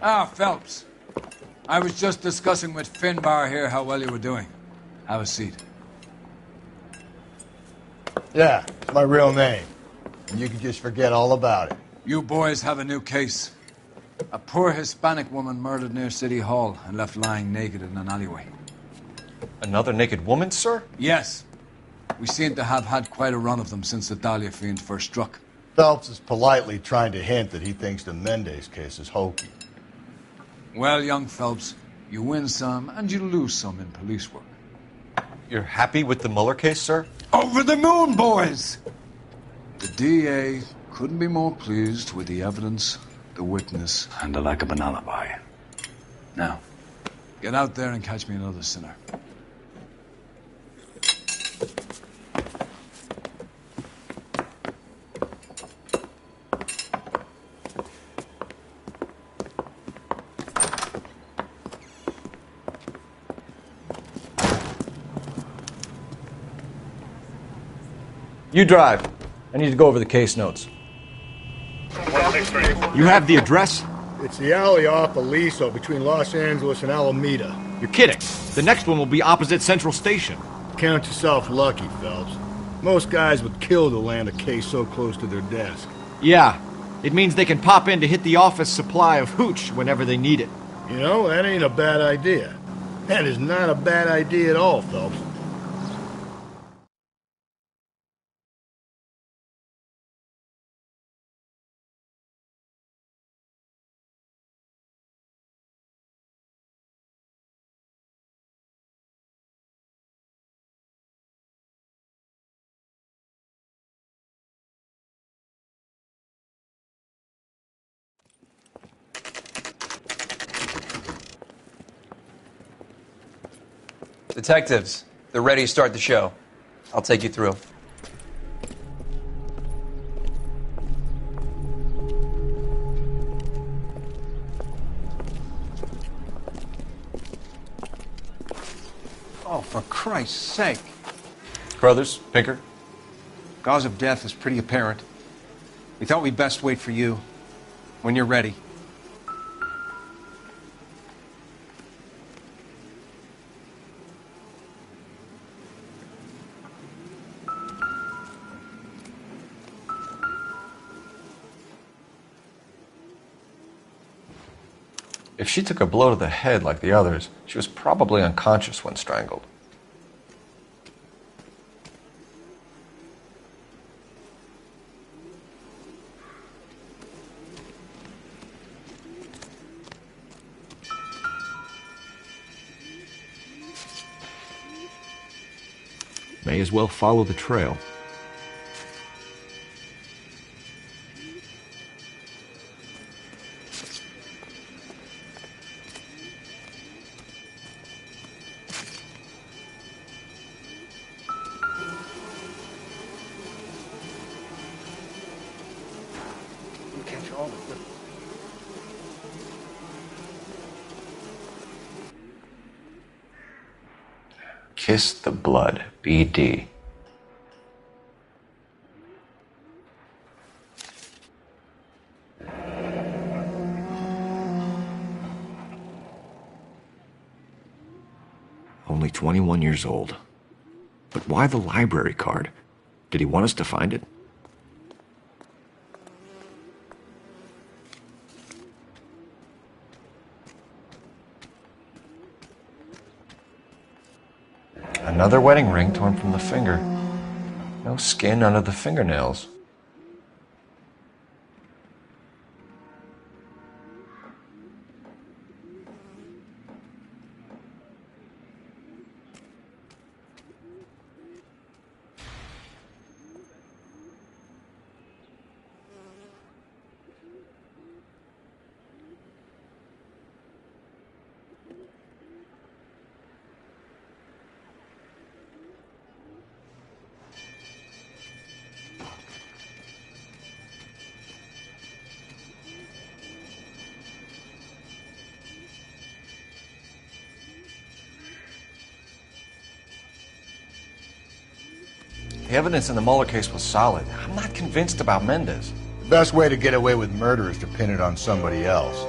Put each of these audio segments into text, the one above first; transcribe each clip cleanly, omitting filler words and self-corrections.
Ah, Phelps. I was just discussing with Finbar here how well you were doing. Have a seat. Yeah, it's my real name. And you can just forget all about it. You boys have a new case. A poor Hispanic woman murdered near City Hall and left lying naked in an alleyway. Another naked woman, sir? Yes. We seem to have had quite a run of them since the Dahlia fiend first struck. Phelps is politely trying to hint that he thinks the Mendez case is hokey. Well, young Phelps, you win some and you lose some in police work. You're happy with the Mueller case, sir? Over the moon, boys! The DA couldn't be more pleased with the evidence, the witness, and the lack of an alibi. Now, get out there and catch me another sinner. You drive. I need to go over the case notes. You have the address? It's the alley off Aliso between Los Angeles and Alameda. You're kidding. The next one will be opposite Central Station. Count yourself lucky, Phelps. Most guys would kill to land a case so close to their desk. Yeah. It means they can pop in to hit the office supply of hooch whenever they need it. You know, that ain't a bad idea. That is not a bad idea at all, Phelps. Detectives, they're ready to start the show. I'll take you through. Oh, for Christ's sake. Carruthers, Pinker. Cause of death is pretty apparent. We thought we'd best wait for you. When you're ready. If she took a blow to the head like the others, she was probably unconscious when strangled. May as well follow the trail. Kiss the blood, BD. Only 21 years old. But why the library card? Did he want us to find it? Another wedding ring torn from the finger. No skin under the fingernails. The evidence in the Mueller case was solid. I'm not convinced about Mendez. The best way to get away with murder is to pin it on somebody else.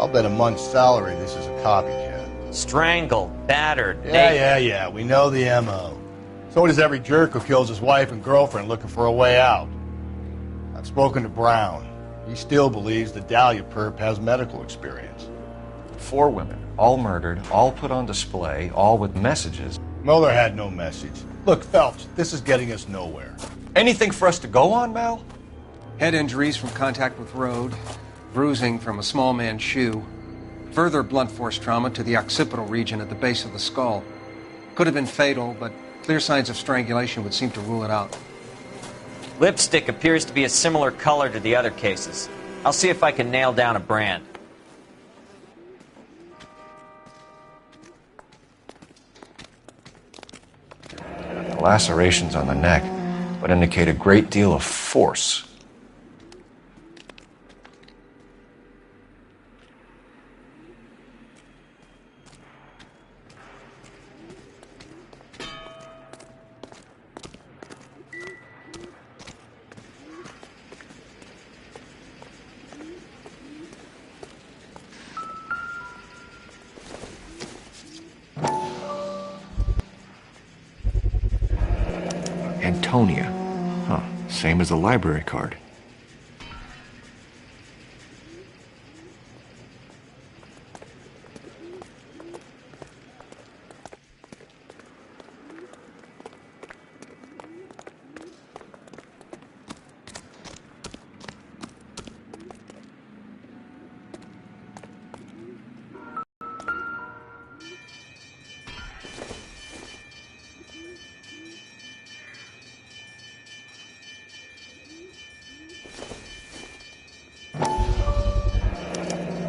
I'll bet a month's salary this is a copycat. Strangled, battered, Yeah, we know the M.O. So does every jerk who kills his wife and girlfriend looking for a way out. I've spoken to Brown. He still believes the Dahlia perp has medical experience. 4 women, all murdered, all put on display, all with messages. Mueller had no message. Look, Phelps, this is getting us nowhere. Anything for us to go on, Mal? Head injuries from contact with road, bruising from a small man's shoe, further blunt force trauma to the occipital region at the base of the skull. Could have been fatal, but clear signs of strangulation would seem to rule it out. Lipstick appears to be a similar color to the other cases. I'll see if I can nail down a brand. The lacerations on the neck would indicate a great deal of force. Antonia. Huh. Same as the library card.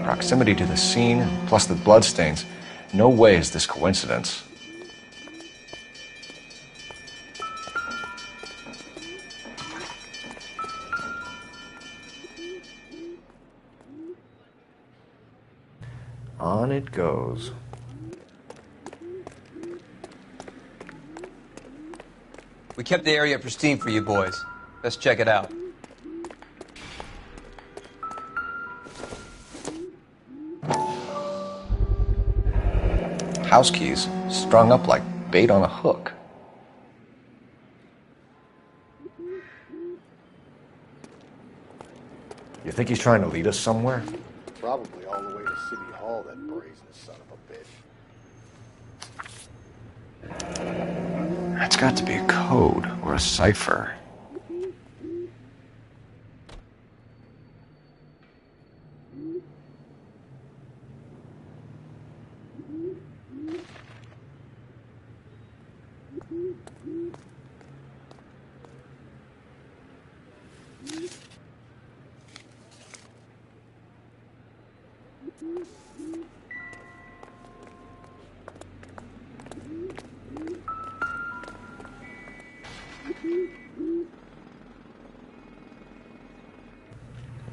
Proximity to the scene, plus the bloodstains. No way is this coincidence. On it goes. We kept the area pristine for you boys. Let's check it out. House keys, strung up like bait on a hook. You think he's trying to lead us somewhere? Probably all the way to City Hall, that brazen son of a bitch. That's got to be a code or a cipher.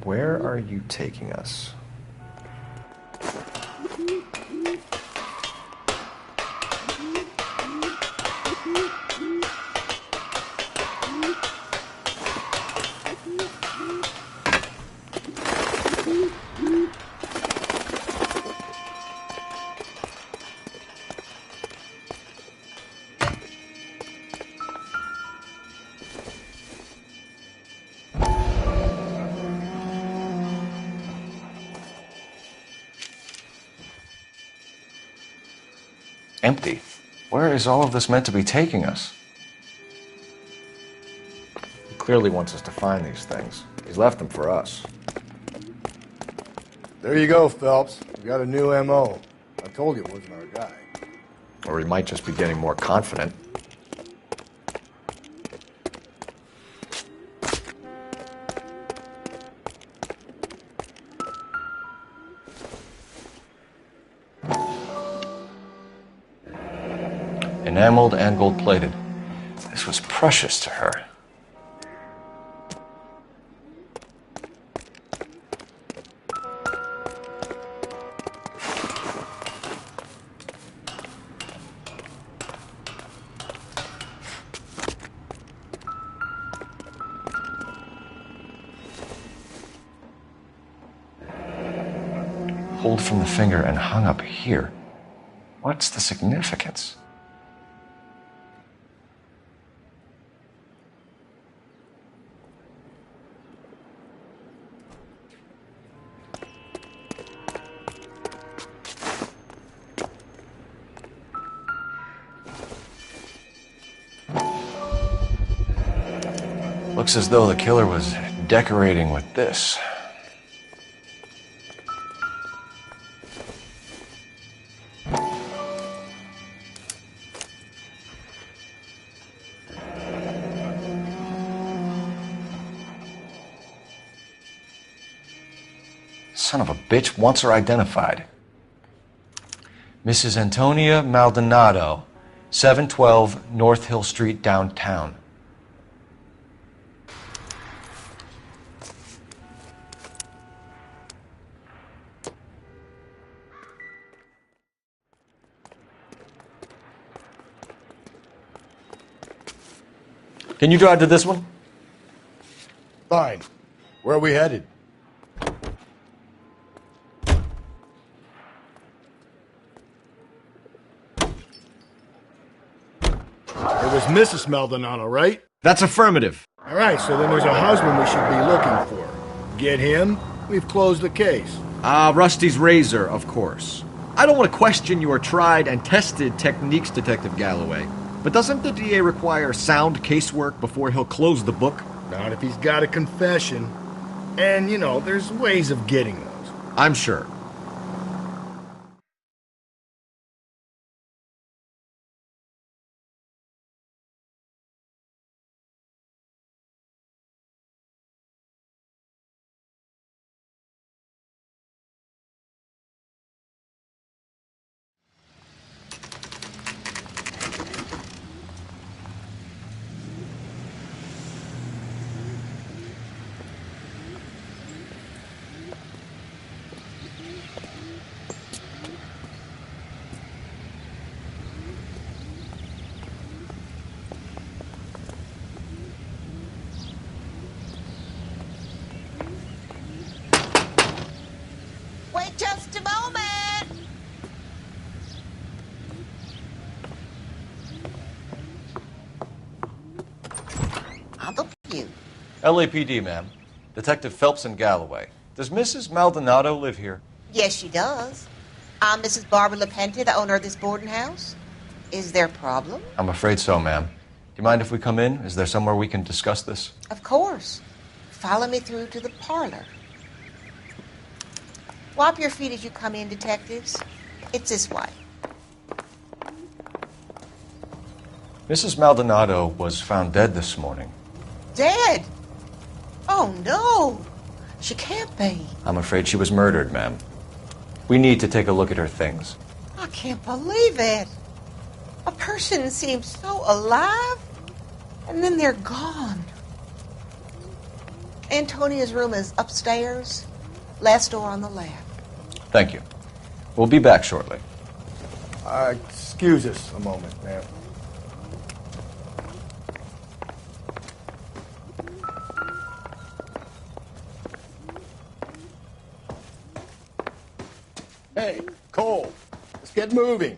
Where are you taking us? Empty. Where is all of this meant to be taking us? He clearly wants us to find these things. He's left them for us. There you go, Phelps. We got a new M.O. I told you it wasn't our guy. Or he might just be getting more confident. Enameled and gold-plated. This was precious to her. pulled from the finger and hung up here. What's the significance? Looks as though the killer was decorating with this. Son of a bitch wants her identified. Mrs. Antonia Maldonado, 712 North Hill Street, downtown. Can you drive to this one? Fine. Where are we headed? It was Mrs. Maldonado, right? That's affirmative. All right, so then there's a husband we should be looking for. Get him, we've closed the case. Rusty's razor, of course. I don't want to question your tried and tested techniques, Detective Galloway. But doesn't the DA require sound casework before he'll close the book? Not if he's got a confession. And, you know, there's ways of getting those. I'm sure. Wait just a moment. I'll look for you. LAPD, ma'am. Detective Phelps and Galloway. Does Mrs. Maldonado live here? Yes, she does. I'm Mrs. Barbara LaPente, the owner of this boarding house. Is there a problem? I'm afraid so, ma'am. Do you mind if we come in? Is there somewhere we can discuss this? Of course. Follow me through to the parlor. Wipe your feet as you come in, detectives. It's this way. Mrs. Maldonado was found dead this morning. Dead? Oh, no. She can't be. I'm afraid she was murdered, ma'am. We need to take a look at her things. I can't believe it. A person seems so alive, and then they're gone. Antonia's room is upstairs, last door on the left. Thank you. We'll be back shortly. Excuse us a moment, ma'am. Hey, Cole, let's get moving.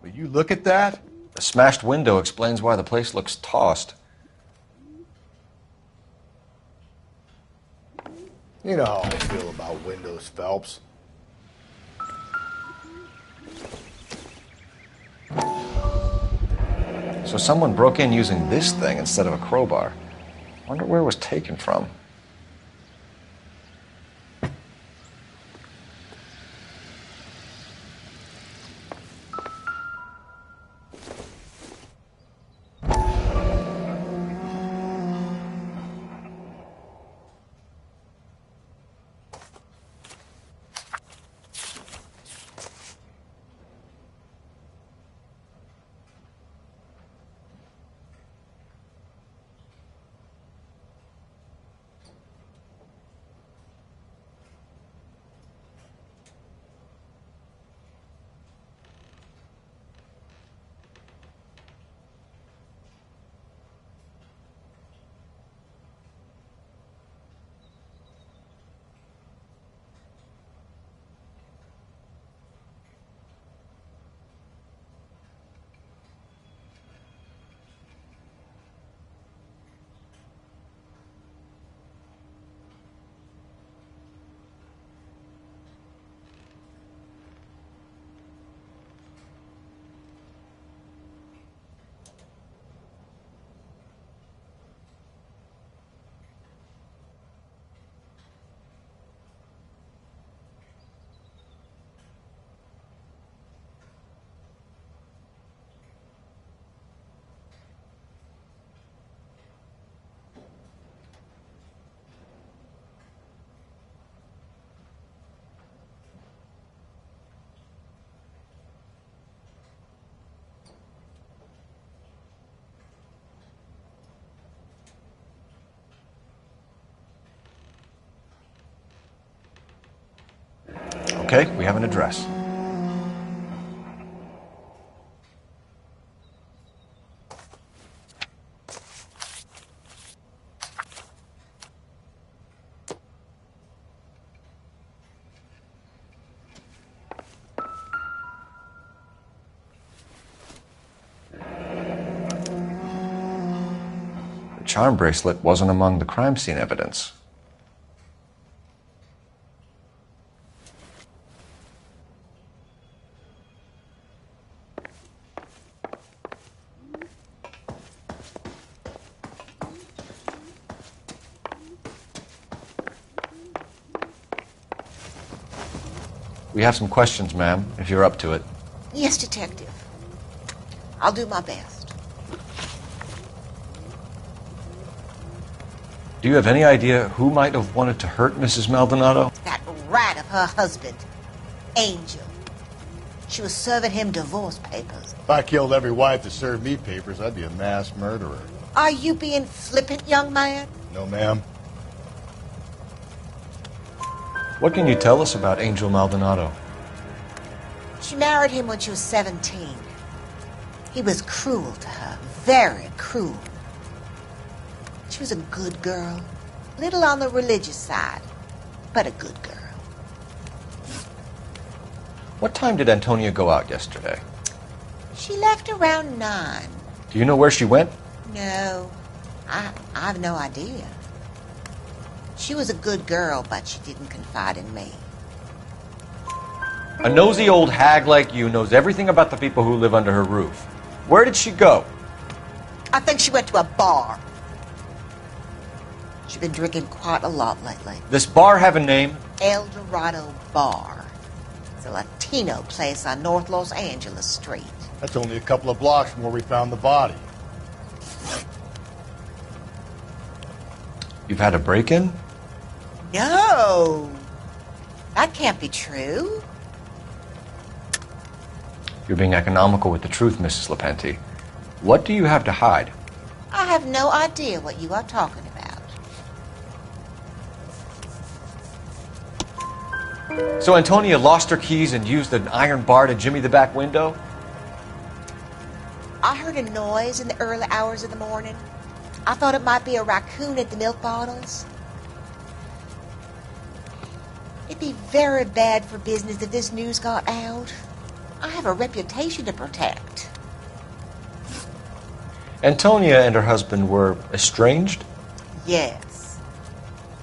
Will you look at that? The smashed window explains why the place looks tossed. You know how I feel about windows, Phelps. So someone broke in using this thing instead of a crowbar. Wonder where it was taken from. Okay, we have an address. The charm bracelet wasn't among the crime scene evidence. We have some questions, ma'am, if you're up to it. Yes, Detective. I'll do my best. Do you have any idea who might have wanted to hurt Mrs. Maldonado? That rat of her husband, Angel. She was serving him divorce papers. If I killed every wife that served me papers, I'd be a mass murderer. Are you being flippant, young man? No, ma'am. What can you tell us about Angel Maldonado? She married him when she was 17. He was cruel to her, very cruel. She was a good girl, little on the religious side, but a good girl. What time did Antonia go out yesterday? She left around 9. Do you know where she went? No, I have no idea. She was a good girl, but she didn't confide in me. A nosy old hag like you knows everything about the people who live under her roof. Where did she go? I think she went to a bar. She's been drinking quite a lot lately. This bar have a name? El Dorado Bar. It's a Latino place on North Los Angeles Street. That's only a couple of blocks from where we found the body. You've had a break-in? No, that can't be true. You're being economical with the truth, Mrs. Lepenti. What do you have to hide? I have no idea what you are talking about. So Antonia lost her keys and used an iron bar to jimmy the back window? I heard a noise in the early hours of the morning. I thought it might be a raccoon at the milk bottles. It'd be very bad for business if this news got out. I have a reputation to protect. Antonia and her husband were estranged? Yes.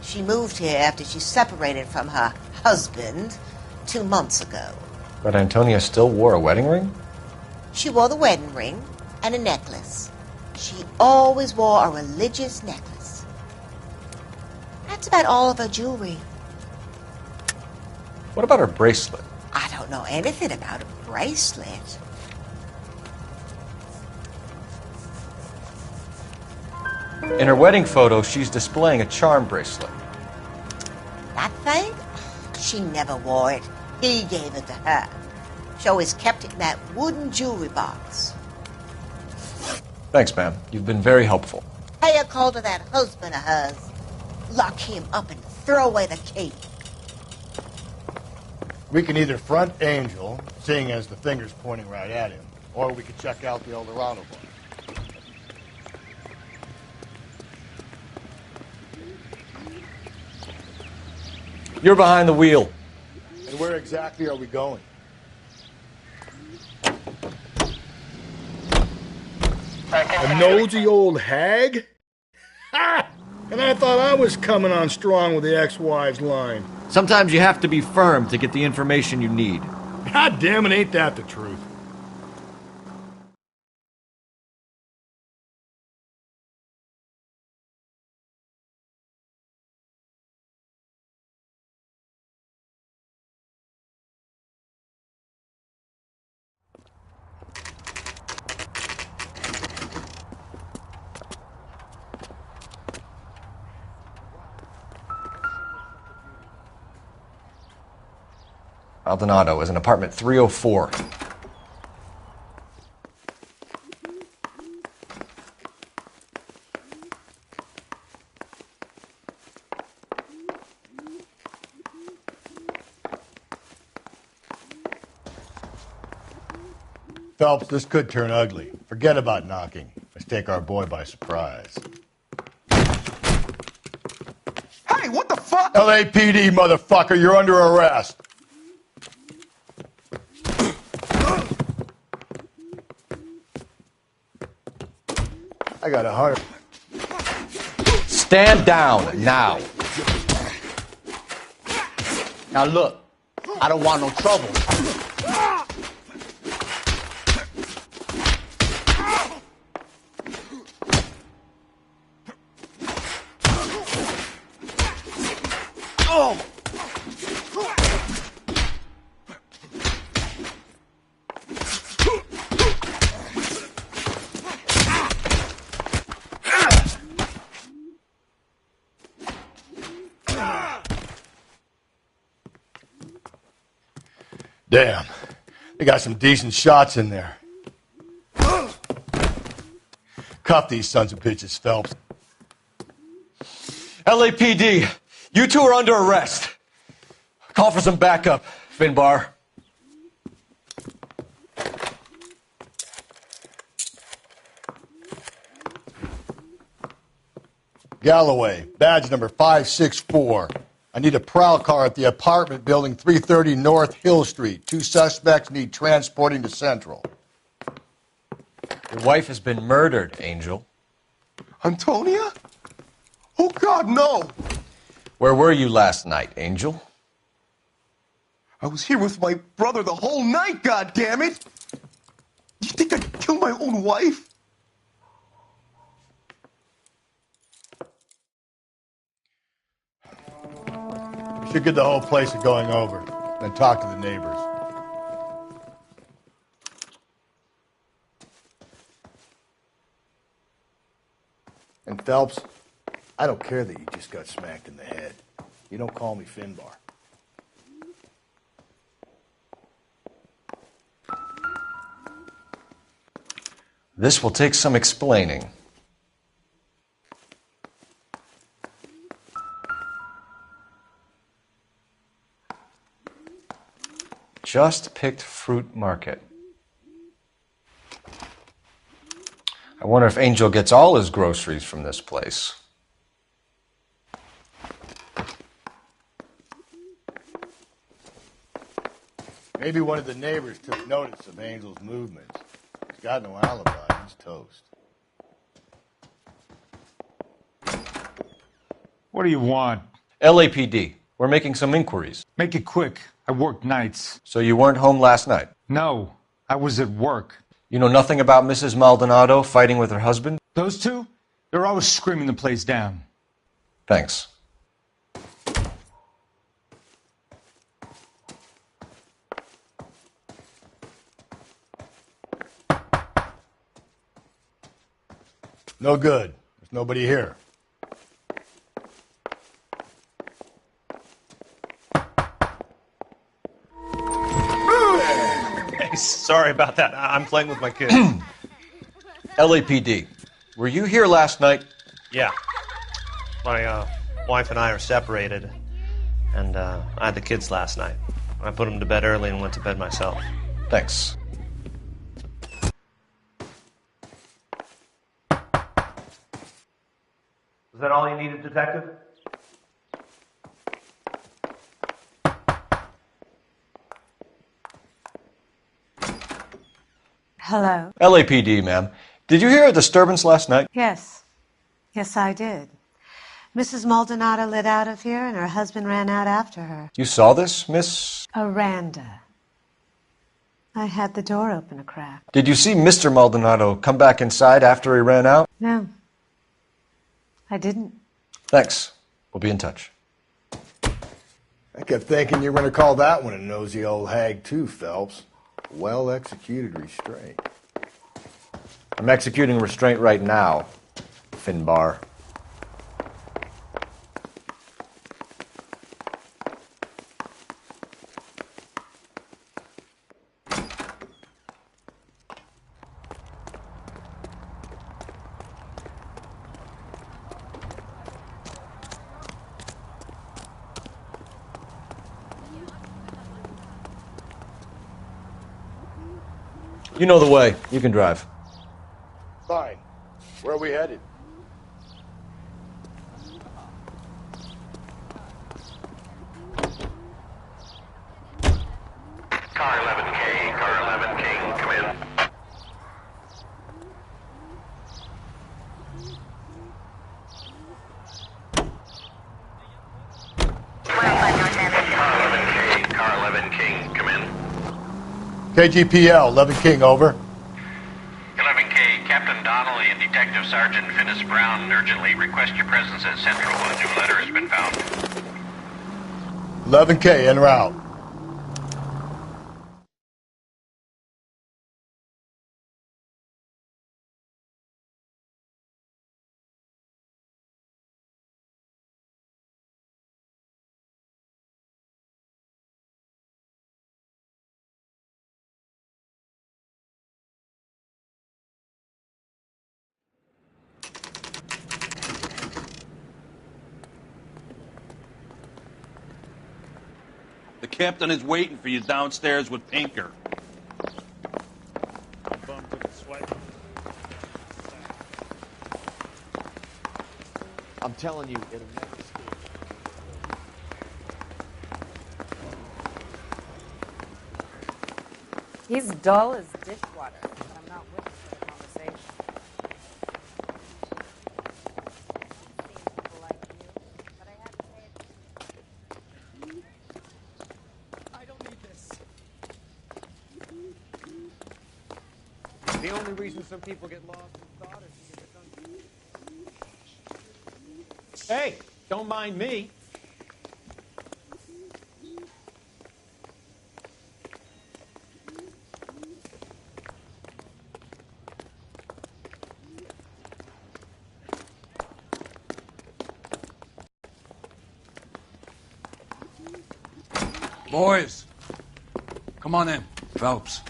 She moved here after she separated from her husband 2 months ago. But Antonia still wore a wedding ring? She wore the wedding ring and a necklace. She always wore a religious necklace. That's about all of her jewelry. What about her bracelet? I don't know anything about a bracelet. In her wedding photo, she's displaying a charm bracelet. That thing? She never wore it. He gave it to her. She always kept it in that wooden jewelry box. Thanks, ma'am. You've been very helpful. Pay a call to that husband of hers. Lock him up and throw away the key. We can either front Angel, seeing as the finger's pointing right at him, or we could check out the El Dorado bar. You're behind the wheel. And where exactly are we going? A nosy old hag? Ha! And I thought I was coming on strong with the ex-wives line. Sometimes you have to be firm to get the information you need. God damn it, ain't that the truth? Maldonado is in apartment 304. Phelps, this could turn ugly. Forget about knocking. Let's take our boy by surprise. Hey, what the fuck? LAPD, motherfucker, you're under arrest. I got 100. Stand down now. Now look, I don't want no trouble. Damn, they got some decent shots in there. Cuff these sons of bitches, Phelps. LAPD, you two are under arrest. Call for some backup, Finbar. Galloway, badge number 564. I need a prowl car at the apartment building 330 North Hill Street. 2 suspects need transporting to Central. Your wife has been murdered, Angel. Antonia? Oh, God, no! Where were you last night, Angel? I was here with my brother the whole night, goddammit! You think I'd kill my own wife? We should get the whole place a going over, then talk to the neighbors. And Phelps, I don't care that you just got smacked in the head. You don't call me Finbar. This will take some explaining. Just picked fruit market. I wonder if Angel gets all his groceries from this place. Maybe one of the neighbors took notice of Angel's movements. He's got no alibi. He's toast. What do you want? LAPD, we're making some inquiries. Make it quick. I work nights. So you weren't home last night? No, I was at work. You know nothing about Mrs. Maldonado fighting with her husband? Those two? They're always screaming the place down. Thanks. No good. There's nobody here. Hey, sorry about that. I'm playing with my kid. LAPD, were you here last night? Yeah. My wife and I are separated, and I had the kids last night. I put them to bed early and went to bed myself. Thanks. Was that all you needed, Detective? Hello? LAPD, ma'am. Did you hear a disturbance last night? Yes. Yes, I did. Mrs. Maldonado lit out of here, and her husband ran out after her. You saw this, Miss? Aranda. I had the door open a crack. Did you see Mr. Maldonado come back inside after he ran out? No. I didn't. Thanks. We'll be in touch. I kept thinking you were going to call that one a nosy old hag too, Phelps. Well-executed restraint. I'm executing restraint right now, Finbar. You know the way. You can drive. Fine. Where are we headed? Car 11K, car 11K, come in. Car 11 King, come in. KGPL, 11 King, over. 11K, Captain Donnelly and Detective Sergeant Finis Brown urgently request your presence at Central. A new letter has been found. 11K, en route. The captain is waiting for you downstairs with Pinker. I'm telling you, it'll never escape. He's dull as dishwater, but I'm not witness to the conversation. I don't need this. The only reason some people get lost in thought is because it's Hey, don't mind me. Boys, come on in. Phelps,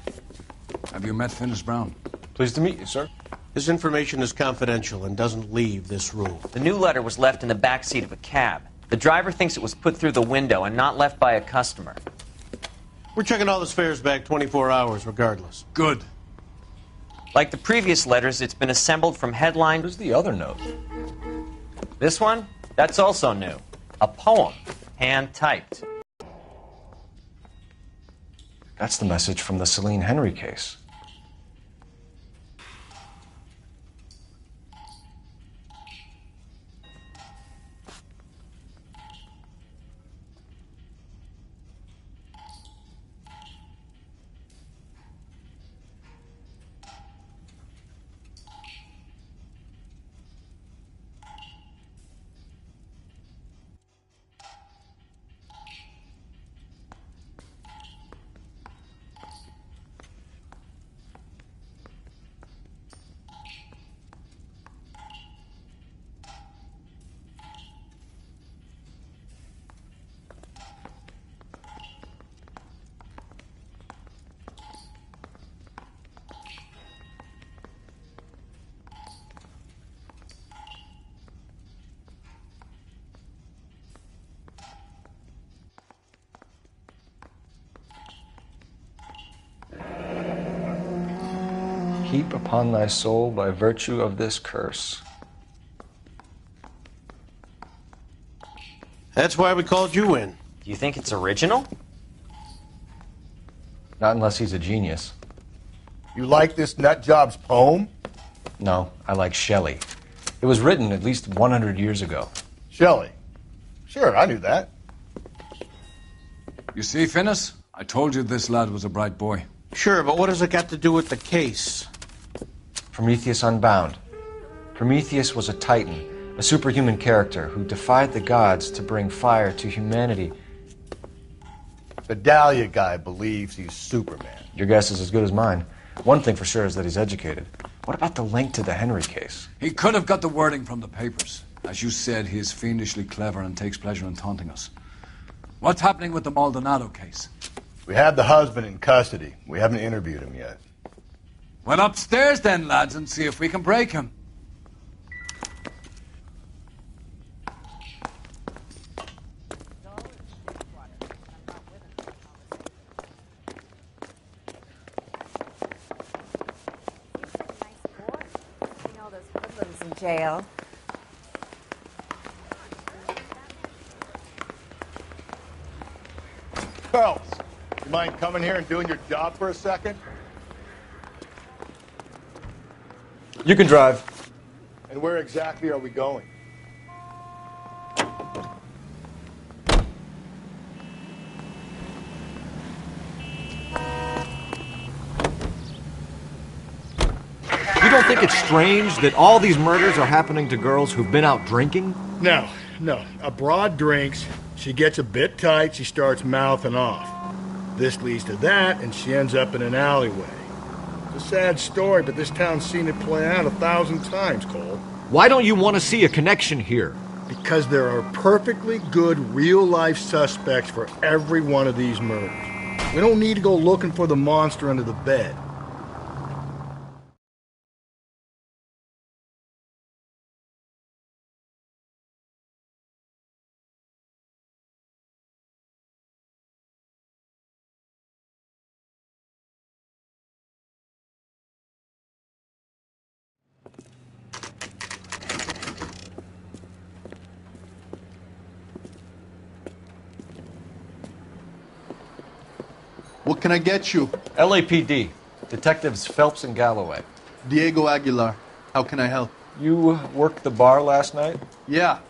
have you met Finis Brown? Pleased to meet you, sir. This information is confidential and doesn't leave this room. The new letter was left in the back seat of a cab. The driver thinks it was put through the window and not left by a customer. We're checking all the fares back 24 hours regardless. Good. Like the previous letters, it's been assembled from headline... Where's the other note? This one? That's also new. A poem, hand-typed. That's the message from the Celine Henry case. Heap upon thy soul by virtue of this curse. That's why we called you in. Do you think it's original? Not unless he's a genius. You like this nutjob's poem? No, I like Shelley. It was written at least 100 years ago. Shelley? Sure, I knew that. You see, Finis? I told you this lad was a bright boy. Sure, but what has it got to do with the case? Prometheus Unbound. Prometheus was a titan, a superhuman character who defied the gods to bring fire to humanity. The Dahlia guy believes he's Superman. Your guess is as good as mine. One thing for sure is that he's educated. What about the link to the Henry case? He could have got the wording from the papers. As you said, he is fiendishly clever and takes pleasure in taunting us. What's happening with the Maldonado case? We have the husband in custody. We haven't interviewed him yet. Well, upstairs then, lads, and see if we can break him. in jail. Phelps, you mind coming here and doing your job for a second? You can drive. And where exactly are we going? You don't think it's strange that all these murders are happening to girls who've been out drinking? No. A broad drinks, she gets a bit tight, she starts mouthing off. This leads to that, and she ends up in an alleyway. It's a sad story, but this town's seen it play out 1,000 times, Cole. Why don't you want to see a connection here? Because there are perfectly good real-life suspects for every one of these murders. We don't need to go looking for the monster under the bed. What can I get you? LAPD. Detectives Phelps and Galloway. Diego Aguilar. How can I help? You worked the bar last night? Yeah.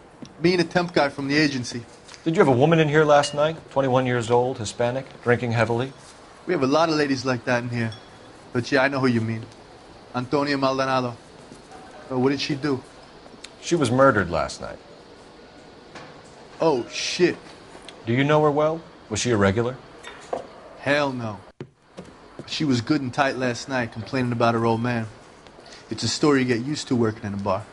Me and a temp guy from the agency. Did you have a woman in here last night? 21 years old, Hispanic, drinking heavily? We have a lot of ladies like that in here. But yeah, I know who you mean. Antonia Maldonado. What did she do? She was murdered last night. Oh, shit. Do you know her well? Was she a regular? Hell no. She was good and tight last night, complaining about her old man. It's a story you get used to working in a bar.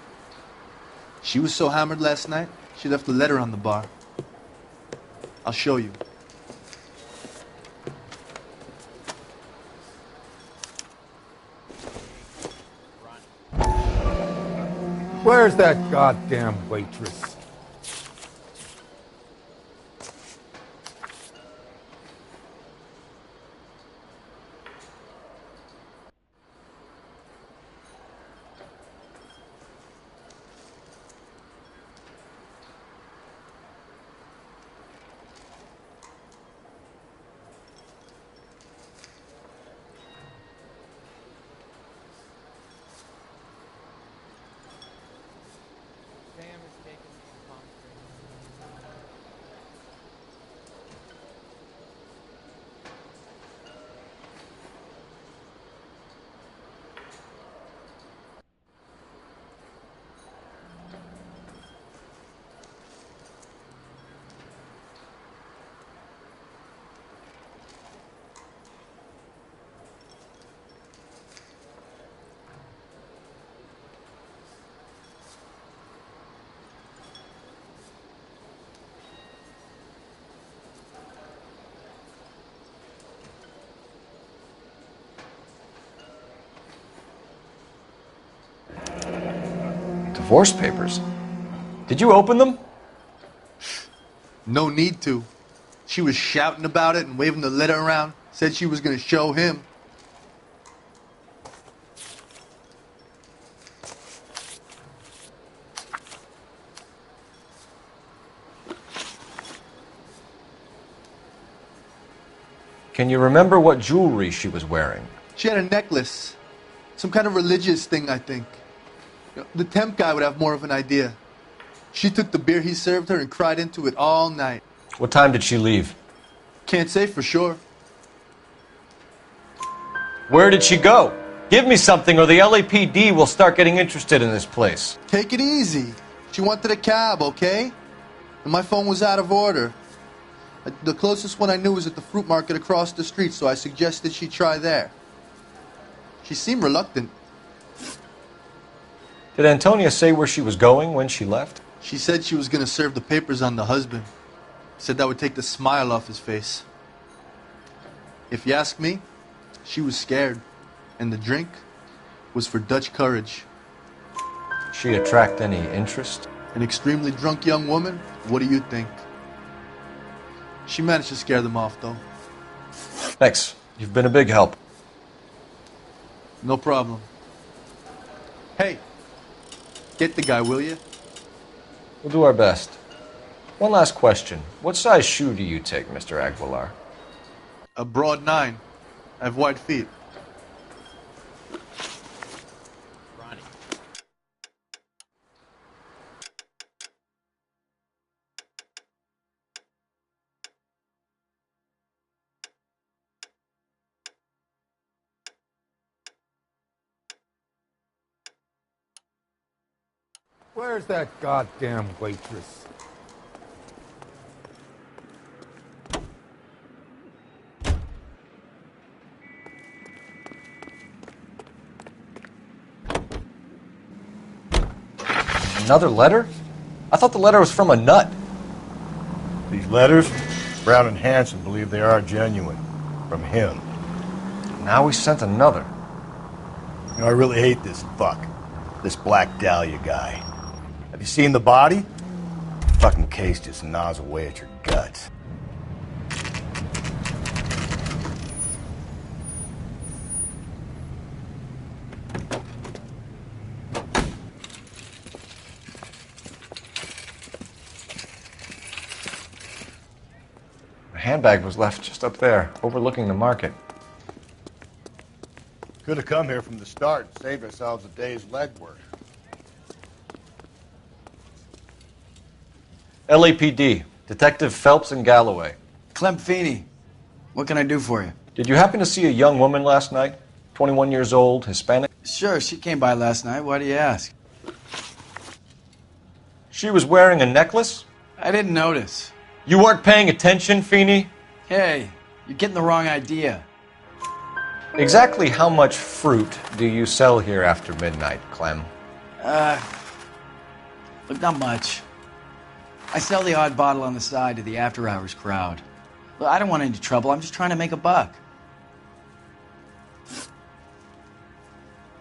She was so hammered last night, she left a letter on the bar. I'll show you. Where's that goddamn waitress? Divorce papers? Did you open them? No need to. She was shouting about it and waving the letter around. Said she was going to show him. Can you remember what jewelry she was wearing? She had a necklace. Some kind of religious thing, I think. The temp guy would have more of an idea. She took the beer he served her and cried into it all night. What time did she leave? Can't say for sure. Where did she go? Give me something or the LAPD will start getting interested in this place. Take it easy. She wanted a cab, okay? And my phone was out of order. The closest one I knew was at the fruit market across the street, so I suggested she try there. She seemed reluctant. Did Antonia say where she was going when she left? She said she was going to serve the papers on the husband. Said that would take the smile off his face. If you ask me, she was scared. And the drink was for Dutch courage. She attract any interest? An extremely drunk young woman? What do you think? She managed to scare them off, though. Thanks. You've been a big help. No problem. Hey, Get the guy, will you? We'll do our best. One last question. What size shoe do you take, Mr. Aguilar? A broad 9. I have wide feet. Where's that goddamn waitress? Another letter? I thought the letter was from a nut. These letters, Brown and Hanson believe they are genuine. From him. Now he sent another. You know, I really hate this fuck. This Black Dahlia guy. Have you seen the body? The fucking case just gnaws away at your guts. The handbag was left just up there, overlooking the market. Could have come here from the start and saved ourselves a day's legwork. LAPD, Detective Phelps and Galloway. Clem Feeney, what can I do for you? Did you happen to see a young woman last night? 21 years old, Hispanic? Sure, she came by last night. Why do you ask? She was wearing a necklace? I didn't notice. You weren't paying attention, Feeney? Hey, you're getting the wrong idea. Exactly how much fruit do you sell here after midnight, Clem? Look, not much. I sell the odd bottle on the side to the after-hours crowd. Look, I don't want any trouble. I'm just trying to make a buck.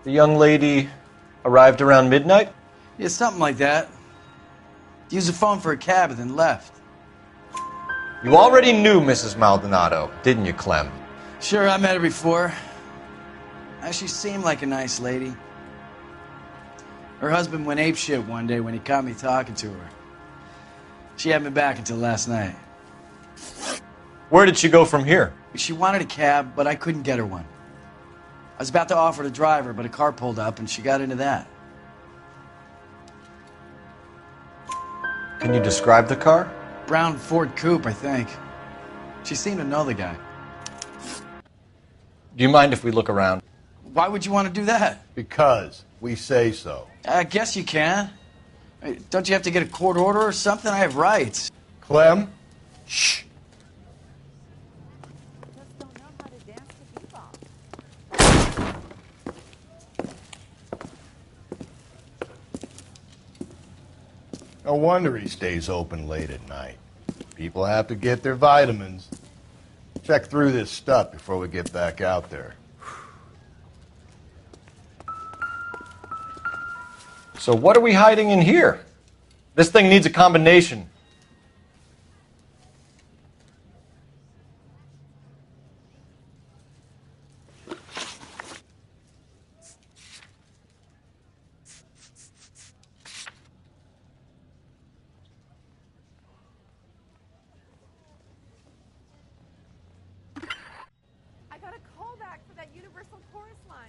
The young lady arrived around midnight? Yeah, something like that. Used the phone for a cab and then left. You already knew Mrs. Maldonado, didn't you, Clem? Sure, I met her before. She seemed like a nice lady. Her husband went apeshit one day when he caught me talking to her. She had me back until last night. Where did she go from here? She wanted a cab, but I couldn't get her one. I was about to offer to drive her, but a car pulled up and she got into that. Can you describe the car? Brown Ford Coupe, I think. She seemed to know the guy. Do you mind if we look around? Why would you want to do that? Because we say so. I guess you can. Don't you have to get a court order or something? I have rights. Clem? Shh. No wonder he stays open late at night. People have to get their vitamins. Check through this stuff before we get back out there. So what are we hiding in here? This thing needs a combination. I got a call back for that Universal Chorus line.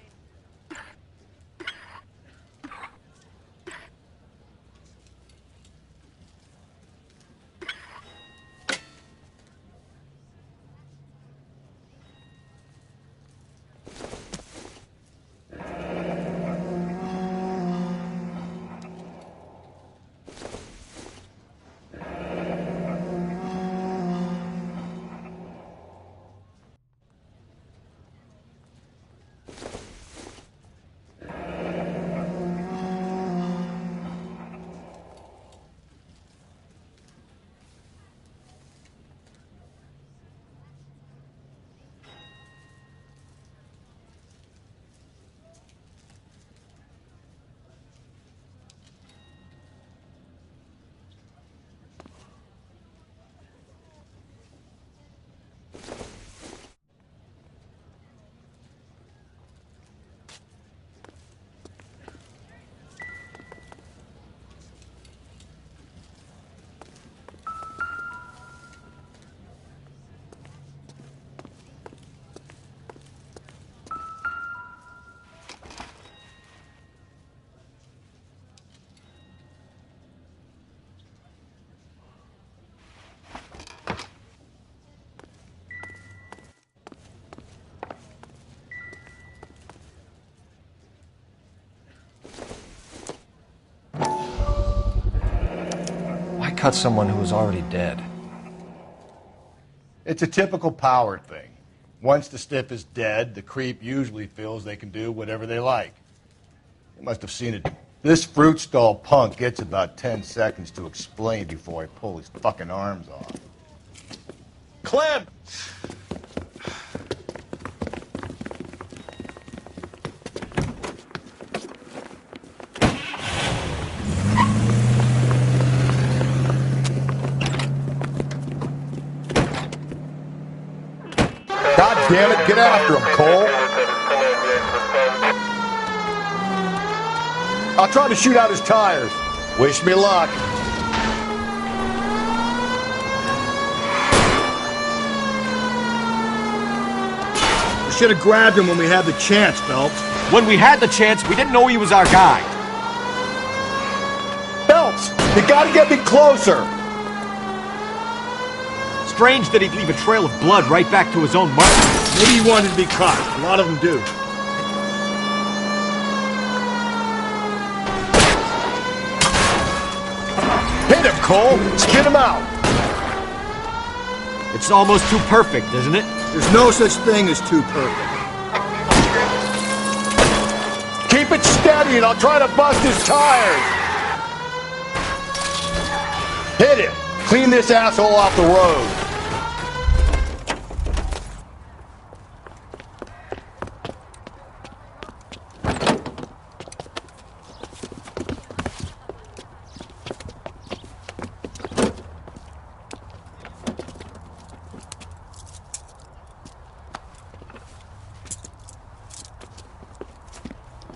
cut someone who was already dead? It's a typical power thing. Once the stiff is dead, the creep usually feels they can do whatever they like. You must have seen it. This fruit stall punk gets about 10 seconds to explain before I pull his fucking arms off. Clem! God damn it, get after him, Cole! I'll try to shoot out his tires. Wish me luck. We should have grabbed him when we had the chance, Phelps. When we had the chance, we didn't know he was our guy. Phelps, you gotta get me closer. Strange that he'd leave a trail of blood right back to his own mother. Maybe he wanted to be caught. A lot of them do. Hit him, Cole. Spit him out. It's almost too perfect, isn't it? There's no such thing as too perfect. Keep it steady and I'll try to bust his tires. Hit him. Clean this asshole off the road.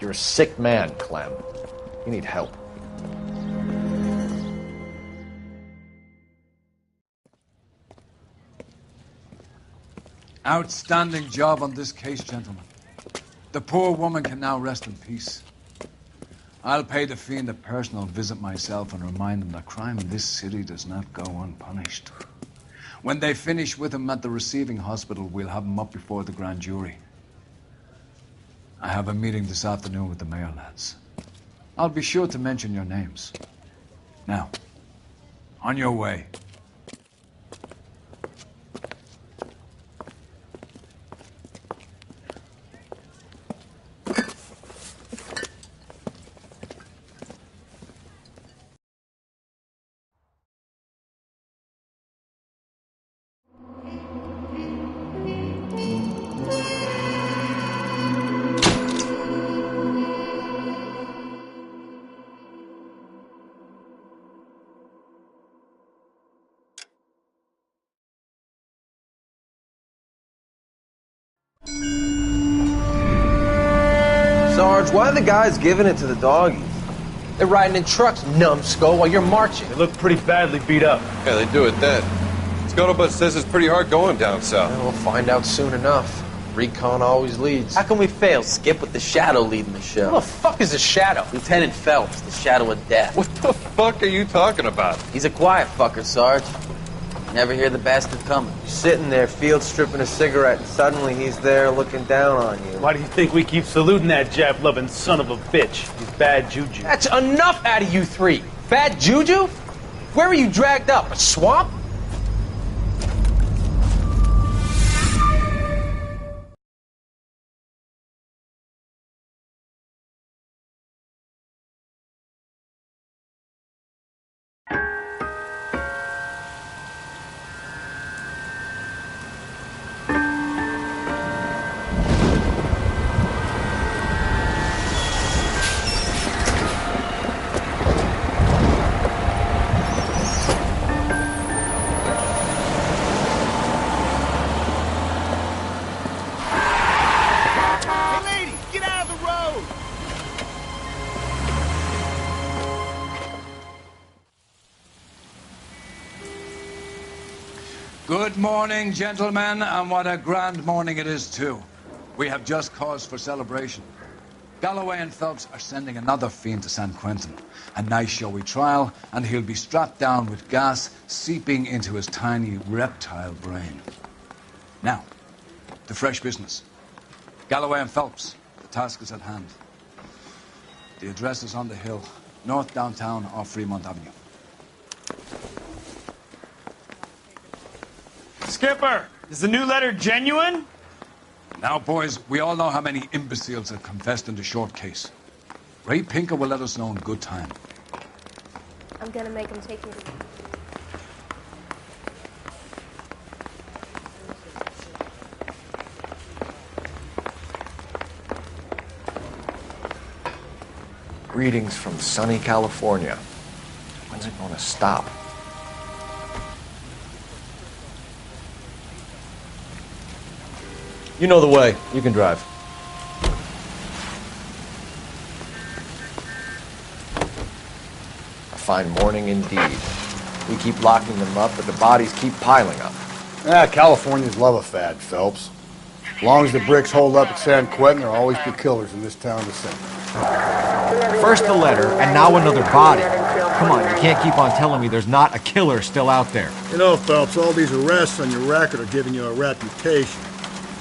You're a sick man, Clem. You need help. Outstanding job on this case, gentlemen. The poor woman can now rest in peace. I'll pay the fiend a personal visit myself and remind him that crime in this city does not go unpunished. When they finish with him at the receiving hospital, we'll have him up before the grand jury. I have a meeting this afternoon with the mayor lads. I'll be sure to mention your names. Now, on your way. Sarge, why are the guys giving it to the doggies? They're riding in trucks, numbskull, while you're marching. They look pretty badly beat up. Yeah, they do at that. Scuttlebutt says it's pretty hard going down south. We'll find out soon enough. Recon always leads. How can we fail, Skip, with the Shadow leading the show? Who the fuck is the Shadow? Lieutenant Phelps, the Shadow of Death. What the fuck are you talking about? He's a quiet fucker, Sarge. Never hear the bastard coming. You're sitting there, field stripping a cigarette, and suddenly he's there looking down on you. Why do you think we keep saluting that Jap-loving son of a bitch? He's bad juju. That's enough out of you three. Bad juju? Where were you dragged up? A swamp? Good morning, gentlemen, and what a grand morning it is, too. We have just cause for celebration. Galloway and Phelps are sending another fiend to San Quentin. A nice showy trial, and he'll be strapped down with gas seeping into his tiny reptile brain. Now, to fresh business. Galloway and Phelps, the task is at hand. The address is on the hill, north downtown off Fremont Avenue. Skipper, is the new letter genuine? Now, boys, we all know how many imbeciles have confessed in the short case. Ray Pinker will let us know in good time. I'm gonna make him take me to... Greetings from sunny California. When's it going to stop? You know the way. You can drive. A fine morning indeed. We keep locking them up, but the bodies keep piling up. Californians love a fad, Phelps. As long as the bricks hold up at San Quentin, there'll always be killers in this town to sing. First the letter, and now another body. Come on, you can't keep on telling me there's not a killer still out there. You know, Phelps, all these arrests on your record are giving you a reputation.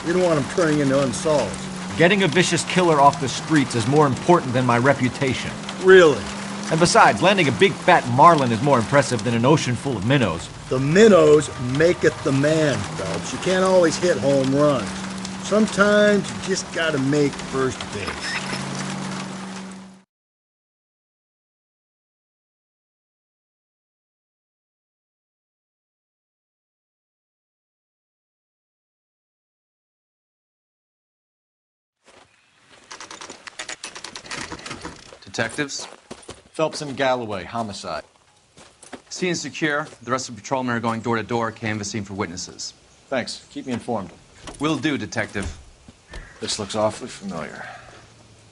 You don't want them turning into unsolved. Getting a vicious killer off the streets is more important than my reputation. Really? And besides, landing a big fat marlin is more impressive than an ocean full of minnows. The minnows maketh the man, Phelps. You can't always hit home runs. Sometimes you just gotta make first base. Detectives? Phelps and Galloway, homicide. Scene secure. The rest of the patrolmen are going door to door, canvassing for witnesses. Thanks. Keep me informed. Will do, Detective. This looks awfully familiar.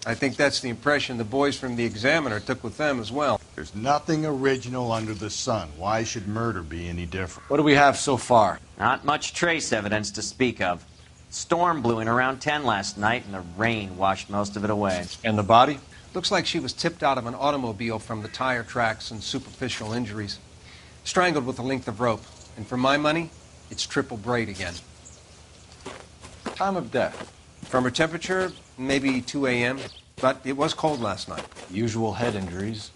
I think that's the impression the boys from the Examiner took with them as well. There's nothing original under the sun. Why should murder be any different? What do we have so far? Not much trace evidence to speak of. Storm blew in around 10 last night, and the rain washed most of it away. And the body? Looks like she was tipped out of an automobile from the tire tracks and superficial injuries. Strangled with a length of rope. And for my money, it's triple braid again. Time of death? From her temperature, maybe 2 a.m., but it was cold last night. Usual head injuries.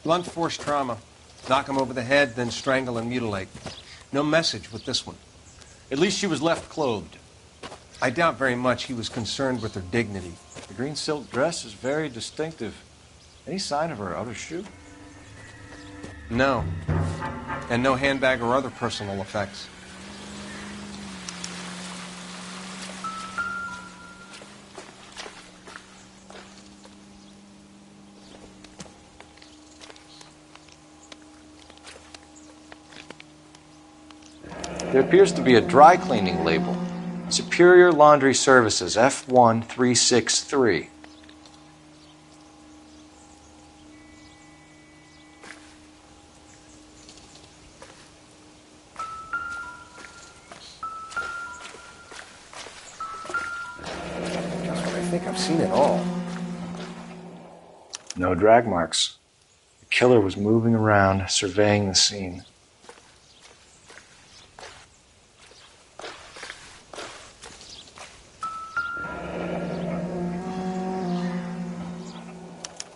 Blunt force trauma. Knock him over the head, then strangle and mutilate. No message with this one. At least she was left clothed. I doubt very much he was concerned with her dignity. The green silk dress is very distinctive. Any sign of her outer shoe? No. And no handbag or other personal effects. There appears to be a dry cleaning label. Superior Laundry Services, F1363. I think I've seen it all. No drag marks. The killer was moving around, surveying the scene.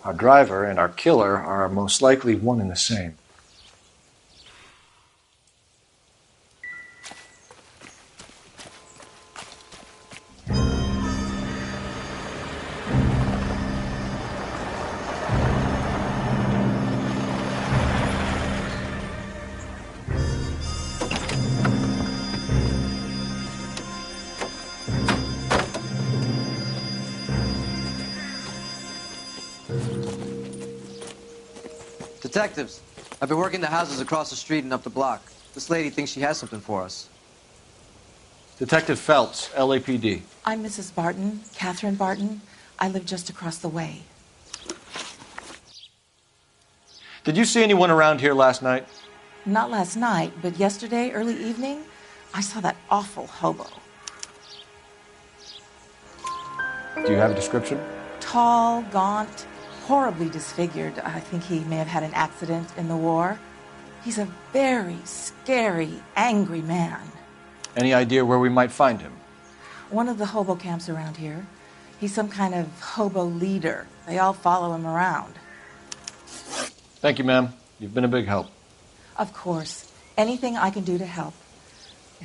Our driver and our killer are most likely one and the same. Detectives, I've been working the houses across the street and up the block. This lady thinks she has something for us. Detective Phelps, LAPD. I'm Mrs. Barton, Catherine Barton. I live just across the way. Did you see anyone around here last night? Not last night, but yesterday, early evening, I saw that awful hobo. Do you have a description? Tall, gaunt, horribly disfigured. I think he may have had an accident in the war. He's a very scary, angry man. Any idea where we might find him? One of the hobo camps around here. He's some kind of hobo leader. They all follow him around. Thank you, ma'am. You've been a big help. Of course. Anything I can do to help.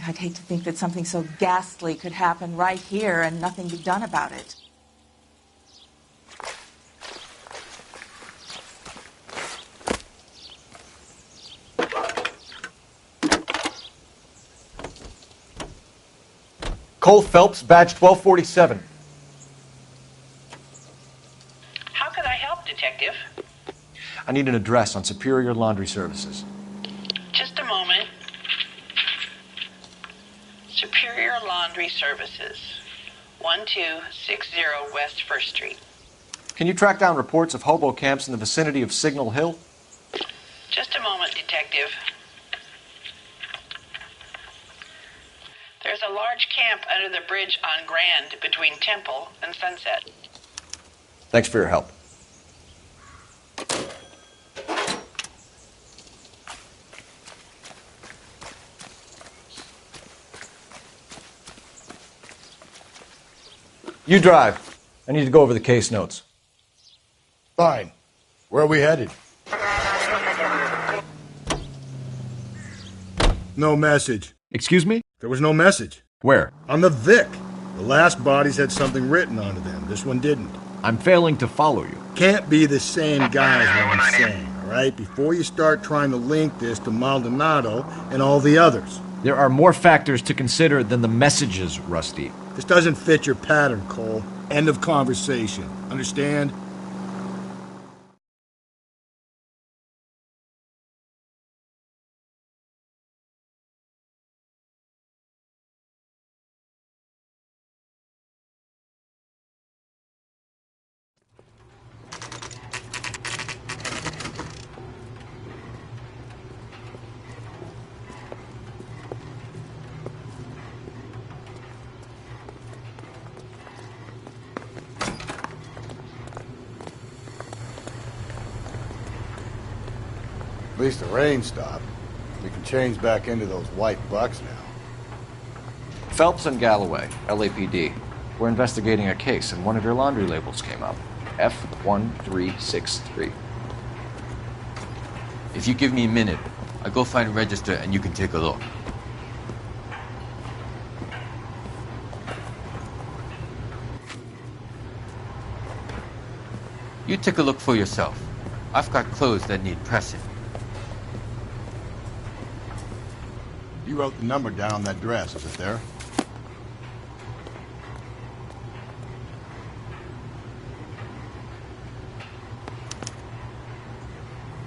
I'd hate to think that something so ghastly could happen right here and nothing be done about it. Cole Phelps, badge 1247. How can I help, Detective? I need an address on Superior Laundry Services. Just a moment. Superior Laundry Services, 1260 West 1st Street. Can you track down reports of hobo camps in the vicinity of Signal Hill? Just a moment, Detective. There's a large camp under the bridge on Grand between Temple and Sunset. Thanks for your help. You drive. I need to go over the case notes. Fine. Where are we headed? No message. Excuse me? There was no message. Where? On the Vic. The last bodies had something written onto them. This one didn't. I'm failing to follow you. Can't be the same guy is what I'm saying, all right? Before you start trying to link this to Maldonado and all the others. There are more factors to consider than the messages, Rusty. This doesn't fit your pattern, Cole. End of conversation. Understand? At least the rain stopped. We can change back into those white bucks now. Phelps and Galloway, LAPD. We're investigating a case, and one of your laundry labels came up. F1363. If you give me a minute, I'll go find a register and you can take a look. You take a look for yourself. I've got clothes that need pressing. You wrote the number down on that dress, is it there?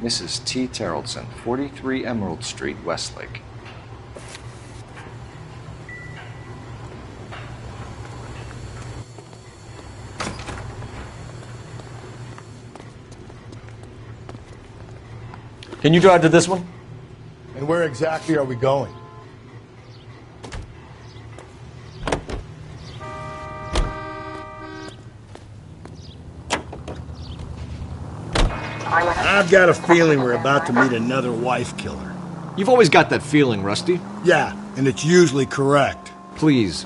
Mrs. T. Terrellson, 43 Emerald Street, Westlake. Can you drive to this one? And where exactly are we going? I've got a feeling we're about to meet another wife killer. You've always got that feeling, Rusty. Yeah, and it's usually correct. Please,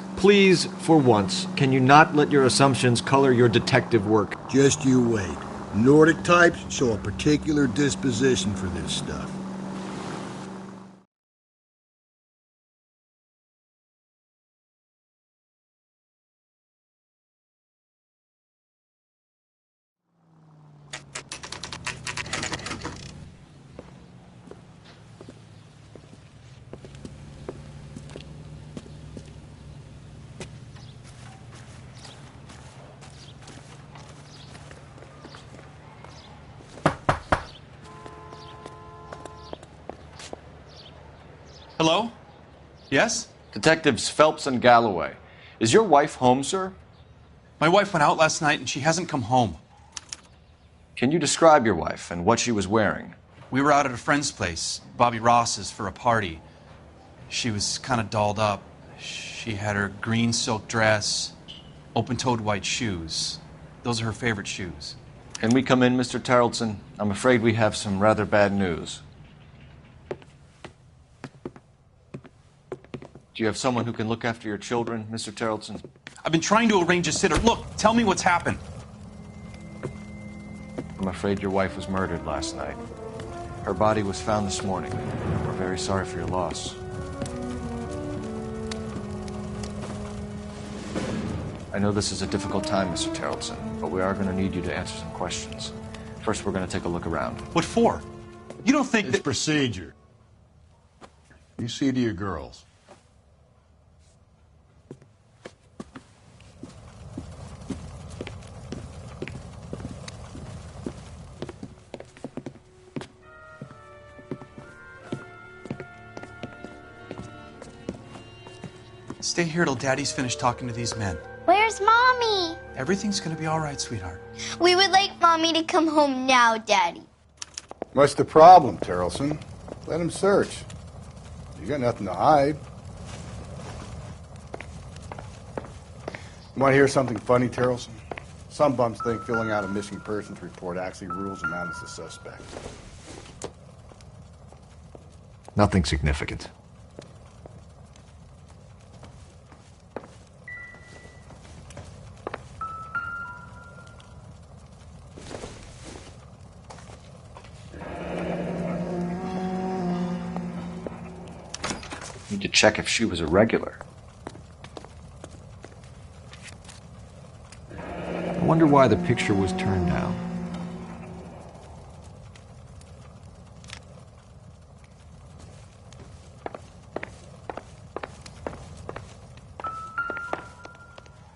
for once, can you not let your assumptions color your detective work? Just you wait. Nordic types show a particular disposition for this stuff. Hello? Yes? Detectives Phelps and Galloway. Is your wife home, sir? My wife went out last night and she hasn't come home. Can you describe your wife and what she was wearing? We were out at a friend's place, Bobby Ross's, for a party. She was kind of dolled up. She had her green silk dress, open-toed white shoes. Those are her favorite shoes. Can we come in, Mr. Terrellson? I'm afraid we have some rather bad news. Do you have someone who can look after your children, Mr. Terrellson? I've been trying to arrange a sitter. Look, tell me what's happened. I'm afraid your wife was murdered last night. Her body was found this morning. We're very sorry for your loss. I know this is a difficult time, Mr. Tarleton, but we are going to need you to answer some questions. First, we're going to take a look around. What for? You don't think It's procedure. You see to your girls. Stay here till Daddy's finished talking to these men. Where's Mommy? Everything's gonna be all right, sweetheart. We would like Mommy to come home now, Daddy. What's the problem, Tarleton? Let him search. You got nothing to hide. You want to hear something funny, Tarleton? Some bums think filling out a missing persons report actually rules him out as a suspect. Nothing significant. Need to check if she was a regular. I wonder why the picture was turned down.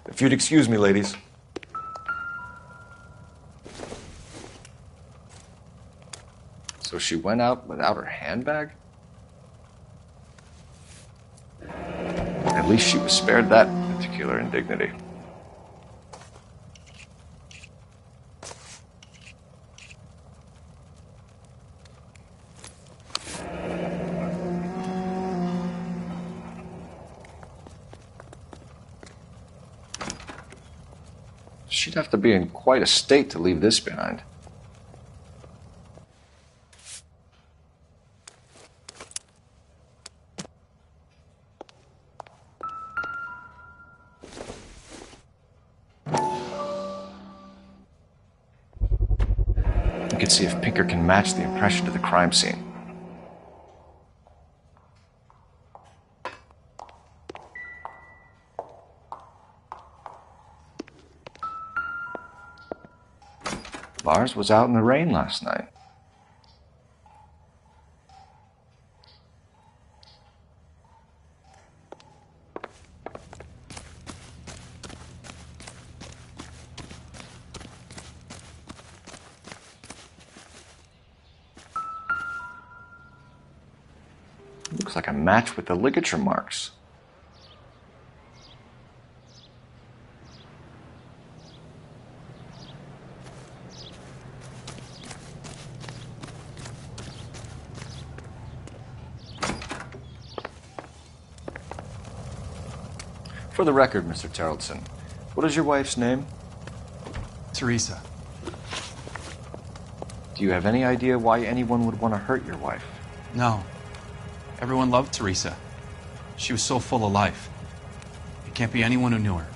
If you'd excuse me, ladies. So she went out without her handbag? At least she was spared that particular indignity. She'd have to be in quite a state to leave this behind. You can see if Pinker can match the impression to the crime scene. Lars was out in the rain last night. Looks like a match with the ligature marks. For the record, Mr. Tarleton, what is your wife's name? Teresa. Do you have any idea why anyone would want to hurt your wife? No. Everyone loved Teresa. She was so full of life. It can't be anyone who knew her.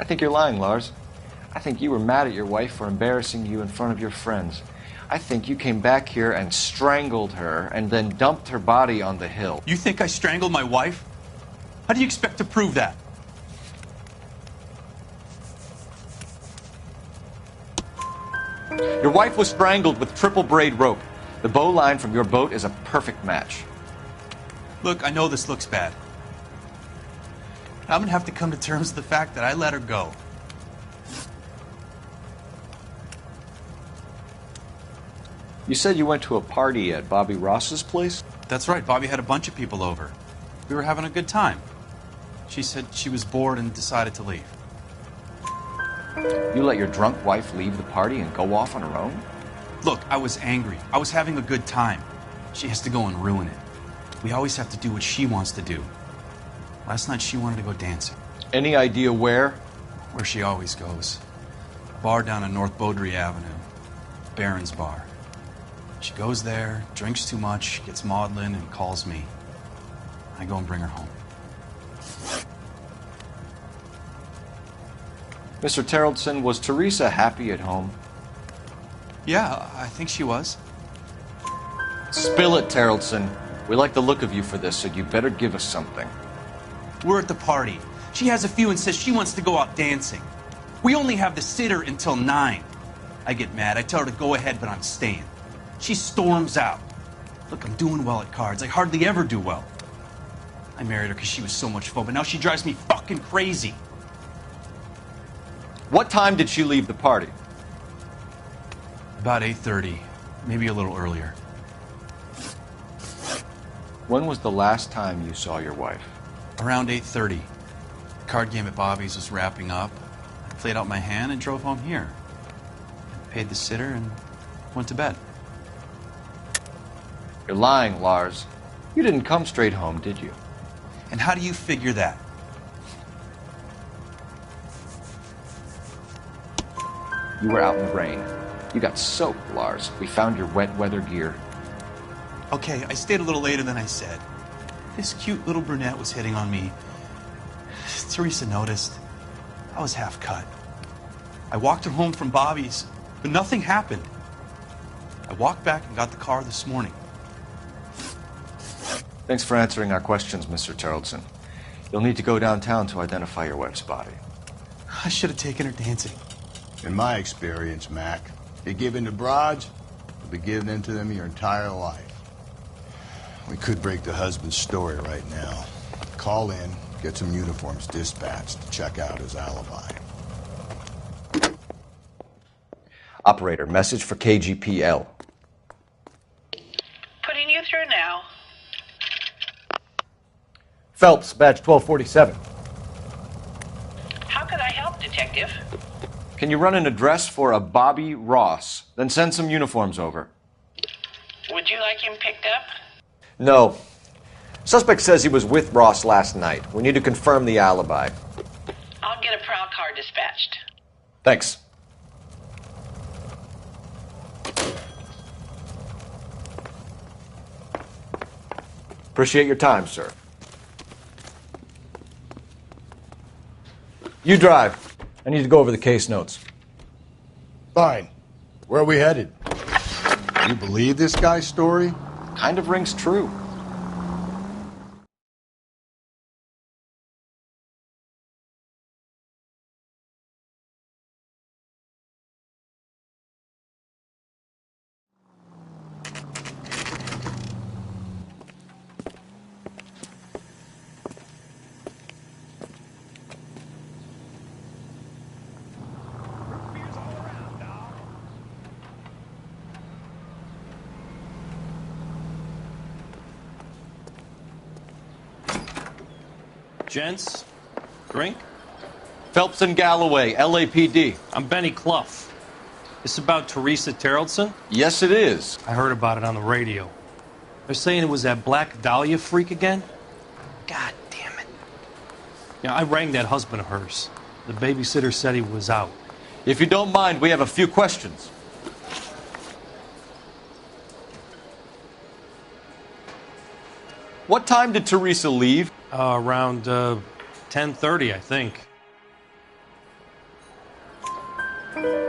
I think you're lying, Lars. I think you were mad at your wife for embarrassing you in front of your friends. I think you came back here and strangled her and then dumped her body on the hill. You think I strangled my wife? How do you expect to prove that? Your wife was strangled with triple braid rope. The bow line from your boat is a perfect match. Look, I know this looks bad. I'm gonna have to come to terms with the fact that I let her go. You said you went to a party at Bobby Ross's place? That's right. Bobby had a bunch of people over. We were having a good time. She said she was bored and decided to leave. You let your drunk wife leave the party and go off on her own? Look, I was angry. I was having a good time. She has to go and ruin it. We always have to do what she wants to do. Last night she wanted to go dancing. Any idea where? Where she always goes. A bar down on North Beaudry Avenue. Barron's Bar. She goes there, drinks too much, gets maudlin, and calls me. I go and bring her home. Mr. Tarleton, was Teresa happy at home? Yeah, I think she was. Spill it, Terrellson. We like the look of you for this, so you better give us something. We're at the party. She has a few and says she wants to go out dancing. We only have the sitter until 9. I get mad. I tell her to go ahead, but I'm staying. She storms out. Look, I'm doing well at cards. I hardly ever do well. I married her because she was so much fun, but now she drives me fucking crazy. What time did she leave the party? About 8:30, maybe a little earlier. When was the last time you saw your wife? Around 8:30. The card game at Bobby's was wrapping up. I played out my hand and drove home here. I paid the sitter and went to bed. You're lying, Lars. You didn't come straight home, did you? And how do you figure that? You were out in the rain. You got soaked, Lars. We found your wet weather gear. Okay, I stayed a little later than I said. This cute little brunette was hitting on me. Teresa noticed. I was half cut. I walked her home from Bobby's, but nothing happened. I walked back and got the car this morning. Thanks for answering our questions, Mr. Terrellson. You'll need to go downtown to identify your wife's body. I should have taken her dancing. In my experience, Mac, you give in to broads, you'll be giving in to them your entire life. We could break the husband's story right now. Call in, get some uniforms dispatched to check out his alibi. Operator, message for KGPL. Putting you through now. Phelps, badge 1247. How could I help, Detective? Can you run an address for a Bobby Ross? Then send some uniforms over. Would you like him picked up? No. Suspect says he was with Ross last night. We need to confirm the alibi. I'll get a prowl car dispatched. Thanks. Appreciate your time, sir. You drive. I need to go over the case notes. Fine. Where are we headed? You believe this guy's story? Kind of rings true. Gents, drink? Phelps and Galloway, LAPD. I'm Benny Clough. This about Teresa Terrellson? Yes, it is. I heard about it on the radio. They're saying it was that Black Dahlia freak again? God damn it. Yeah, I rang that husband of hers. The babysitter said he was out. If you don't mind, we have a few questions. What time did Teresa leave? Around 10:30, I think.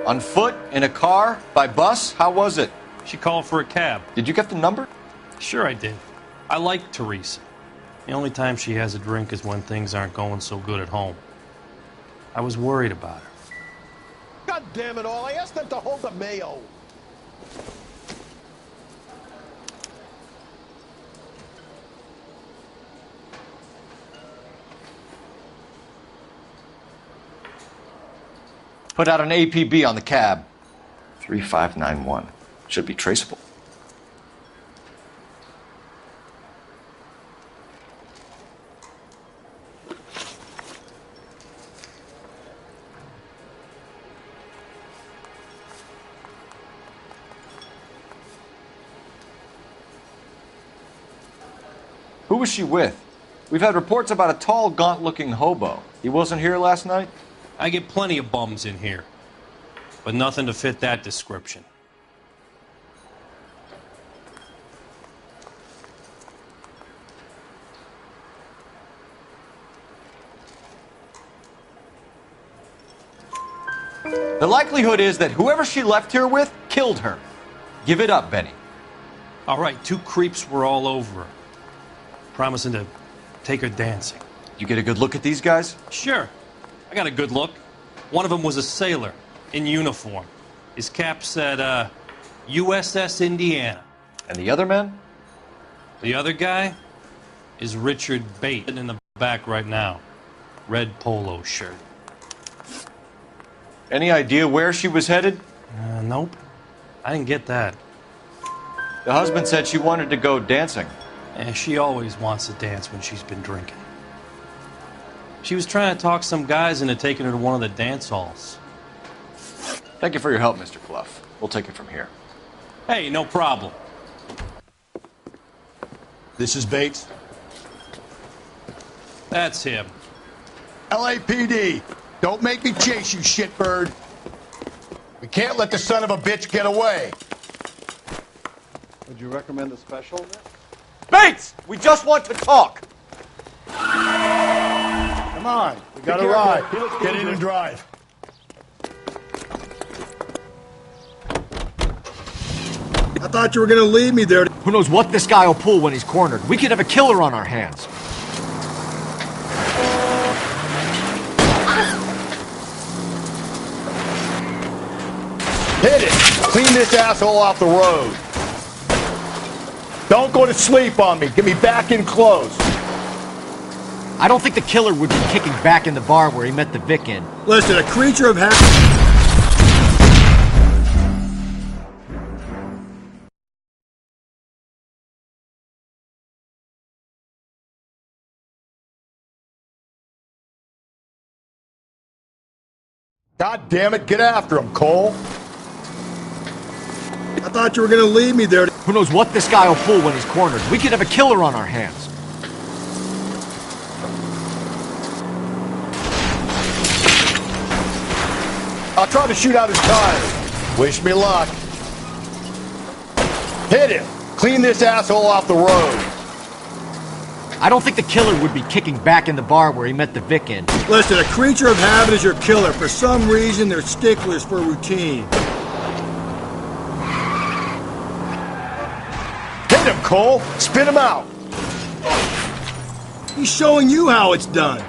On foot? In a car? By bus? How was it? She called for a cab. Did you get the number? Sure I did. I like Teresa. The only time she has a drink is when things aren't going so good at home. I was worried about her. God damn it all, I asked them to hold the mayo. Put out an APB on the cab. 3591. Should be traceable. Who was she with? We've had reports about a tall, gaunt-looking hobo. He wasn't here last night? I get plenty of bums in here, but nothing to fit that description. The likelihood is that whoever she left here with killed her. Give it up, Benny. All right, 2 creeps were all over her, promising to take her dancing. You get a good look at these guys? Sure. I got a good look. One of them was a sailor in uniform. His cap said, USS Indiana. And the other man? The other guy is Richard Bate in the back right now. Red polo shirt. Any idea where she was headed? Nope. I didn't get that. The husband said she wanted to go dancing. She always wants to dance when she's been drinking. She was trying to talk some guys into taking her to one of the dance halls. Thank you for your help, Mr. Clough. We'll take it from here. Hey, no problem. This is Bates. That's him. LAPD, don't make me chase you, shitbird. We can't let the son of a bitch get away. Would you recommend a special? Bates! We just want to talk! Come on, we got a ride. Get in and drive. I thought you were gonna leave me there. Who knows what this guy will pull when he's cornered? We could have a killer on our hands. Hit it! Clean this asshole off the road. Don't go to sleep on me. Get me back in close. I don't think the killer would be kicking back in the bar where he met the Vic in. Listen, a creature of habit. God damn it, get after him, Cole. I thought you were gonna leave me there. Who knows what this guy will pull when he's cornered? We could have a killer on our hands. I'll try to shoot out his tires. Wish me luck. Hit him. Clean this asshole off the road. I don't think the killer would be kicking back in the bar where he met the Vic in. Listen, a creature of habit is your killer. For some reason, they're sticklers for routine. Hit him, Cole. Spin him out. He's showing you how it's done.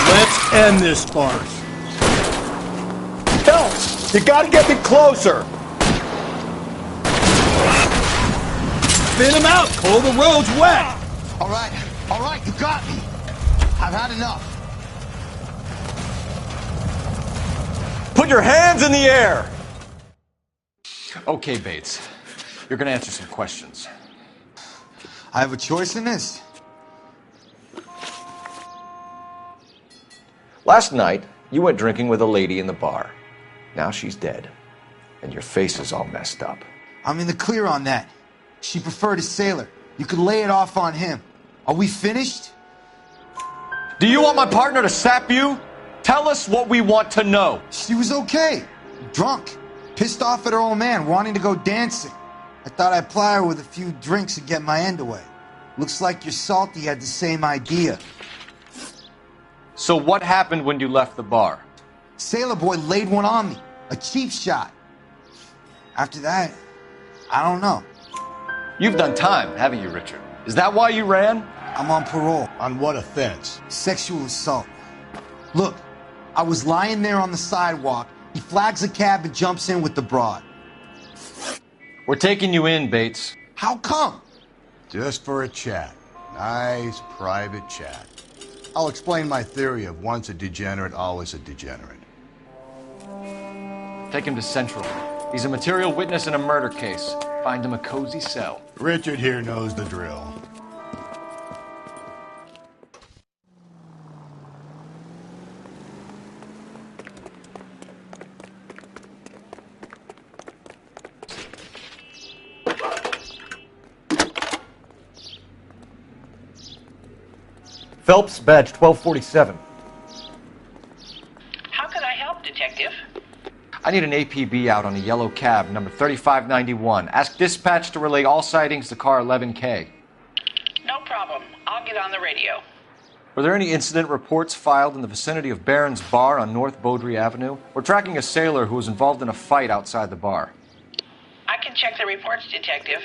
Let's end this farce. Phelps, you gotta get me closer. Spin him out, Cole. The road's wet. All right, you got me. I've had enough. Put your hands in the air! Okay, Bates. You're gonna answer some questions. I have a choice in this. Last night, you went drinking with a lady in the bar. Now she's dead. And your face is all messed up. I'm in the clear on that. She preferred a sailor. You could lay it off on him. Are we finished? Do you want my partner to sap you? Tell us what we want to know. She was okay. Drunk. Pissed off at her old man, wanting to go dancing. I thought I'd ply her with a few drinks and get my end away. Looks like your salty had the same idea. So what happened when you left the bar? Sailor boy laid one on me. A cheap shot. After that, I don't know. You've done time, haven't you, Richard? Is that why you ran? I'm on parole. On what offense? Sexual assault. Look, I was lying there on the sidewalk. He flags a cab and jumps in with the broad. We're taking you in, Bates. How come? Just for a chat. Nice private chat. I'll explain my theory of once a degenerate, always a degenerate. Take him to Central. He's a material witness in a murder case. Find him a cozy cell. Richard here knows the drill. Phelps, badge 1247. How can I help, Detective? I need an APB out on a yellow cab, number 3591. Ask dispatch to relay all sightings to car 11K. No problem. I'll get on the radio. Were there any incident reports filed in the vicinity of Barron's Bar on North Beaudry Avenue? We're tracking a sailor who was involved in a fight outside the bar. I can check the reports, Detective.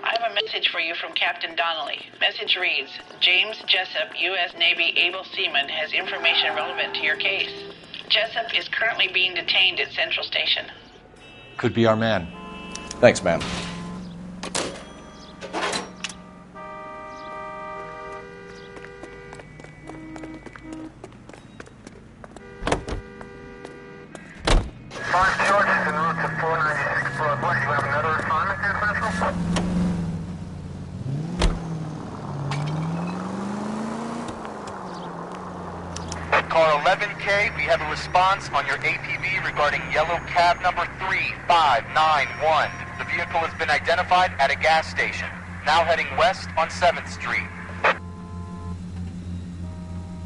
I have a message for you from Captain Donnelly. Message reads, James Jessup, U.S. Navy able seaman, has information relevant to your case. Jessup is currently being detained at Central Station. Could be our man. Thanks, man. Car 11K, we have a response on your APB regarding yellow cab number 3591. The vehicle has been identified at a gas station. Now heading west on 7th Street.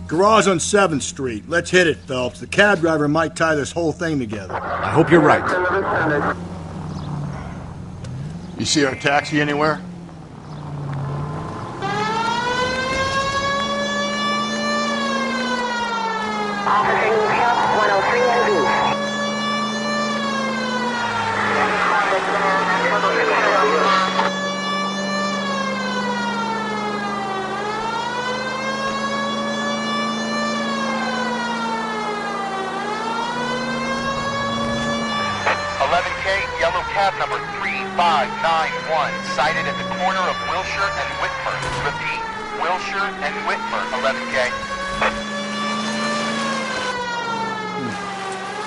Garage on 7th Street. Let's hit it, Phelps. The cab driver might tie this whole thing together. I hope you're right. You see our taxi anywhere? Yellow cab number 3591, sighted at the corner of Wilshire and Whitmer. Repeat, Wilshire and Whitmer, 11K.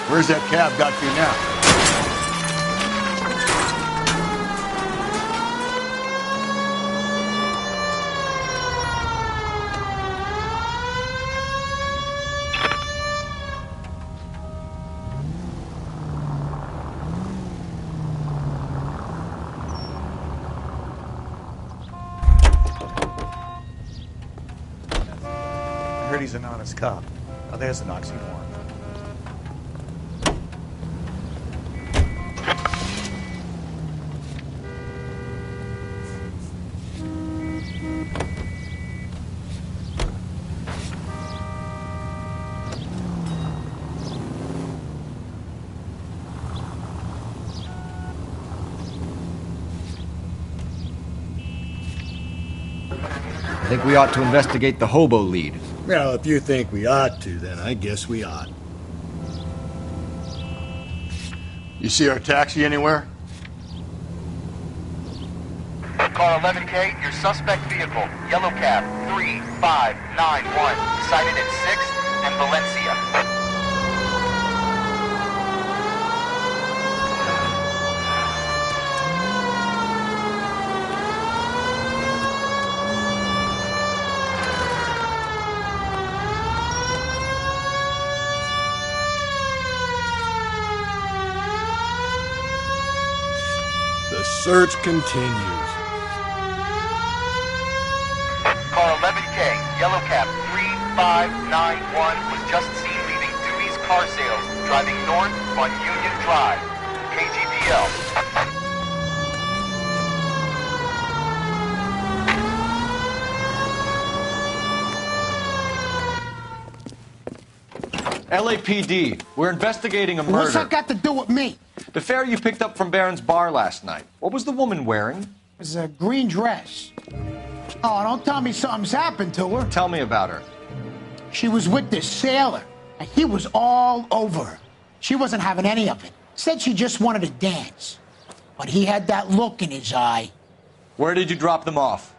Where's that cab got to now? I heard he's an honest cop. Oh, there's an oxymoron. I think we ought to investigate the hobo lead. Well, if you think we ought to, then I guess we ought. You see our taxi anywhere? Car 11K, your suspect vehicle, yellow cab 3591, sighted at 6th and Valencia. The search continues. Car 11K, yellow cab 3591, was just seen leaving Dewey's Car Sales, driving north on Union Drive. KGPL. LAPD, we're investigating a murder. What's that got to do with me? The fare you picked up from Barron's Bar last night. What was the woman wearing? It was a green dress. Oh, don't tell me something's happened to her. Tell me about her. She was with this sailor, and he was all over her. She wasn't having any of it. Said she just wanted to dance. But he had that look in his eye. Where did you drop them off?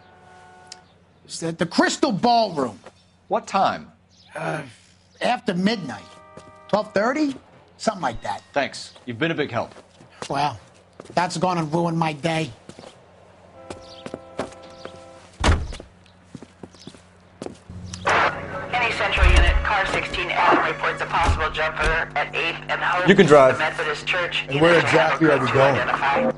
It was at the Crystal Ballroom. What time? After midnight. 12:30? Something like that. Thanks. You've been a big help. Well, that's gone and ruined my day. Any Central Unit, car 16 Adam reports a possible jumper at 8th and Hope. You can drive. The Methodist Church. And where exactly are we going? Identify.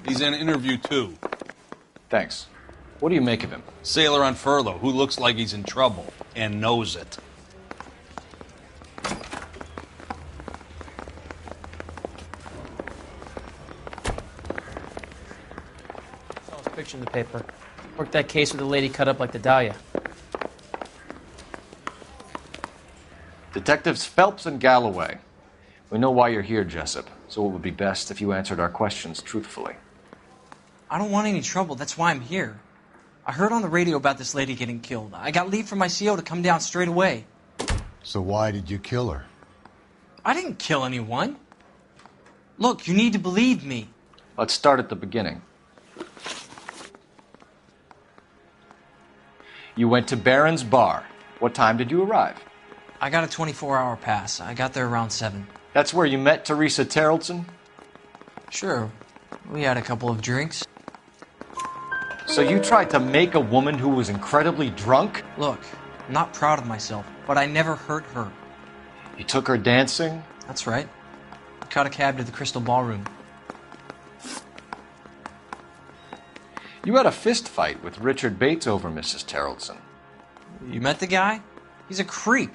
He's in interview 2. Thanks. What do you make of him? Sailor on furlough who looks like he's in trouble and knows it. Saw his picture in the paper. Worked that case with a lady cut up like the dahlia. Detectives Phelps and Galloway. We know why you're here, Jessup, so it would be best if you answered our questions truthfully. I don't want any trouble. That's why I'm here. I heard on the radio about this lady getting killed. I got leave from my CO to come down straight away. So why did you kill her? I didn't kill anyone. Look, you need to believe me. Let's start at the beginning. You went to Barron's Bar. What time did you arrive? I got a 24-hour pass. I got there around 7. That's where you met Teresa Terrellson? Sure. We had a couple of drinks. So you tried to make a woman who was incredibly drunk? Look, I'm not proud of myself, but I never hurt her. You took her dancing? That's right. I caught a cab to the Crystal Ballroom. You had a fist fight with Richard Bates over Mrs. Terrellson. You met the guy? He's a creep.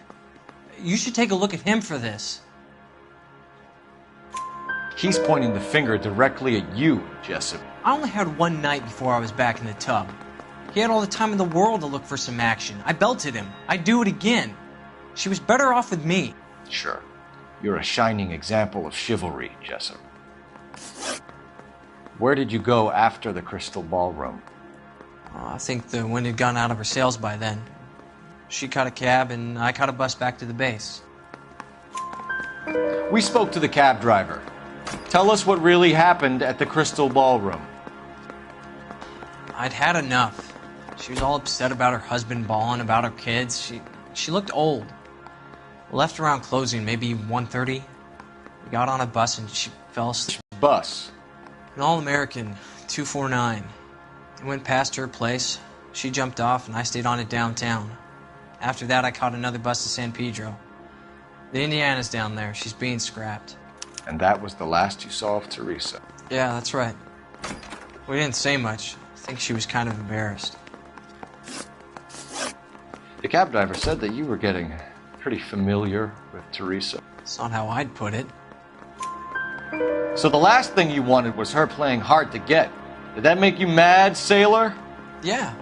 You should take a look at him for this. He's pointing the finger directly at you, Jessup. I only had one night before I was back in the tub. He had all the time in the world to look for some action. I belted him. I'd do it again. She was better off with me. Sure. You're a shining example of chivalry, Jessup. Where did you go after the Crystal Ballroom? I think the wind had gone out of her sails by then. She caught a cab, and I caught a bus back to the base. We spoke to the cab driver. Tell us what really happened at the Crystal Ballroom. I'd had enough. She was all upset about her husband bawling about her kids. She looked old. Left around closing, maybe 1:30. We got on a bus and she fell asleep. Bus? An All-American 249. I went past her place. She jumped off and I stayed on it downtown. After that, I caught another bus to San Pedro. The Indiana's down there. She's being scrapped. And that was the last you saw of Teresa? Yeah, that's right. We didn't say much. I think she was kind of embarrassed. The cab driver said that you were getting pretty familiar with Teresa. That's not how I'd put it. So the last thing you wanted was her playing hard to get. Did that make you mad, sailor? Yeah,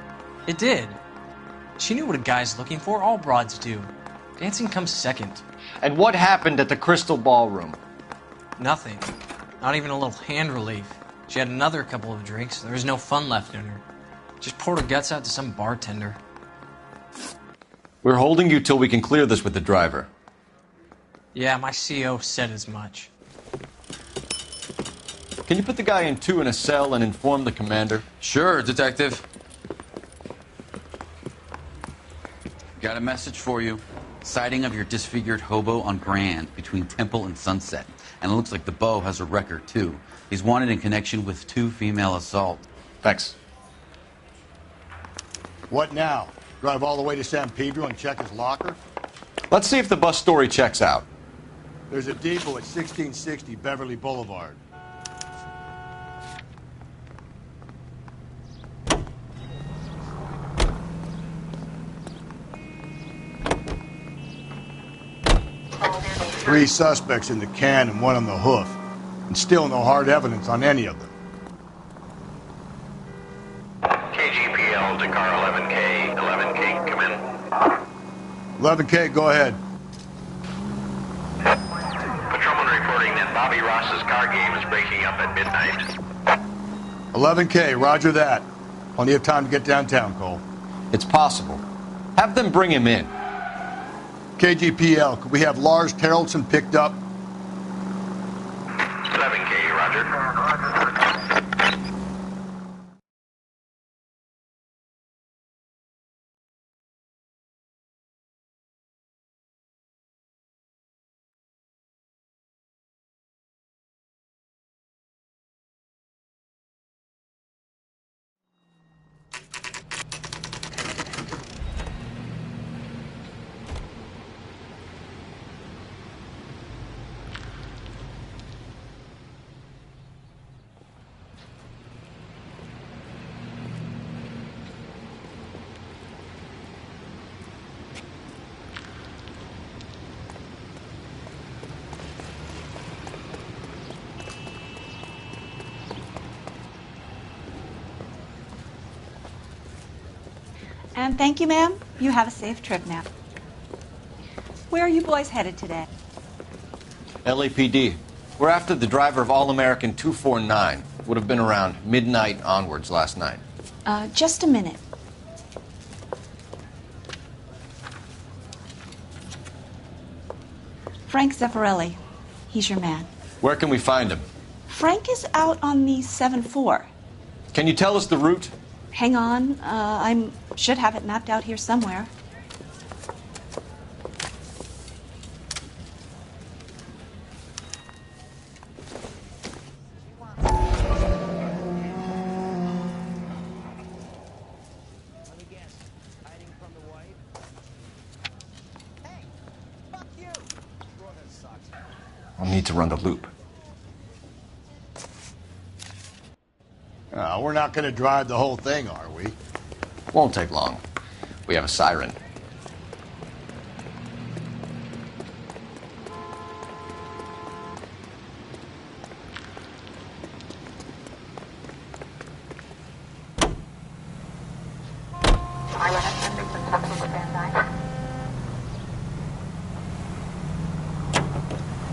it did. She knew what a guy's looking for. All broads do. Dancing comes second. And what happened at the Crystal Ballroom? Nothing. Not even a little hand relief. She had another couple of drinks. There was no fun left in her. Just poured her guts out to some bartender. We're holding you till we can clear this with the driver. Yeah, my CO said as much. Can you put the guy in 2 in a cell and inform the commander? Sure, Detective. Got a message for you. Sighting of your disfigured hobo on Grand between Temple and Sunset. And it looks like the beau has a record, too. He's wanted in connection with 2 female assaults. Thanks. What now? Drive all the way to San Pedro and check his locker? Let's see if the bus story checks out. There's a depot at 1660 Beverly Boulevard. Three suspects in the can and 1 on the hoof. And still no hard evidence on any of them. KGPL to car 11K. 11K, come in. 11K, go ahead. Patrolman reporting that Bobby Ross's car game is breaking up at midnight. 11K, roger that. Plenty of time to get downtown, Cole. It's possible. Have them bring him in. KGPL, could we have Lars Terrellson picked up? 11K, roger. And thank you, ma'am. You have a safe trip now. Where are you boys headed today? LAPD. We're after the driver of All-American 249. Would have been around midnight onwards last night. Just a minute. Frank Zeffirelli. He's your man. Where can we find him? Frank is out on the 7-4. Can you tell us the route? Hang on. I should have it mapped out here somewhere. I'll need to run the loop. We're not going to drive the whole thing, are we? Won't take long. We have a siren.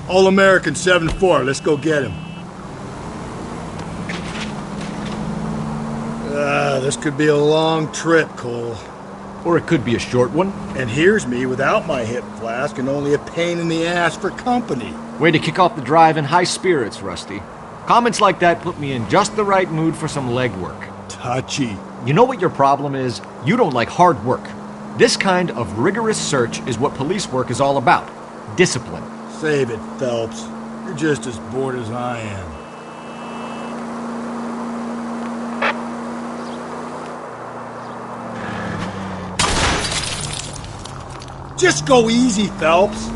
All-American 7-4. Let's go get him. This could be a long trip, Cole. Or it could be a short one. And here's me without my hip flask and only a pain in the ass for company. Way to kick off the drive in high spirits, Rusty. Comments like that put me in just the right mood for some legwork. Touchy. You know what your problem is? You don't like hard work. This kind of rigorous search is what police work is all about. Discipline. Save it, Phelps. You're just as bored as I am. Just go easy, Phelps.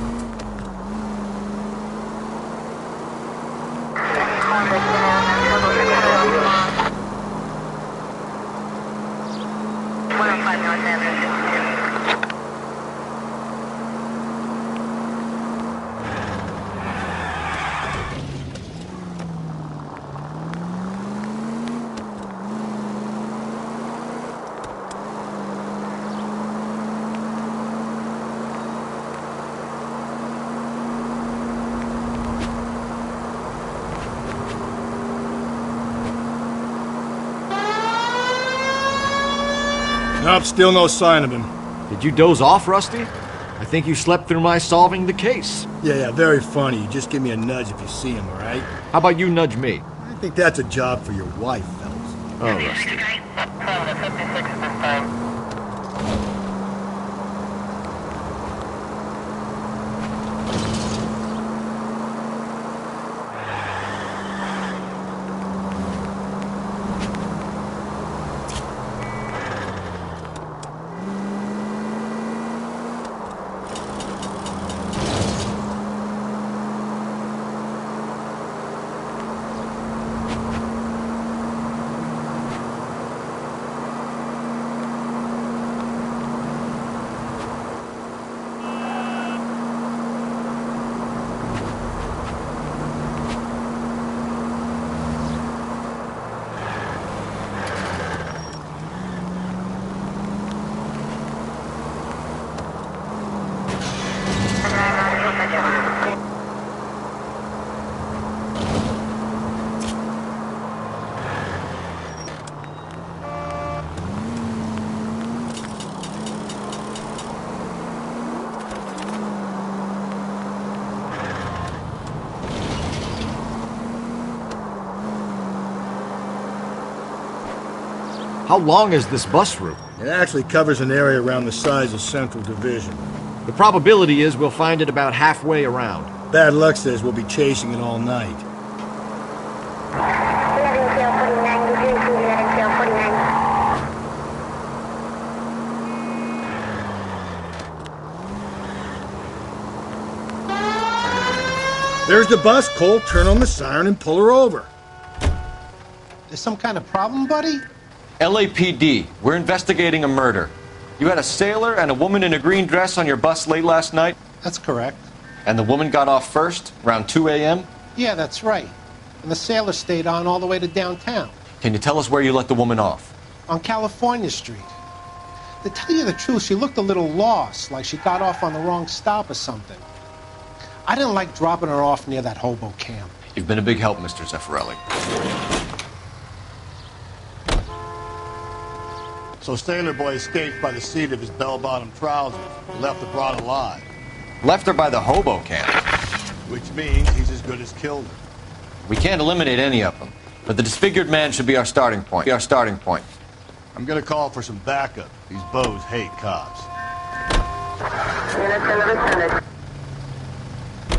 Nope, still no sign of him. Did you doze off, Rusty? I think you slept through my solving the case. Yeah, very funny. You just give me a nudge if you see him, all right? How about you nudge me? I think that's a job for your wife, Phelps. Oh, Rusty. How long is this bus route? It actually covers an area around the size of Central Division. The probability is we'll find it about halfway around. Bad luck says we'll be chasing it all night. There's the bus, Cole. Turn on the siren and pull her over. There's some kind of problem, buddy? LAPD, we're investigating a murder. You had a sailor and a woman in a green dress on your bus late last night? That's correct. And the woman got off first, around 2 a.m.? Yeah, that's right. And the sailor stayed on all the way to downtown. Can you tell us where you let the woman off? On California Street. To tell you the truth, she looked a little lost, like she got off on the wrong stop or something. I didn't like dropping her off near that hobo camp. You've been a big help, Mr. Zeffirelli. So Sailor Boy escaped by the seat of his bell-bottom trousers and left the broad alive. Left her by the hobo camp. Which means he's as good as killed her. We can't eliminate any of them, but the disfigured man should be our starting point. I'm gonna call for some backup. These bows hate cops.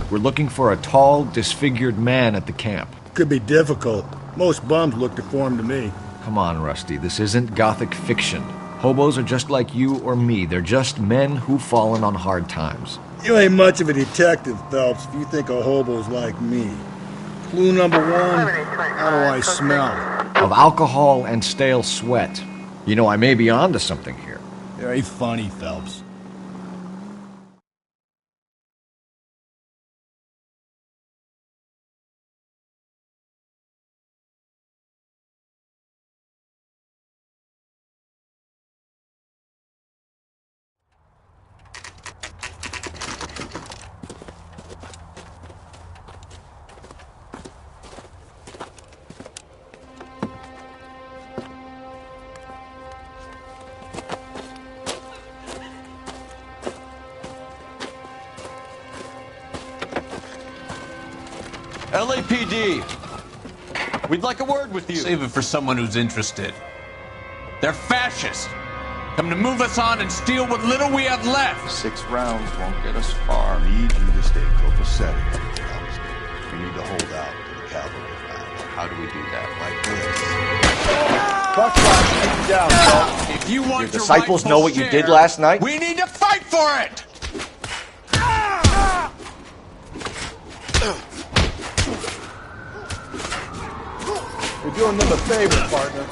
We're looking for a tall, disfigured man at the camp. Could be difficult. Most bums look deformed to me. Come on, Rusty. This isn't gothic fiction. Hobos are just like you or me. They're just men who've fallen on hard times. You ain't much of a detective, Phelps, if you think a hobo's like me. Clue number one, how do I smell? Of alcohol and stale sweat. You know, I may be onto something here. Very funny, Phelps. LAPD, we'd like a word with you. Save it for someone who's interested. They're fascists. Come to move us on and steal what little we have left. 6 rounds won't get us far. I need you to stay copacetic, Phelps. We need to hold out to the cavalry arrive. How do we do that? Like this. Take you down, Phelps. If you want Your disciples know what you did last night? We need to fight for it! You're doing them a favor, partner.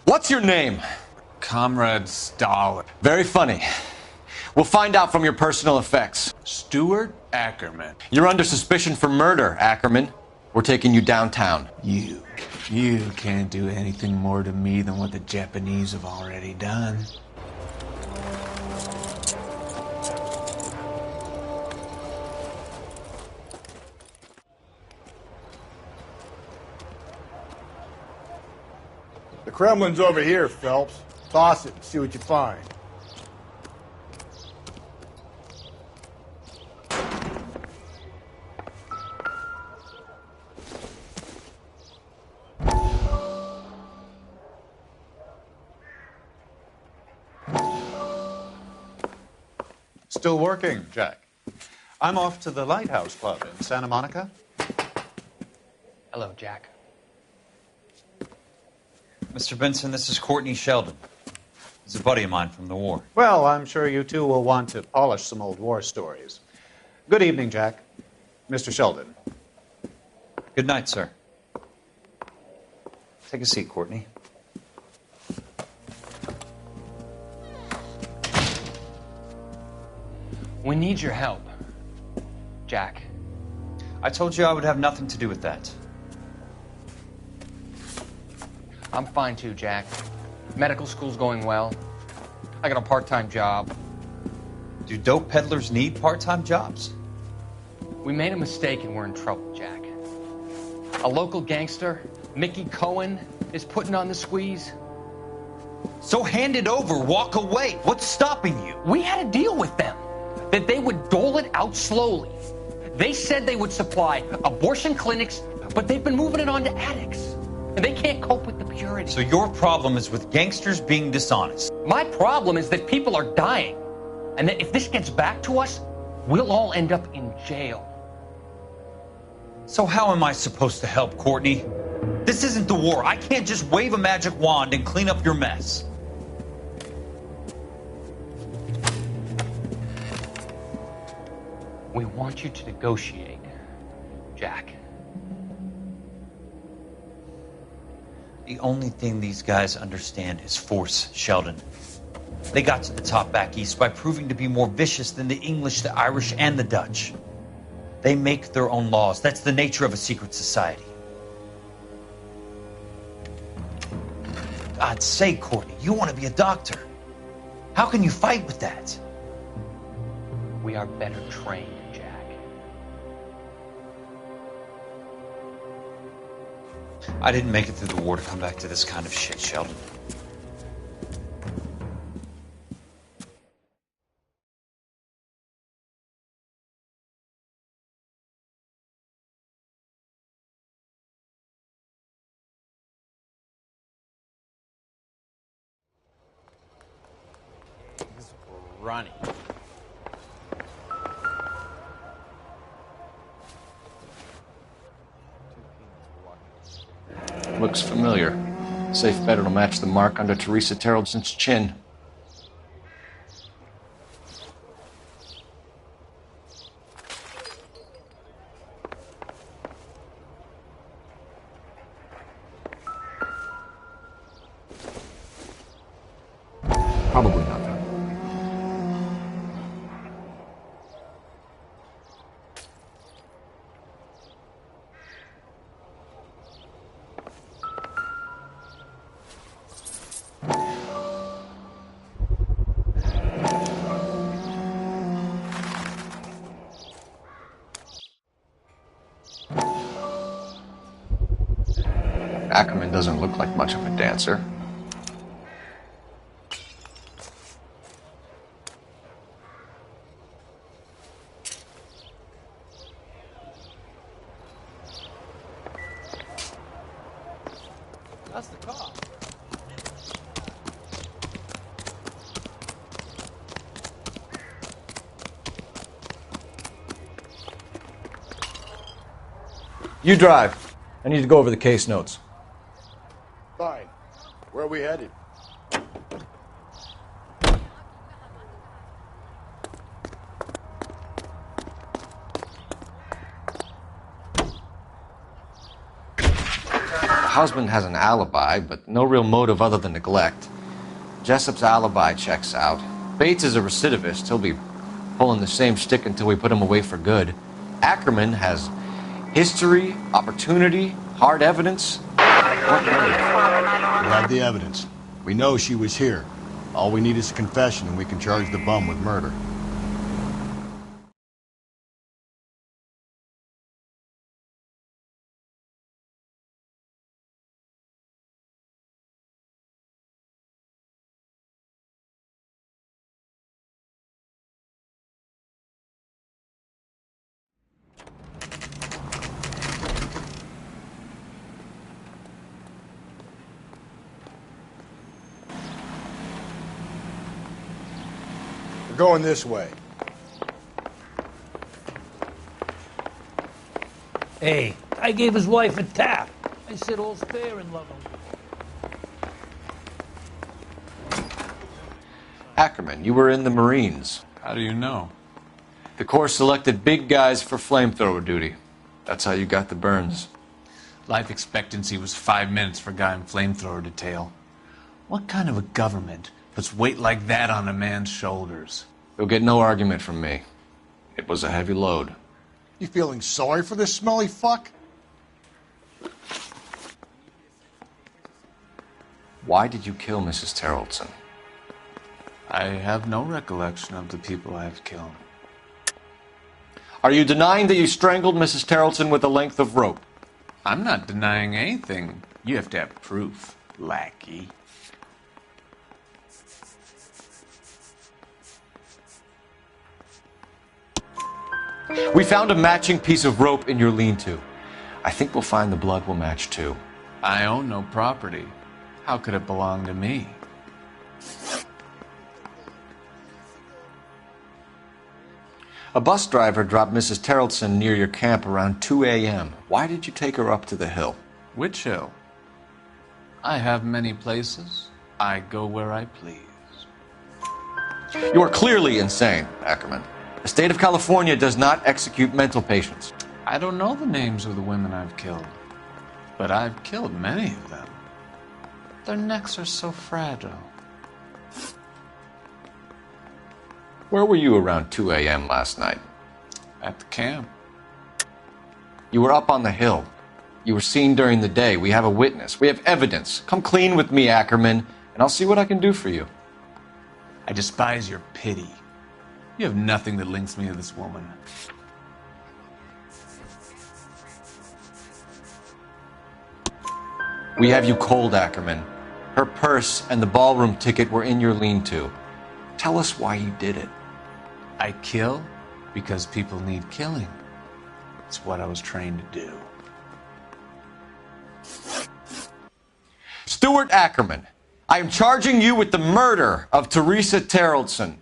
What's your name? Comrade Stalin. Very funny. We'll find out from your personal effects. Stuart Ackerman. You're under suspicion for murder, Ackerman. We're taking you downtown. You can't do anything more to me than what the Japanese have already done. The Kremlin's over here, Phelps. Toss it and see what you find. Still working, Jack. I'm off to the Lighthouse Club in Santa Monica. Hello, Jack. Mr. Benson, this is Courtney Sheldon. He's a buddy of mine from the war. Well, I'm sure you two will want to polish some old war stories. Good evening, Jack. Mr. Sheldon. Good night, sir. Take a seat, Courtney. We need your help, Jack. I told you I would have nothing to do with that. I'm fine too, Jack. Medical school's going well. I got a part-time job. Do dope peddlers need part-time jobs? We made a mistake and we're in trouble, Jack. A local gangster, Mickey Cohen, is putting on the squeeze. So hand it over, walk away. What's stopping you? We had a deal with them that they would dole it out slowly. They said they would supply abortion clinics, but they've been moving it on to addicts. And they can't cope with the purity. So your problem is with gangsters being dishonest. My problem is that people are dying. And that if this gets back to us, we'll all end up in jail. So how am I supposed to help, Courtney? This isn't the war. I can't just wave a magic wand and clean up your mess. We want you to negotiate, Jack. The only thing these guys understand is force, Sheldon. They got to the top back east by proving to be more vicious than the English, the Irish, and the Dutch. They make their own laws. That's the nature of a secret society. God's sake, Courtney, you want to be a doctor. How can you fight with that? We are better trained, Jack. I didn't make it through the war to come back to this kind of shit, Sheldon. Ronnie. Looks familiar. Safe bet it'll match the mark under Teresa Terreldson's chin. Probably not that. Ackerman doesn't look like much of a dancer. That's the car. You drive. I need to go over the case notes. Fine. Where are we headed? The husband has an alibi, but no real motive other than neglect. Jessup's alibi checks out. Bates is a recidivist. He'll be pulling the same stick until we put him away for good. Ackerman has history, opportunity, hard evidence. What motive? We have the evidence. We know she was here. All we need is a confession and we can charge the bum with murder. We're going this way. Hey, I gave his wife a tap. I said all's fair in love. Ackerman, you were in the Marines. How do you know? The Corps selected big guys for flamethrower duty. That's how you got the burns. Life expectancy was 5 minutes for a guy in flamethrower detail. What kind of a government puts weight like that on a man's shoulders? You'll get no argument from me. It was a heavy load. You feeling sorry for this smelly fuck? Why did you kill Mrs. Terreldson? I have no recollection of the people I have killed. Are you denying that you strangled Mrs. Terreldson with a length of rope? I'm not denying anything. You have to have proof, lackey. We found a matching piece of rope in your lean-to. I think we'll find the blood will match too. I own no property. How could it belong to me? A bus driver dropped Mrs. Terreldson near your camp around 2 a.m. Why did you take her up to the hill? Which hill? I have many places. I go where I please. You are clearly insane, Ackerman. The state of California does not execute mental patients. I don't know the names of the women I've killed, but I've killed many of them. Their necks are so fragile. Where were you around 2 a.m. last night? At the camp. You were up on the hill. You were seen during the day. We have a witness. We have evidence. Come clean with me, Ackerman, and I'll see what I can do for you. I despise your pity. You have nothing that links me to this woman. We have you cold, Ackerman. Her purse and the ballroom ticket were in your lean-to. Tell us why you did it. I kill because people need killing. It's what I was trained to do. Stuart Ackerman, I am charging you with the murder of Teresa Terrellson.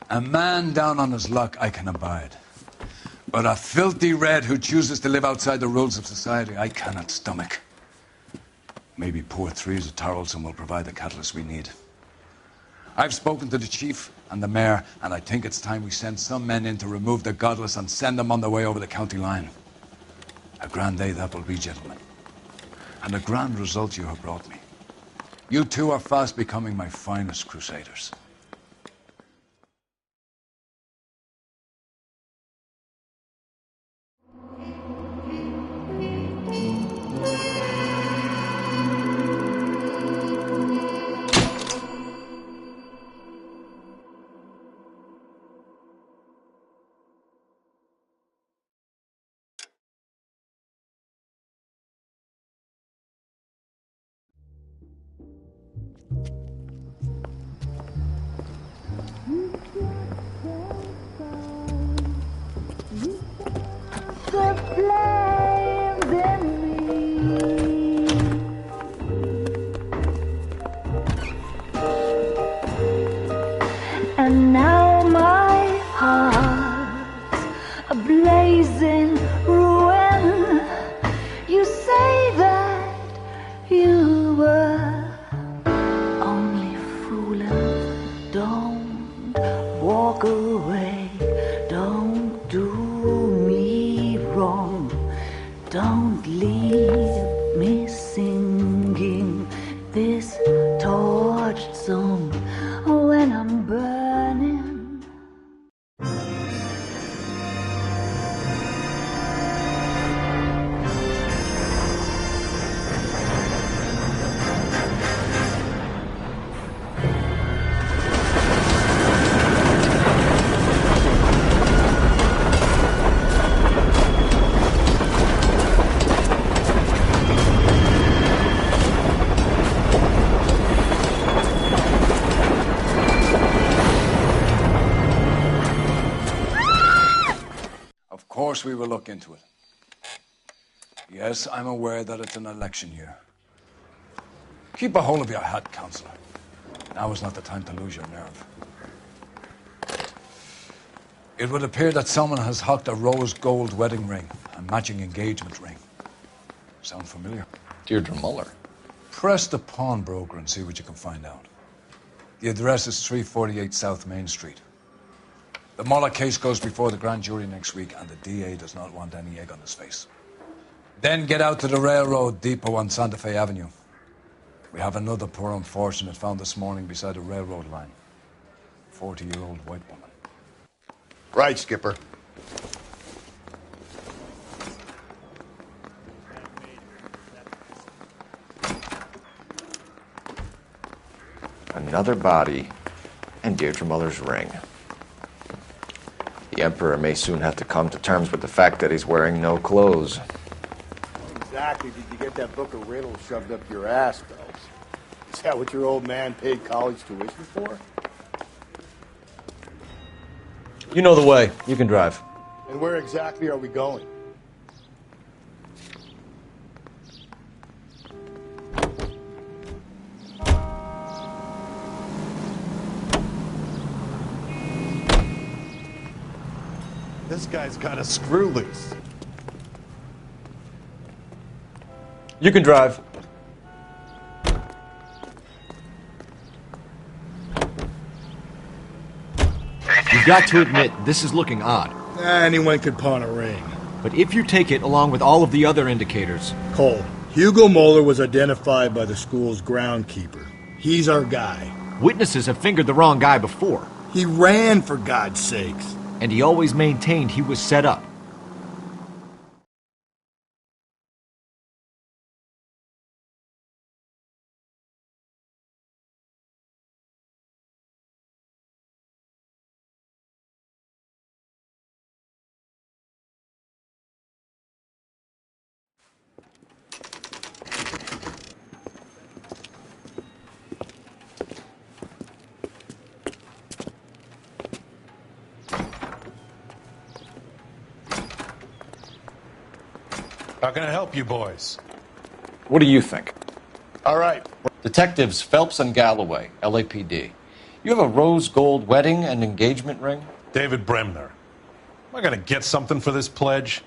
A man down on his luck I can abide. But a filthy red who chooses to live outside the rules of society, I cannot stomach. Maybe poor Teresa Terrellson will provide the catalyst we need. I've spoken to the chief and the mayor, and I think it's time we send some men in to remove the godless and send them on their way over the county line. A grand day that will be, gentlemen. And a grand result you have brought me. You two are fast becoming my finest crusaders. And now my heart's a blazing ruin. You say that you were only fooling. Don't walk away. Don't do me wrong. Don't leave me singing this torched song when I'm burning. Of course we will look into it. Yes, I'm aware that it's an election year. Keep a hold of your hat, Counselor. Now is not the time to lose your nerve. It would appear that someone has hocked a rose gold wedding ring and matching engagement ring. Sound familiar? Deirdre Muller. Press the pawnbroker and see what you can find out. The address is 348 South Main Street. The Muller case goes before the grand jury next week, and the DA does not want any egg on his face. Then get out to the railroad depot on Santa Fe Avenue. We have another poor unfortunate found this morning beside a railroad line. 40-year-old white woman. Right, Skipper. Another body and Deirdre Muller's ring. The Emperor may soon have to come to terms with the fact that he's wearing no clothes. Exactly did you get that book of riddles shoved up your ass, Phelps? Is that what your old man paid college tuition for? You know the way. You can drive. And where exactly are we going? This guy's got a screw loose. You can drive. You've You've got to admit, this is looking odd. Anyone could pawn a ring. But if you take it along with all of the other indicators... Cole, Hugo Moeller was identified by the school's groundkeeper. He's our guy. Witnesses have fingered the wrong guy before. He ran, for God's sakes. And he always maintained he was set up. How can I help you boys? What do you think? All right. Detectives Phelps and Galloway, LAPD. You have a rose gold wedding and engagement ring? David Bremner. Am I going to get something for this pledge?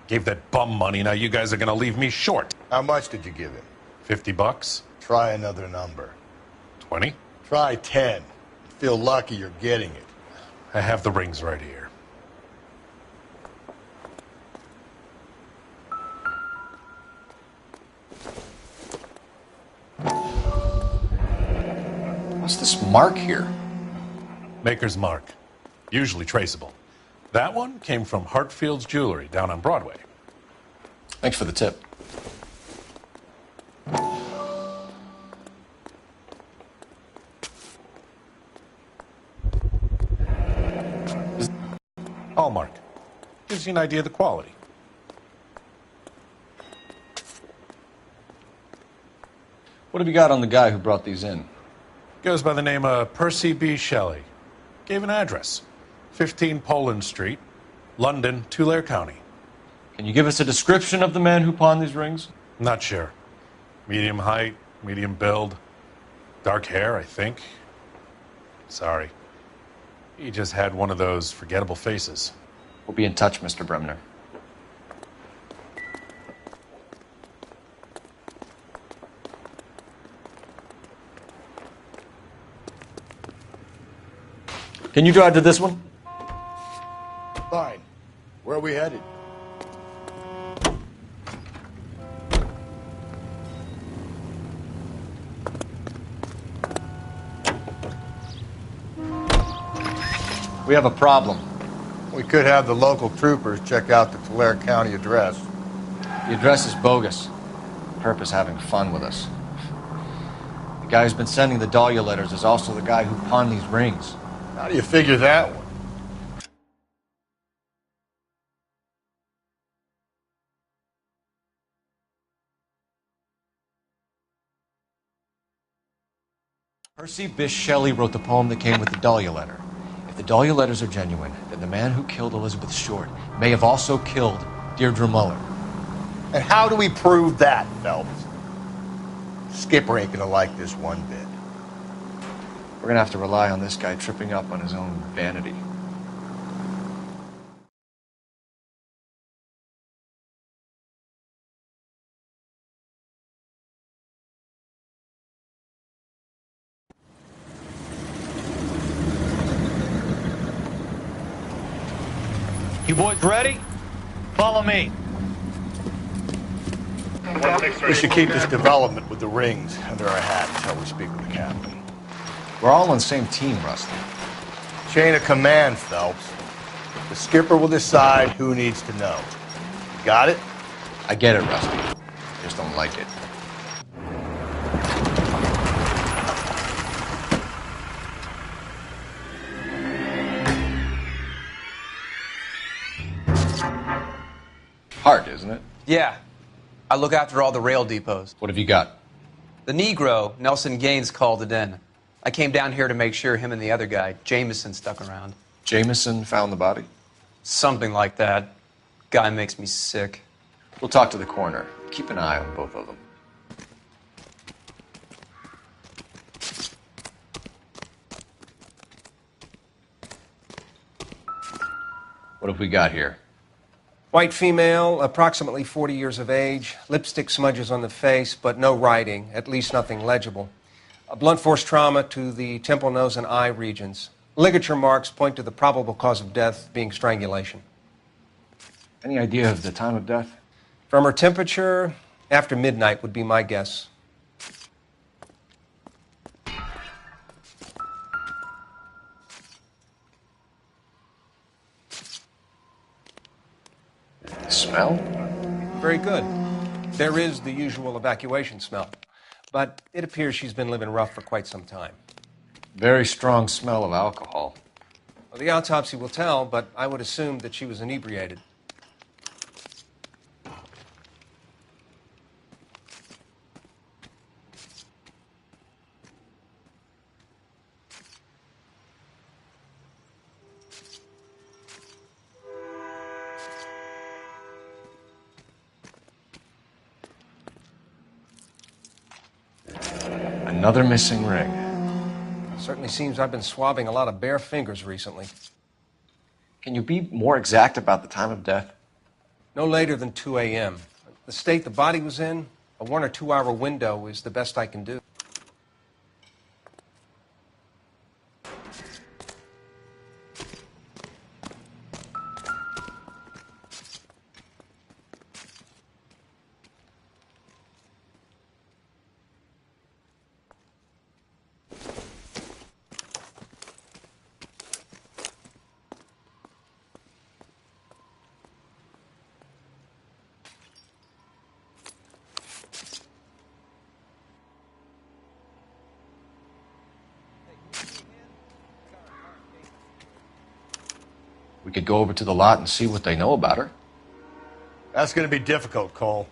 Gave that bum money, now you guys are going to leave me short. How much did you give him? $50? Try another number. 20? Try 10. Feel lucky you're getting it. I have the rings right here. What's this mark here? Maker's mark. Usually traceable. That one came from Hartfield's Jewelry down on Broadway. Thanks for the tip. Hallmark. Gives you an idea of the quality. What have you got on the guy who brought these in? Goes by the name of Percy B. Shelley. Gave an address. 15 Poland Street, London, Tulare County. Can you give us a description of the man who pawned these rings? Not sure. Medium height, medium build. Dark hair, I think. Sorry. He just had one of those forgettable faces. We'll be in touch, Mr. Bremner. Can you drive to this one? Fine. Where are we headed? We have a problem. We could have the local troopers check out the Tulare County address. The address is bogus. Perp is having fun with us. The guy who's been sending the Dahlia letters is also the guy who pawned these rings. How do you figure that one? Percy Bysshe Shelley wrote the poem that came with the Dahlia letter. If the Dahlia letters are genuine, then the man who killed Elizabeth Short may have also killed Deirdre Muller. And how do we prove that, Phelps? Skipper ain't gonna like this one bit. We're gonna have to rely on this guy tripping up on his own vanity. You boys ready? Follow me. We should keep this development with the rings under our hat until we speak with the captain. We're all on the same team, Rusty. Chain of command, Phelps. The skipper will decide who needs to know. Got it? I get it, Rusty. Just don't like it. Hard, isn't it? Yeah. I look after all the rail depots. What have you got? The Negro, Nelson Gaines, called it in. I came down here to make sure him and the other guy, Jameson, stuck around. Jameson found the body? Something like that. Guy makes me sick. We'll talk to the coroner. Keep an eye on both of them. What have we got here? White female, approximately 40 years of age, lipstick smudges on the face, but no writing, at least nothing legible. A blunt force trauma to the temple, nose, and eye regions. Ligature marks point to the probable cause of death being strangulation. Any idea of the time of death? From her temperature, after midnight would be my guess. Smell? Very good. There is the usual evacuation smell, but it appears she's been living rough for quite some time. Very strong smell of alcohol. Well, the autopsy will tell, but I would assume that she was inebriated. Another missing ring. Certainly seems I've been swabbing a lot of bare fingers recently. Can you be more exact about the time of death? No later than 2 a.m. The state the body was in, a 1 or 2 hour window is the best I can do. We could go over to the lot and see what they know about her. That's going to be difficult, Cole.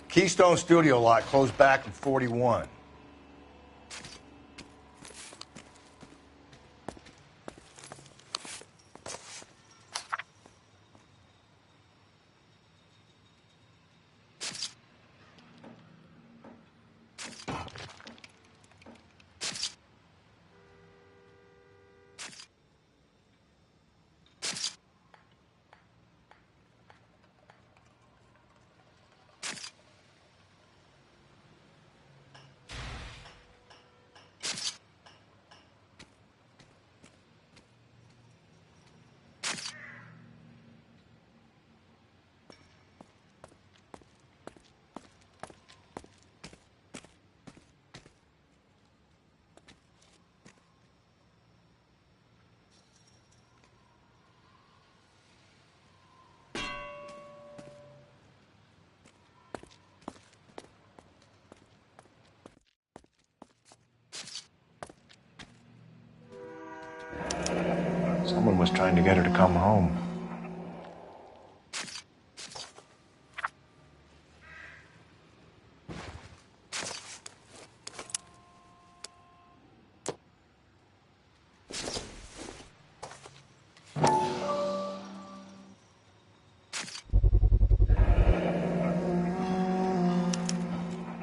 Keystone Studio lot closed back in 41. Someone was trying to get her to come home.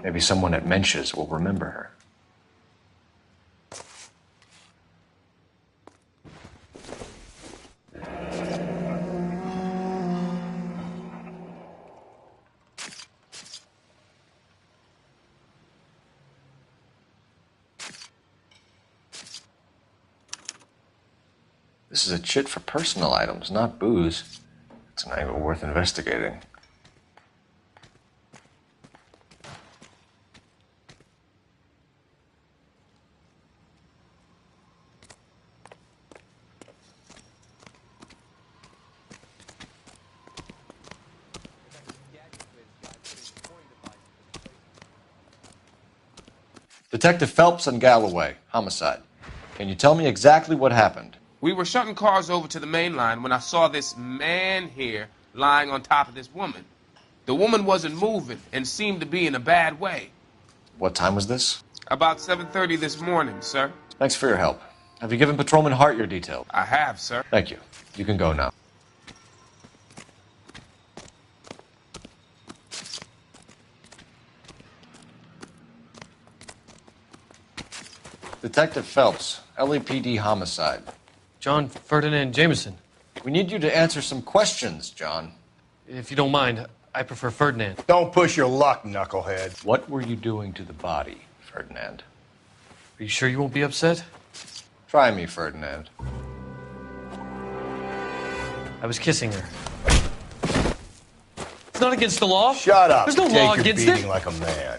Maybe someone at Mensch's will remember her. This is a chit for personal items, not booze. It's an angle worth investigating. Detective Phelps and Galloway, homicide. Can you tell me exactly what happened? We were shutting cars over to the main line when I saw this man here lying on top of this woman. The woman wasn't moving and seemed to be in a bad way. What time was this? About 7:30 this morning, sir. Thanks for your help. Have you given Patrolman Hart your details? I have, sir. Thank you. You can go now. Detective Phelps, LAPD homicide. John Ferdinand Jameson. We need you to answer some questions, John. If you don't mind, I prefer Ferdinand. Don't push your luck, knucklehead. What were you doing to the body, Ferdinand? Are you sure you won't be upset? Try me, Ferdinand. I was kissing her. It's not against the law. Shut up. There's no Take law your against beating it. like a man.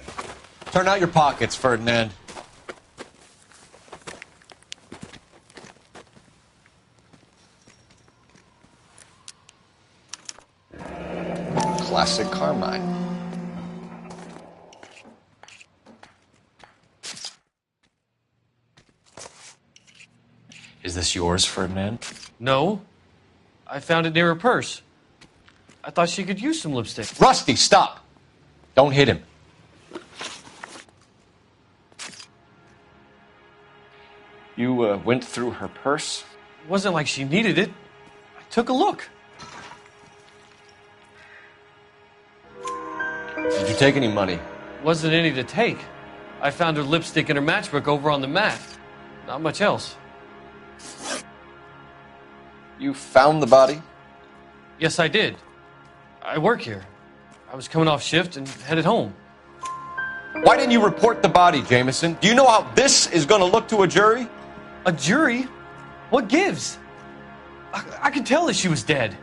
Turn out your pockets, Ferdinand. Classic Carmine. Is this yours, Ferdinand? No. I found it near her purse. I thought she could use some lipstick. Rusty, stop! Don't hit him. You went through her purse? It wasn't like she needed it. I took a look. Did you take any money? Wasn't any to take. I found her lipstick and her matchbook over on the mat. Not much else. You found the body? Yes, I did. I work here. I was coming off shift and headed home. Why didn't you report the body, Jameson? Do you know how this is going to look to a jury? A jury? What gives? I could tell that she was dead.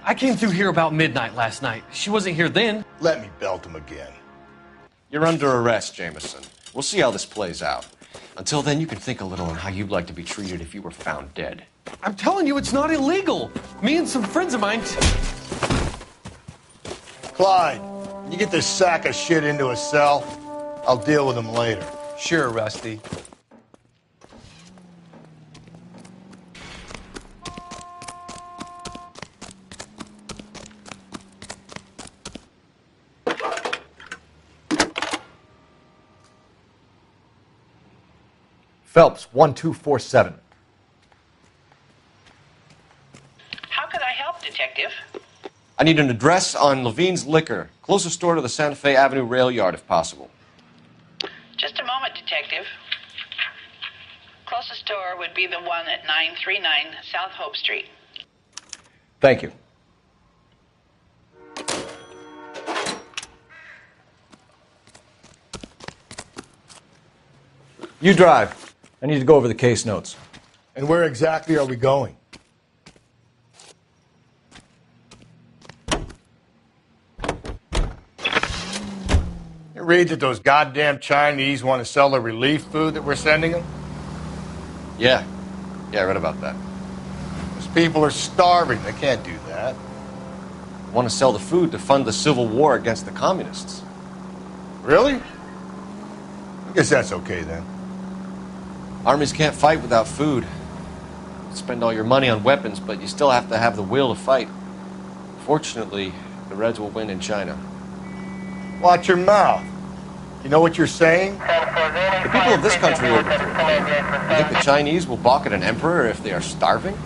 I came through here about midnight last night. She wasn't here then. Let me belt him again. You're under arrest, Jameson. We'll see how this plays out. Until then, you can think a little on how you'd like to be treated if you were found dead. I'm telling you, it's not illegal. Me and some friends of mine... Clyde, you get this sack of shit into a cell. I'll deal with him later. Sure, Rusty. Phelps, 1247. How can I help, Detective? I need an address on Levine's Liquor. Closest store to the Santa Fe Avenue rail yard, if possible. Just a moment, Detective. Closest store would be the one at 939 South Hope Street. Thank you. You drive. I need to go over the case notes. And where exactly are we going? You read that those goddamn Chinese want to sell the relief food that we're sending them? Yeah, I read about that. Those people are starving. They can't do that. Want to sell the food to fund the civil war against the communists. Really? I guess that's okay then. Armies can't fight without food. Spend all your money on weapons, but you still have to have the will to fight. Fortunately, the Reds will win in China. Watch your mouth. You know what you're saying? The people of this country overthrew it. You think the Chinese will balk at an emperor if they are starving?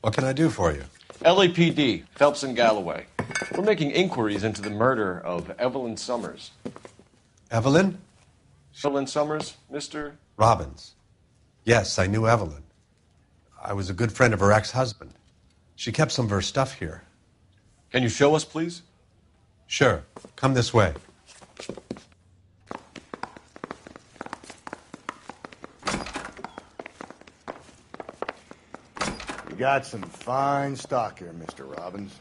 What can I do for you? LAPD, Phelps and Galloway. We're making inquiries into the murder of Evelyn Summers. Evelyn? Evelyn Summers, Mr. Robbins. Yes, I knew Evelyn. I was a good friend of her ex-husband. She kept some of her stuff here. Can you show us, please? Sure. Come this way. You got some fine stock here, Mr. Robbins.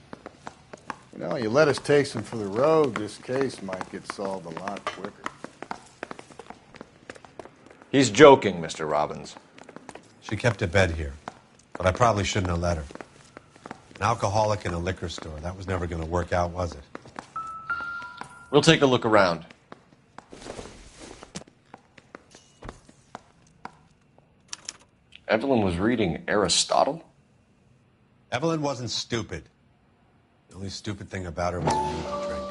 You know, you let us take some for the road, this case might get solved a lot quicker. He's joking, Mr. Robbins. She kept a bed here, but I probably shouldn't have let her. An alcoholic in a liquor store. That was never going to work out, was it? We'll take a look around. Evelyn was reading Aristotle? Evelyn wasn't stupid. The only stupid thing about her was a need to drink.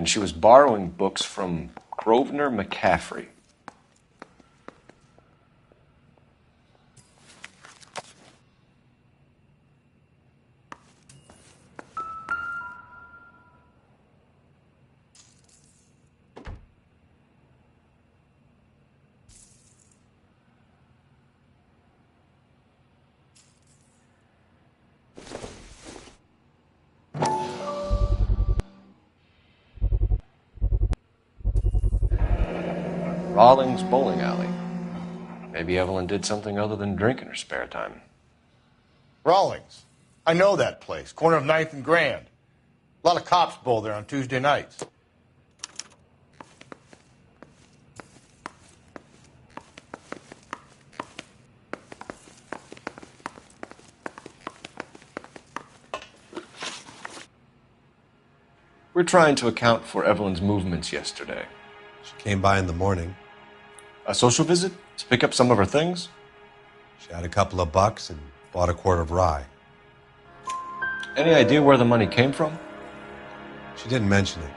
And she was borrowing books from Grosvenor McCaffrey. Rawlings Bowling Alley. Maybe Evelyn did something other than drink in her spare time. Rawlings. I know that place. Corner of 9th and Grand. A lot of cops bowl there on Tuesday nights. We're trying to account for Evelyn's movements yesterday. She came by in the morning. A social visit? To pick up some of her things? She had a couple of bucks and bought a quart of rye. Any idea where the money came from? She didn't mention it.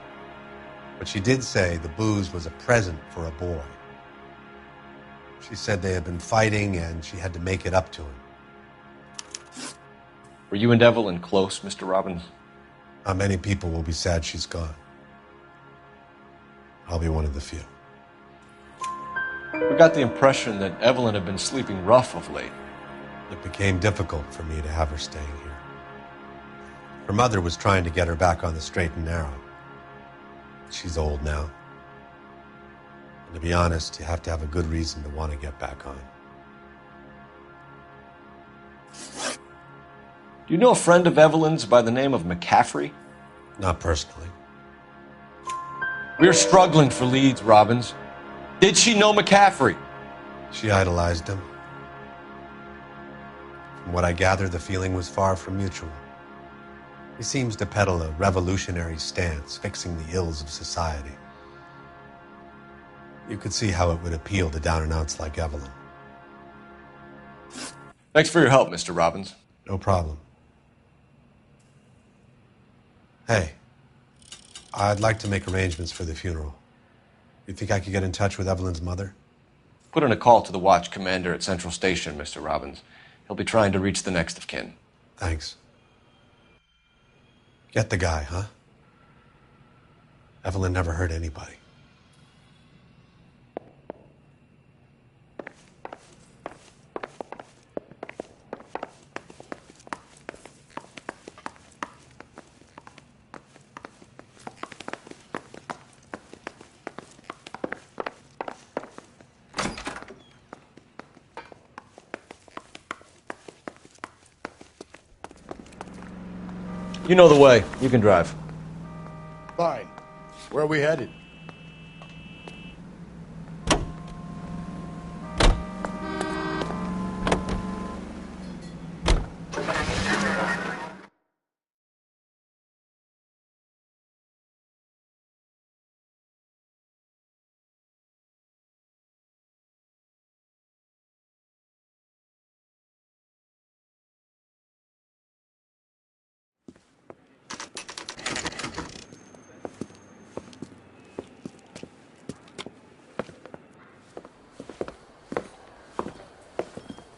But she did say the booze was a present for a boy. She said they had been fighting and she had to make it up to him. Were you and Evelyn close, Mr. Robbins? Many people will be sad she's gone. I'll be one of the few. We got the impression that Evelyn had been sleeping rough of late. It became difficult for me to have her staying here. Her mother was trying to get her back on the straight and narrow. She's old now. And to be honest, you have to have a good reason to want to get back on. Do you know a friend of Evelyn's by the name of McCaffrey? Not personally. We're struggling for leads, Robbins. Did she know McCaffrey? She idolized him. From what I gather, the feeling was far from mutual. He seems to peddle a revolutionary stance, fixing the ills of society. You could see how it would appeal to down-and-outs like Evelyn. Thanks for your help, Mr. Robbins. No problem. Hey, I'd like to make arrangements for the funeral. You think I could get in touch with Evelyn's mother? Put in a call to the watch commander at Central Station, Mr. Robbins. He'll be trying to reach the next of kin. Thanks. Get the guy, huh? Evelyn never hurt anybody. You know the way. You can drive. Fine. Where are we headed?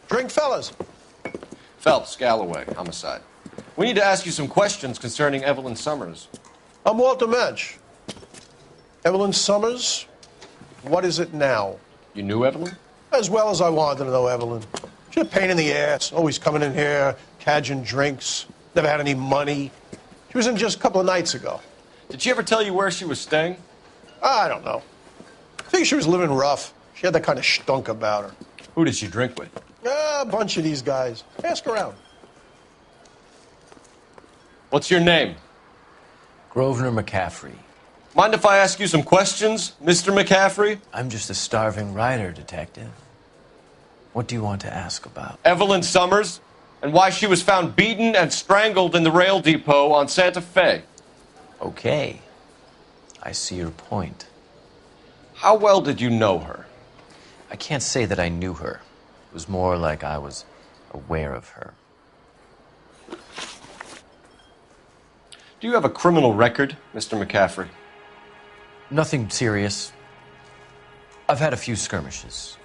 Drink, fellas. Phelps, Galloway, homicide. We need to ask you some questions concerning Evelyn Summers. I'm Walter Mensch. Evelyn Summers? What is it now? You knew Evelyn? As well as I wanted to know Evelyn. She's a pain in the ass, always coming in here, cadging drinks, never had any money. She was in just a couple of nights ago. Did she ever tell you where she was staying? I don't know. I think she was living rough. She had that kind of stunk about her. Who did she drink with? A bunch of these guys. Ask around. What's your name? Grosvenor McCaffrey. Mind if I ask you some questions, Mr. McCaffrey? I'm just a starving writer, Detective. What do you want to ask about? Evelyn Summers, and why she was found beaten and strangled in the rail depot on Santa Fe. Okay. I see your point. How well did you know her? I can't say that I knew her. It was more like I was aware of her. Do you have a criminal record, Mr. McCaffrey? Nothing serious. I've had a few skirmishes.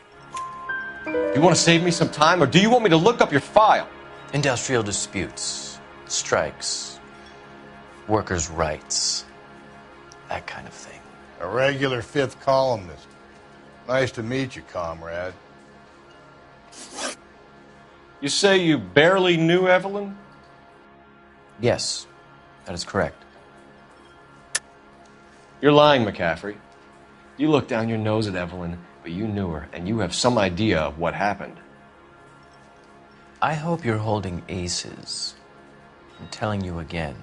You want to save me some time, or do you want me to look up your file? Industrial disputes, strikes, workers' rights, that kind of thing. A regular fifth columnist. Nice to meet you, comrade. You say you barely knew Evelyn? Yes, that is correct. You're lying, McCaffrey. You looked down your nose at Evelyn, but you knew her, and you have some idea of what happened. I hope you're holding aces. I'm telling you again,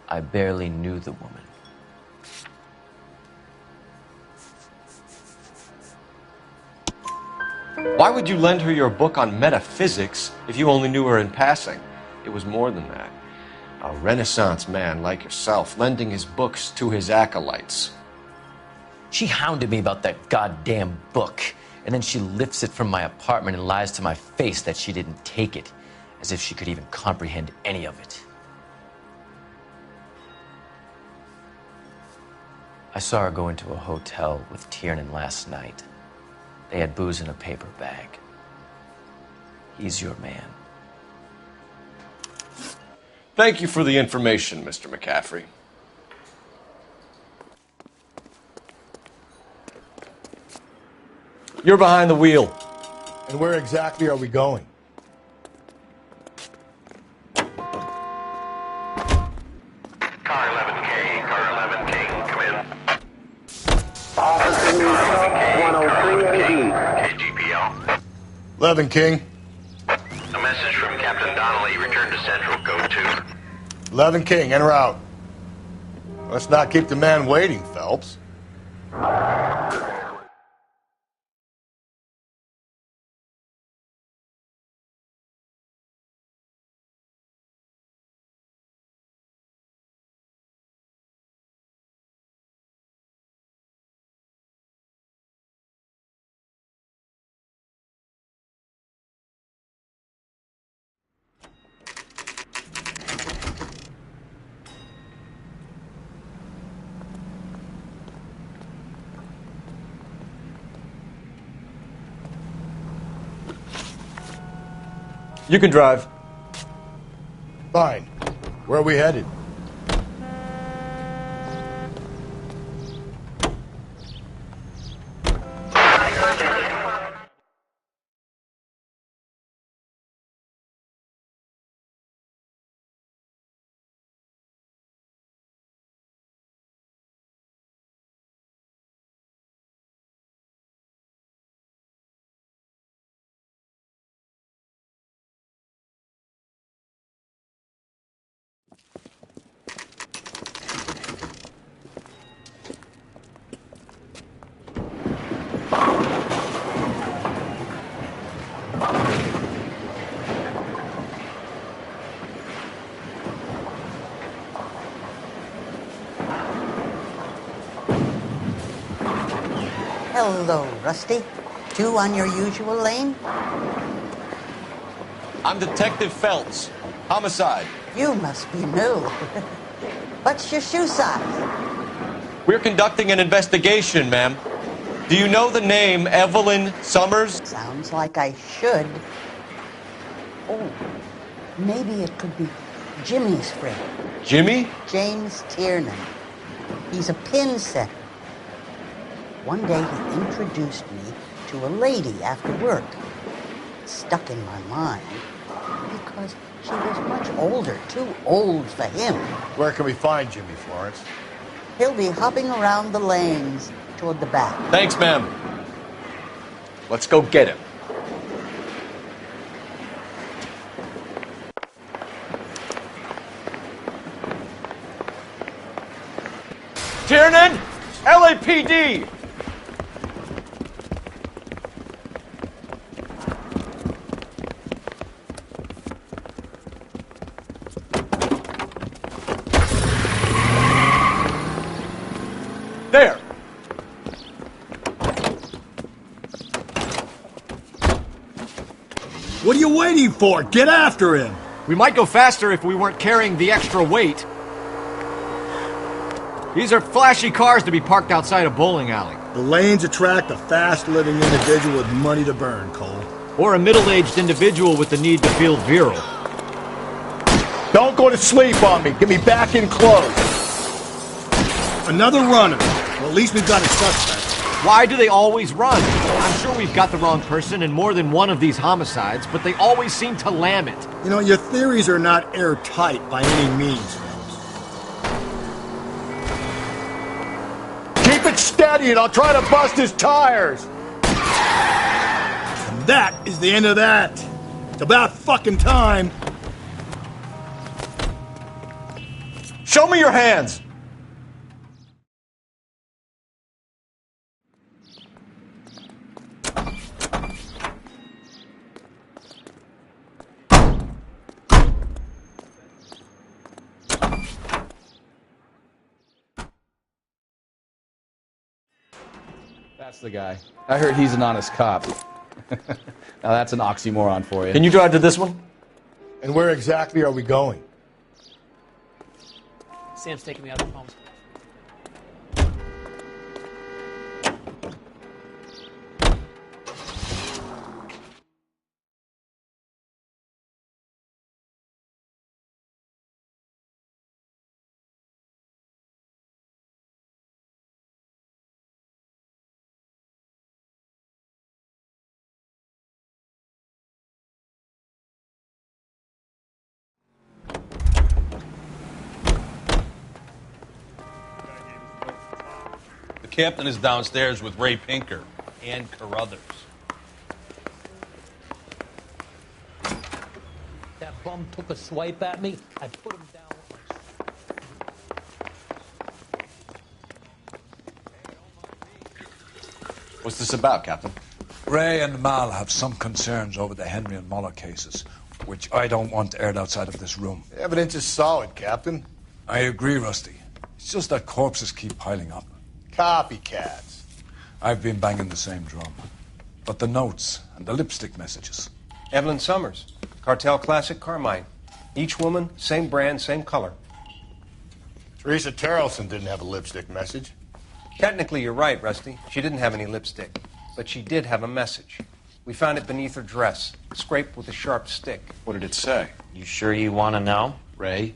I barely knew the woman. Why would you lend her your book on metaphysics if you only knew her in passing? It was more than that. A Renaissance man like yourself lending his books to his acolytes. She hounded me about that goddamn book, and then she lifts it from my apartment and lies to my face that she didn't take it, as if she could even comprehend any of it. I saw her go into a hotel with Tiernan last night. They had booze in a paper bag. He's your man. Thank you for the information, Mr. McCaffrey. You're behind the wheel. And where exactly are we going? Car 11K, come in. Officer 103 KGPL. 11 King. A message from Captain Donnelly. Return to Central, code 2. 11 King, en route. Let's not keep the man waiting, Phelps. You can drive. Fine. Where are we headed? Hello, Rusty. Two on your usual lane? I'm Detective Phelps. Homicide. You must be new. What's your shoe size? We're conducting an investigation, ma'am. Do you know the name Evelyn Summers? Sounds like I should. Oh, maybe it could be Jimmy's friend. Jimmy? James Tiernan. He's a pin setter. One day he introduced me to a lady after work. It stuck in my mind because she was much older, too old for him. Where can we find Jimmy, Florence? He'll be hopping around the lanes toward the back. Thanks, ma'am. Let's go get him. Tiernan! LAPD! There! What are you waiting for? Get after him! We might go faster if we weren't carrying the extra weight. These are flashy cars to be parked outside a bowling alley. The lanes attract a fast-living individual with money to burn, Cole. Or a middle-aged individual with the need to feel virile. Don't go to sleep on me. Get me back in close. Another runner. Well, at least we've got a suspect. Why do they always run? I'm sure we've got the wrong person in more than one of these homicides, but they always seem to lam it. You know, your theories are not airtight by any means. Keep it steady and I'll try to bust his tires. And that is the end of that. It's about fucking time. Show me your hands. That's the guy. I heard he's an honest cop. Now that's an oxymoron for you. Can you drive to this one? And where exactly are we going? Sam's taking me out of the phones. The captain is downstairs with Ray Pinker and Carruthers. That bum took a swipe at me. I put him down with my... What's this about, Captain? Ray and Mal have some concerns over the Henry and Muller cases, which I don't want aired outside of this room. The evidence is solid, Captain. I agree, Rusty. It's just that corpses keep piling up. Copycats. I've been banging the same drum. But the notes and the lipstick messages. Evelyn Summers, Cartel Classic Carmine. Each woman, same brand, same color. Teresa Terrelson didn't have a lipstick message. Technically, you're right, Rusty. She didn't have any lipstick. But she did have a message. We found it beneath her dress, scraped with a sharp stick. What did it say? You sure you want to know? Ray?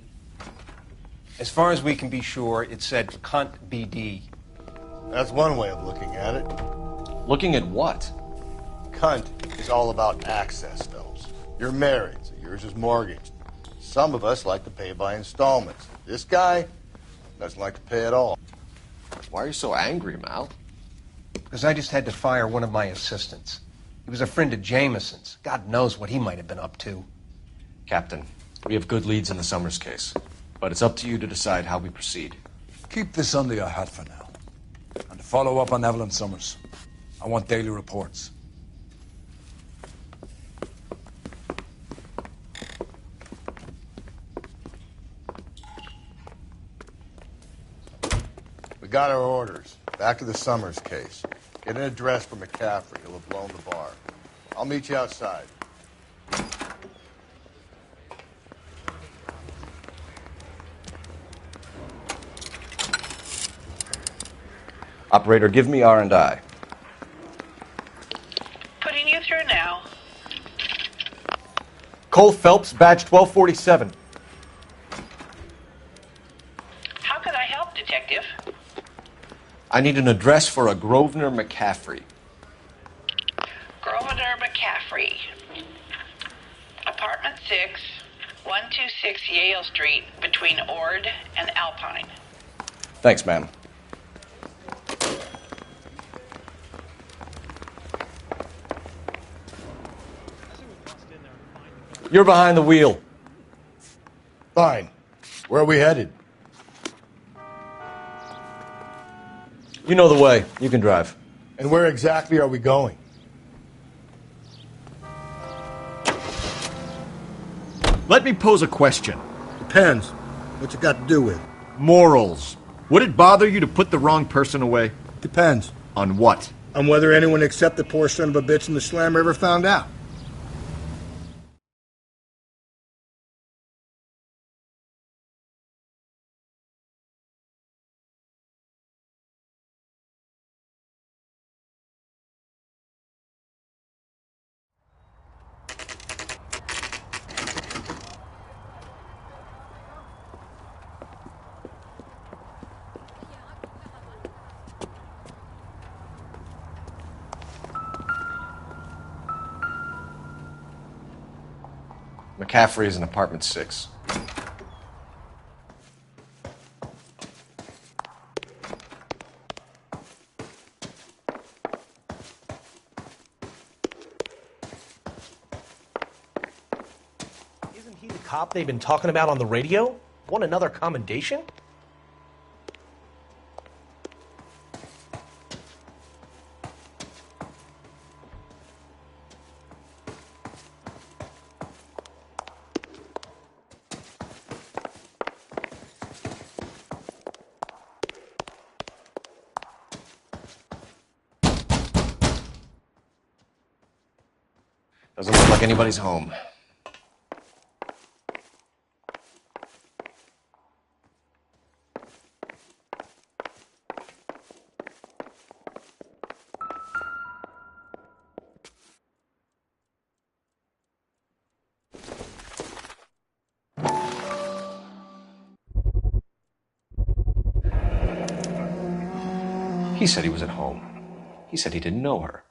As far as we can be sure, it said cunt BD. That's one way of looking at it. Looking at what? Cunt is all about access, Phelps. You're married, so yours is mortgaged. Some of us like to pay by installments. This guy doesn't like to pay at all. Why are you so angry, Mal? Because I just had to fire one of my assistants. He was a friend of Jameson's. God knows what he might have been up to. Captain, we have good leads in the Summers case, but it's up to you to decide how we proceed. Keep this under your hat for now. And follow up on Evelyn Summers. I want daily reports. We got our orders. Back to the Summers case. Get an address for McCaffrey. He'll have blown the bar. I'll meet you outside. Operator, give me R&I. Putting you through now. Cole Phelps, badge 1247. How could I help, Detective? I need an address for a Grosvenor McCaffrey. Grosvenor McCaffrey. Apartment 6, 126 Yale Street, between Ord and Alpine. Thanks, ma'am. You're behind the wheel. Fine. Where are we headed? You know the way. You can drive. And where exactly are we going? Let me pose a question. Depends. What's it got to do with? Morals. Would it bother you to put the wrong person away? Depends. On what? On whether anyone except the poor son of a bitch in the slammer ever found out. McCaffrey is in apartment 6. Isn't he the cop they've been talking about on the radio? Want another commendation? Doesn't look like anybody's home. He said he was at home. He said he didn't know her.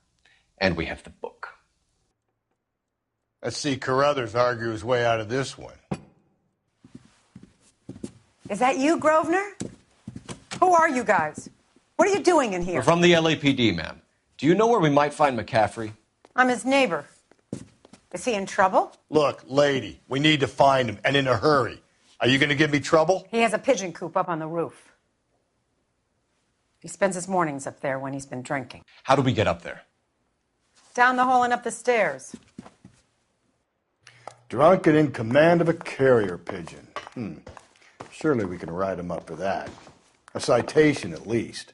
And we have the book. Let's see Carruthers argue his way out of this one. Is that you, Grosvenor? Who are you guys? What are you doing in here? We're from the LAPD, ma'am. Do you know where we might find McCaffrey? I'm his neighbor. Is he in trouble? Look, lady, we need to find him, and in a hurry. Are you going to give me trouble? He has a pigeon coop up on the roof. He spends his mornings up there when he's been drinking. How do we get up there? Down the hall and up the stairs. Drunk and in command of a carrier pigeon. Surely we can write him up for that. A citation, at least.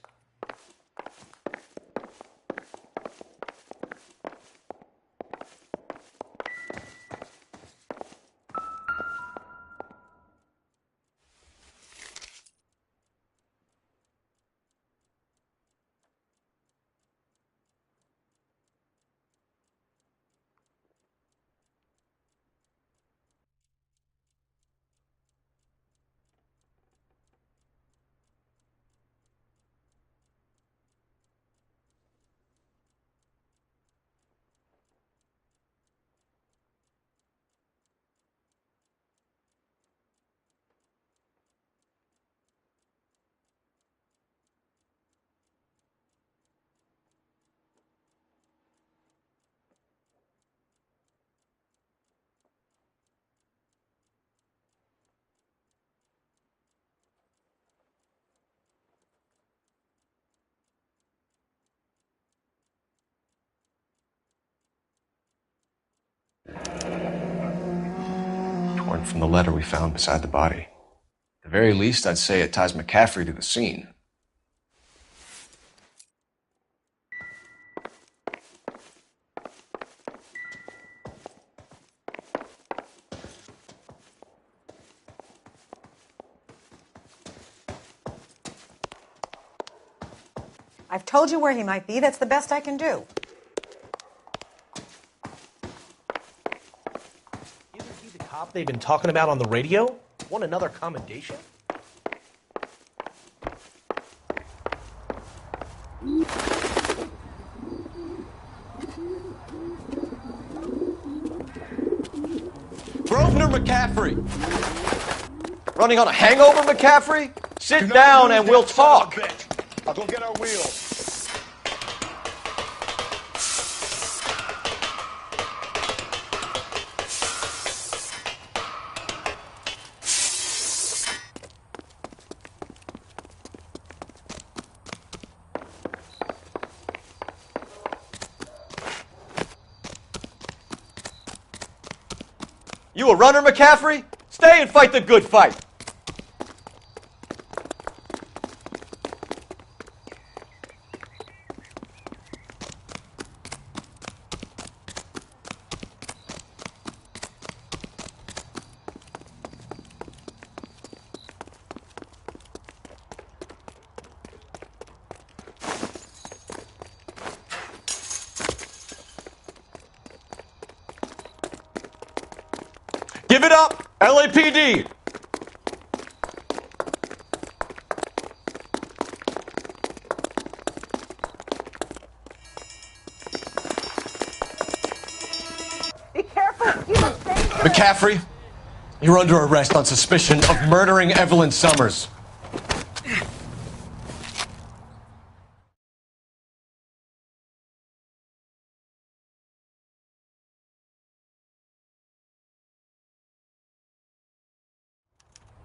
Torn from the letter we found beside the body. At the very least, I'd say it ties McCaffrey to the scene. I've told you where he might be. That's the best I can do. Isn't he the cop they've been talking about on the radio? Want another commendation? Grosvenor McCaffrey! Running on a hangover, McCaffrey? Sit down and we'll talk. I'll go get our wheels. You a runner, McCaffrey? Stay and fight the good fight. Give it up, LAPD! Be careful! You must stay. McCaffrey, you're under arrest on suspicion of murdering Evelyn Summers.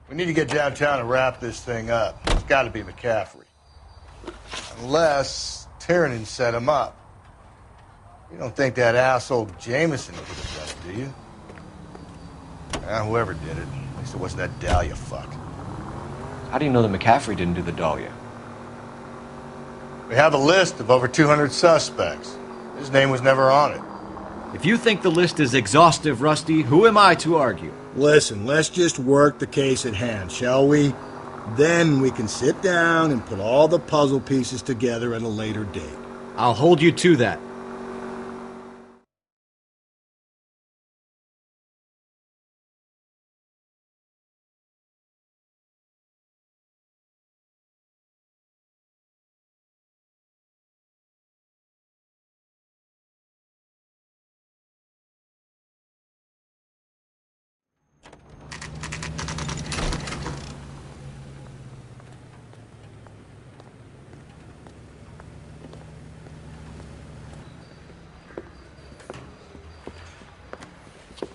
We need to get downtown and wrap this thing up. It's got to be McCaffrey. Unless Tiernan set him up. You don't think that asshole Jameson could have done it, do you? Whoever did it. At least it wasn't that Dahlia fuck. How do you know that McCaffrey didn't do the Dahlia? We have a list of over 200 suspects. His name was never on it. If you think the list is exhaustive, Rusty, who am I to argue? Listen, let's just work the case at hand, shall we? Then we can sit down and put all the puzzle pieces together at a later date. I'll hold you to that.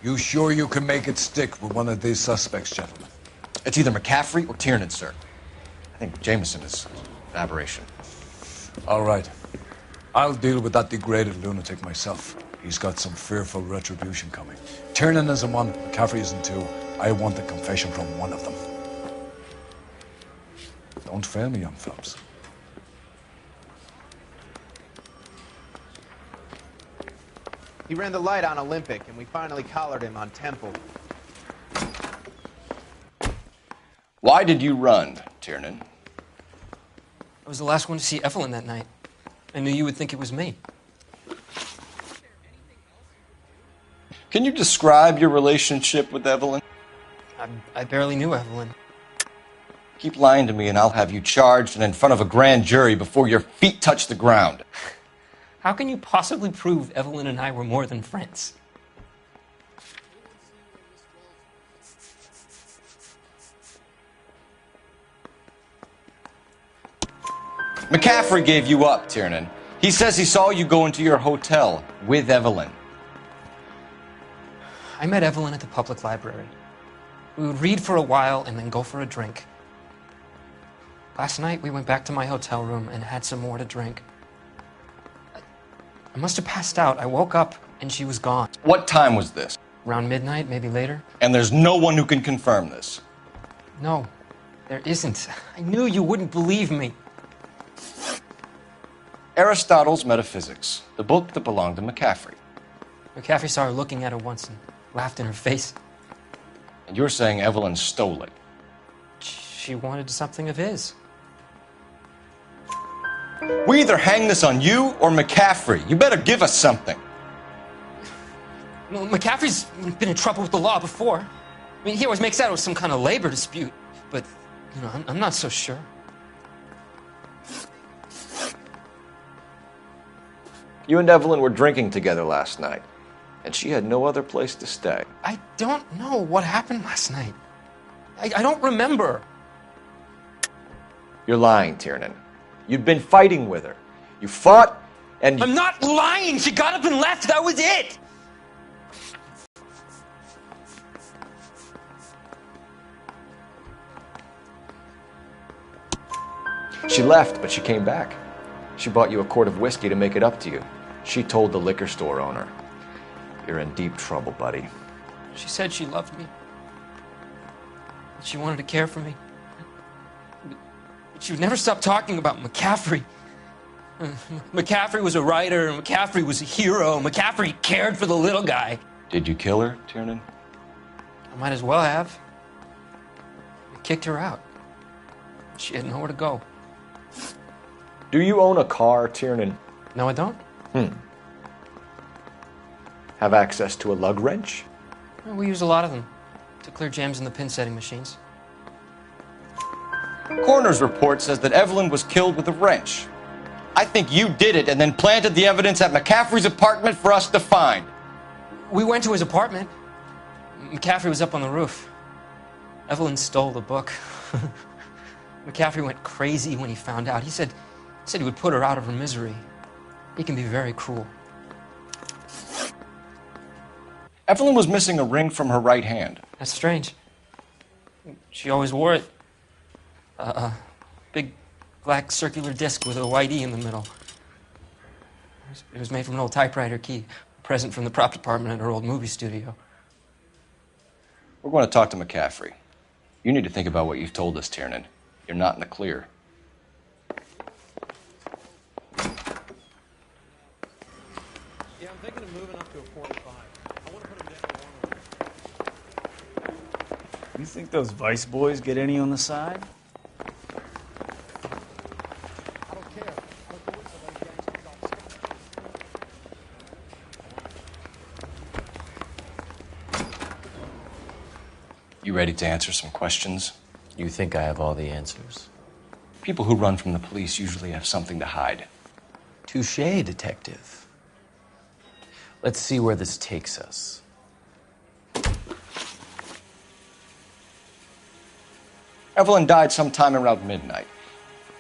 You sure you can make it stick with one of these suspects, gentlemen? It's either McCaffrey or Tiernan, sir. I think Jameson is an aberration. All right. I'll deal with that degraded lunatic myself. He's got some fearful retribution coming. Tiernan isn't one, McCaffrey isn't two. I want a confession from one of them. Don't fail me, young fellows. He ran the light on Olympic, and we finally collared him on Temple. Why did you run, Tiernan? I was the last one to see Evelyn that night. I knew you would think it was me. Can you describe your relationship with Evelyn? I barely knew Evelyn. Keep lying to me and I'll have you charged and in front of a grand jury before your feet touch the ground. How can you possibly prove Evelyn and I were more than friends? McCaffrey gave you up, Tiernan. He says he saw you go into your hotel with Evelyn. I met Evelyn at the public library. We would read for a while and then go for a drink. Last night, we went back to my hotel room and had some more to drink. I must have passed out. I woke up and she was gone. What time was this? Around midnight, maybe later. And there's no one who can confirm this? No, there isn't. I knew you wouldn't believe me. Aristotle's Metaphysics, the book that belonged to McCaffrey. McCaffrey saw her looking at her once and laughed in her face. And you're saying Evelyn stole it? She wanted something of his. We either hang this on you or McCaffrey. You better give us something. Well, McCaffrey's been in trouble with the law before. I mean, he always makes out it was some kind of labor dispute. But, you know, I'm not so sure. You and Evelyn were drinking together last night, and she had no other place to stay. I don't know what happened last night. I don't remember. You're lying, Tiernan. You'd been fighting with her. You fought, and I'm not lying! She got up and left! That was it! She left, but she came back. She bought you a quart of whiskey to make it up to you. She told the liquor store owner. You're in deep trouble, buddy. She said she loved me. She wanted to care for me. But she would never stop talking about McCaffrey. McCaffrey was a writer, and McCaffrey was a hero. McCaffrey cared for the little guy. Did you kill her, Tiernan? I might as well have. I kicked her out. She had nowhere to go. Do you own a car, Tiernan? No, I don't. Have access to a lug wrench? Well, we use a lot of them to clear jams in the pin setting machines. Coroner's report says that Evelyn was killed with a wrench. I think you did it and then planted the evidence at McCaffrey's apartment for us to find. We went to his apartment. McCaffrey was up on the roof. Evelyn stole the book. McCaffrey went crazy when he found out. He said he would put her out of her misery. He can be very cruel. Evelyn was missing a ring from her right hand. That's strange. She always wore it. A big black circular disc with a white E in the middle. It was made from an old typewriter key, a present from the prop department at her old movie studio. We're going to talk to McCaffrey. You need to think about what you've told us, Tiernan. You're not in the clear. Yeah, I'm thinking of moving up to a 45. I want to put him down. You think those Vice boys get any on the side? I don't care. You ready to answer some questions? You think I have all the answers? People who run from the police usually have something to hide. Touché, detective. Let's see where this takes us. Evelyn died sometime around midnight.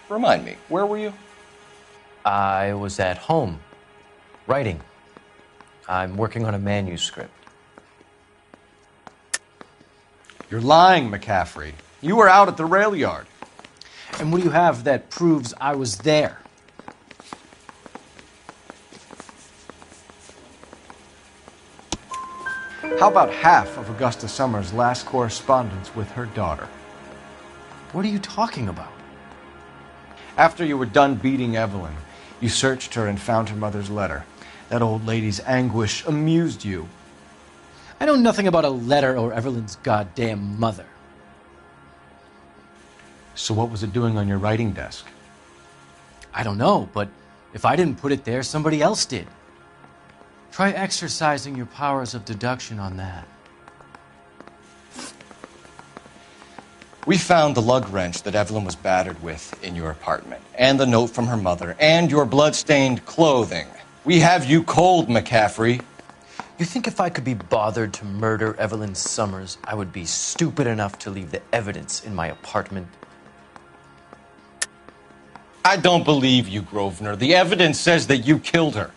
Remind me, where were you? I was at home, writing. I'm working on a manuscript. You're lying, McCaffrey. You were out at the rail yard. And what do you have that proves I was there? How about half of Augusta Summers' last correspondence with her daughter? What are you talking about? After you were done beating Evelyn, you searched her and found her mother's letter. That old lady's anguish amused you. I know nothing about a letter or Evelyn's goddamn mother. So what was it doing on your writing desk? I don't know, but if I didn't put it there, somebody else did. Try exercising your powers of deduction on that. We found the lug wrench that Evelyn was battered with in your apartment, and the note from her mother, and your blood-stained clothing. We have you cold, McCaffrey. You think if I could be bothered to murder Evelyn Summers, I would be stupid enough to leave the evidence in my apartment? I don't believe you, Grosvenor. The evidence says that you killed her.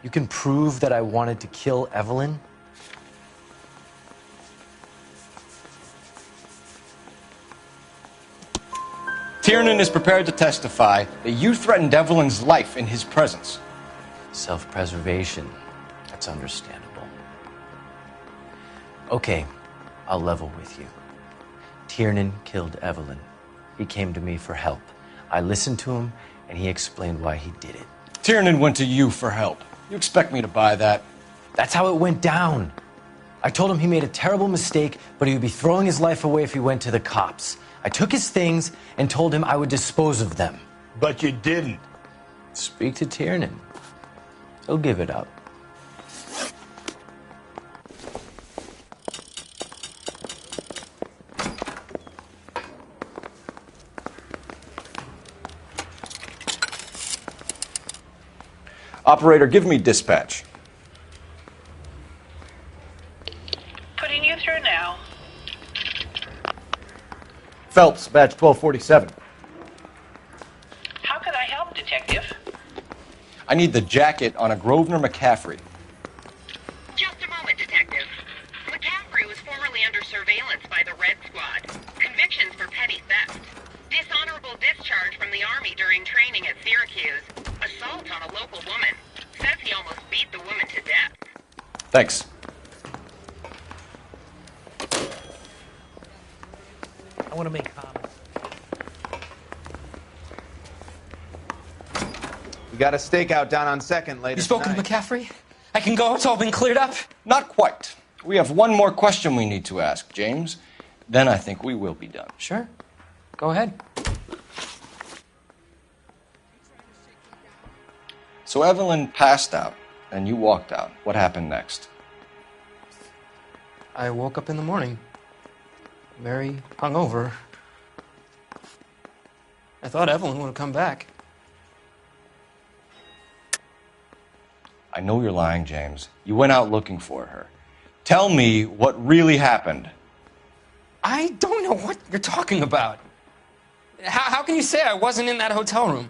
You can prove that I wanted to kill Evelyn? Tiernan is prepared to testify that you threatened Evelyn's life in his presence. Self-preservation. That's understandable. Okay, I'll level with you. Tiernan killed Evelyn. He came to me for help. I listened to him, and he explained why he did it. Tiernan went to you for help. You expect me to buy that? That's how it went down. I told him he made a terrible mistake, but he would be throwing his life away if he went to the cops. I took his things and told him I would dispose of them. But you didn't. Speak to Tiernan. He'll give it up. Operator, give me dispatch. Putting you through now. Phelps, badge 1247. How could I help, Detective? I need the jacket on a Grosvenor McCaffrey. Just a moment, Detective. McCaffrey was formerly under surveillance by the Red Squad. Convictions for petty theft. Dishonorable discharge from the Army during training at Syracuse. Assault on a local woman. Says he almost beat the woman to death. Thanks. I want to make comments. We got a stakeout down on 2nd later. You spoke tonight. with McCaffrey? I can go? It's all been cleared up? Not quite. We have one more question we need to ask, James. Then I think we will be done. Sure. Go ahead. So Evelyn passed out, and you walked out. What happened next? I woke up in the morning, very hungover. I thought Evelyn would have come back. I know you're lying, James. You went out looking for her. Tell me what really happened. I don't know what you're talking about. How can you say I wasn't in that hotel room?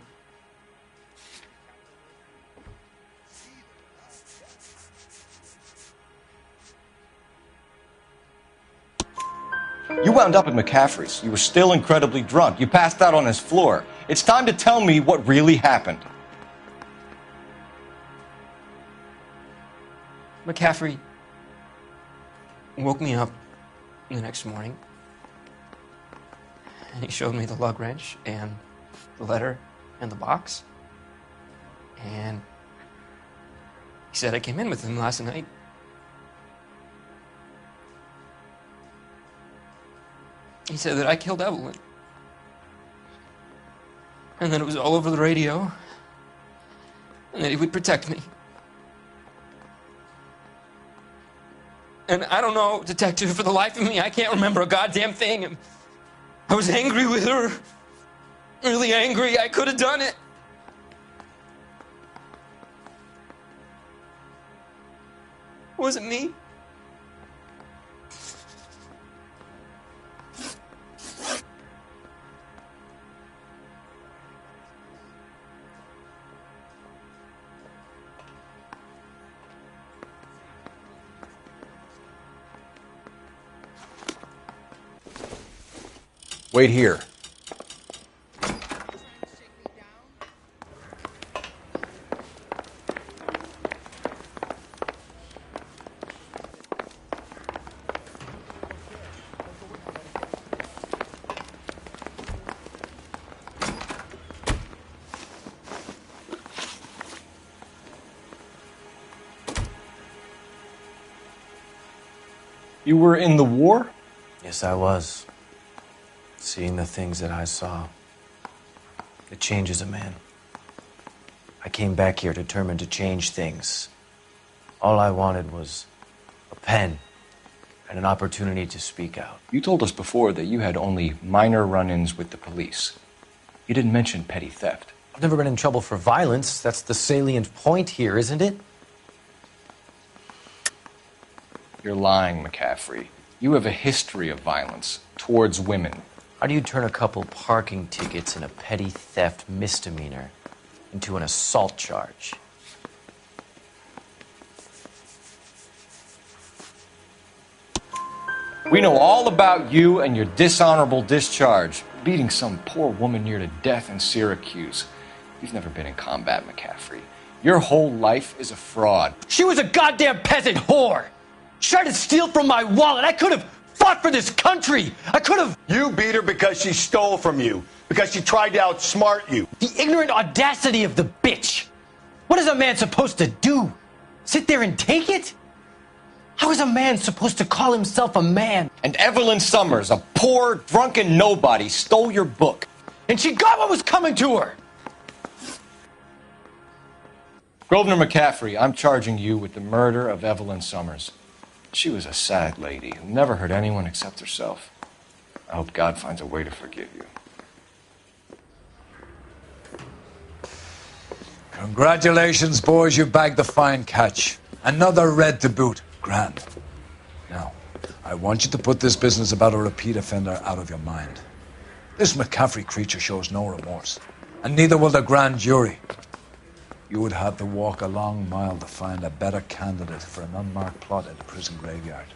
You wound up at McCaffrey's. You were still incredibly drunk. You passed out on his floor. It's time to tell me what really happened. McCaffrey woke me up the next morning, and he showed me the lug wrench and the letter and the box, and he said I came in with him last night. He said that I killed Evelyn, and that it was all over the radio, and that he would protect me. And I don't know, Detective, for the life of me, I can't remember a goddamn thing. And I was angry with her. Really angry. I could have done it. Was it me? Wait here. You were in the war? Yes, I was. Seeing the things that I saw, it changes a man. I came back here determined to change things. All I wanted was a pen and an opportunity to speak out. You told us before that you had only minor run-ins with the police. You didn't mention petty theft. I've never been in trouble for violence. That's the salient point here, isn't it? You're lying, McCaffrey. You have a history of violence towards women. How do you turn a couple parking tickets and a petty theft misdemeanor into an assault charge? We know all about you and your dishonorable discharge, beating some poor woman near to death in Syracuse. You've never been in combat, McCaffrey. Your whole life is a fraud. She was a goddamn peasant whore! She tried to steal from my wallet. I could have fought for this country. I could have... You beat her because she stole from you. Because she tried to outsmart you. The ignorant audacity of the bitch. What is a man supposed to do? Sit there and take it? How is a man supposed to call himself a man? And Evelyn Summers, a poor, drunken nobody, stole your book. And she got what was coming to her. Grosvenor McCaffrey, I'm charging you with the murder of Evelyn Summers. She was a sad lady who never hurt anyone except herself. I hope God finds a way to forgive you. Congratulations, boys. You bagged the fine catch. Another red to boot. Grand. Now, I want you to put this business about a repeat offender out of your mind. This McCaffrey creature shows no remorse, and neither will the grand jury. You would have to walk a long mile to find a better candidate for an unmarked plot at the prison graveyard.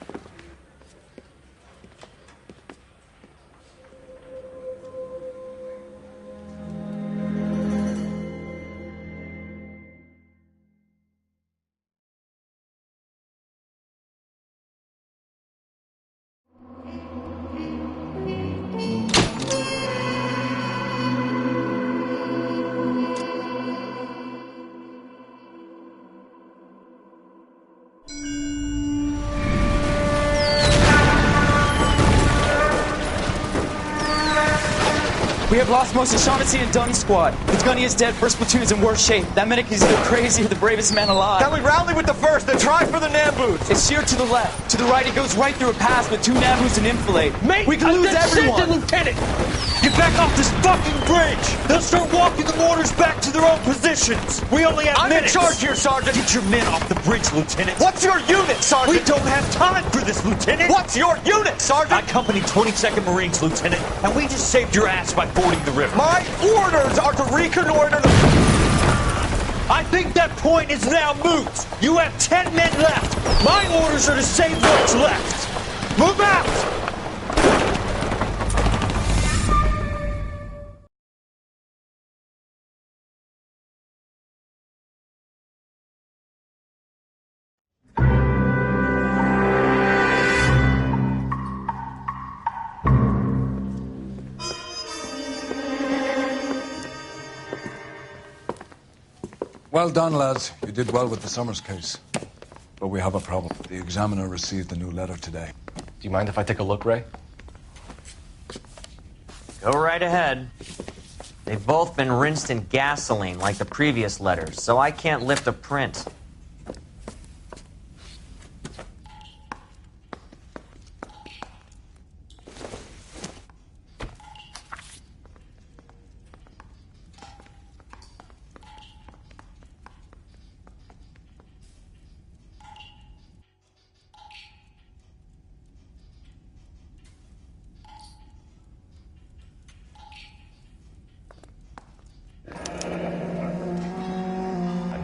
We have lost most of Shaughnessy and Dunn's squad. The gunny is dead, first platoon is in worse shape. That medic is either crazy or the bravest man alive. Then we rally with the first, then try for the Namboos. It's sheer to the left. To the right, it goes right through a pass with 2 Namboos and enfilade. Mate, we can lose everyone. Lieutenant! Get back off this fucking bridge! They'll start walking the mortars back to their own positions! We only have minutes! I'm in charge here, Sergeant! Get your men off the bridge, Lieutenant! What's your unit, Sergeant? We don't have time for this, Lieutenant! What's your unit, Sergeant? I company 22nd Marines, Lieutenant, and we just saved your ass by fording the river. My orders are to reconnoiter the... I think that point is now moot! You have 10 men left! My orders are to save what's left! Move out! Well done, lads. You did well with the Summers case. But we have a problem. The examiner received a new letter today. Do you mind if I take a look, Ray? Go right ahead. They've both been rinsed in gasoline like the previous letters, so I can't lift a print.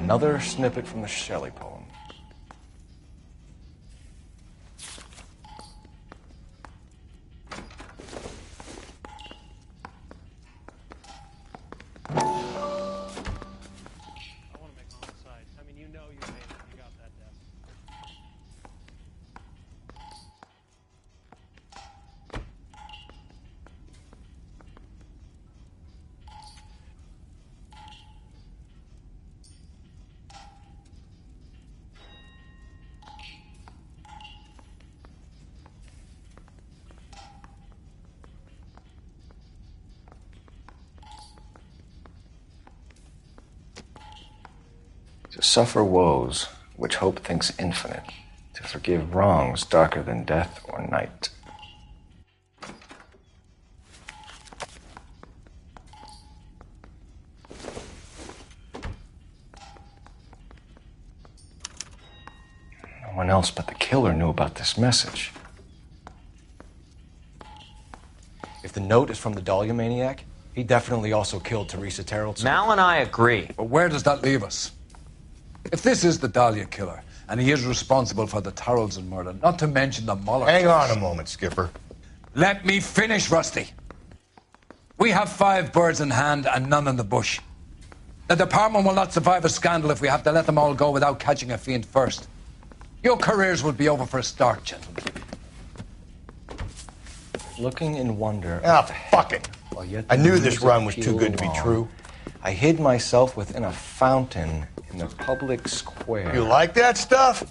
Another snippet from the Shelley poem. To suffer woes which hope thinks infinite, to forgive wrongs darker than death or night. No one else but the killer knew about this message. If the note is from the Dahlia maniac, he definitely also killed Teresa Terrell. Mal and I agree. But where does that leave us? If this is the Dahlia killer, and he is responsible for the Tarrelson murder, not to mention the Muller... Hang on a moment, Skipper. Let me finish, Rusty. We have 5 birds in hand and none in the bush. The department will not survive a scandal if we have to let them all go without catching a fiend first. Your careers will be over for a start, gentlemen. Looking in wonder... Ah, fuck it. I knew this run was too appeal good to be long. true. I hid myself within a fountain in the public square. You like that stuff?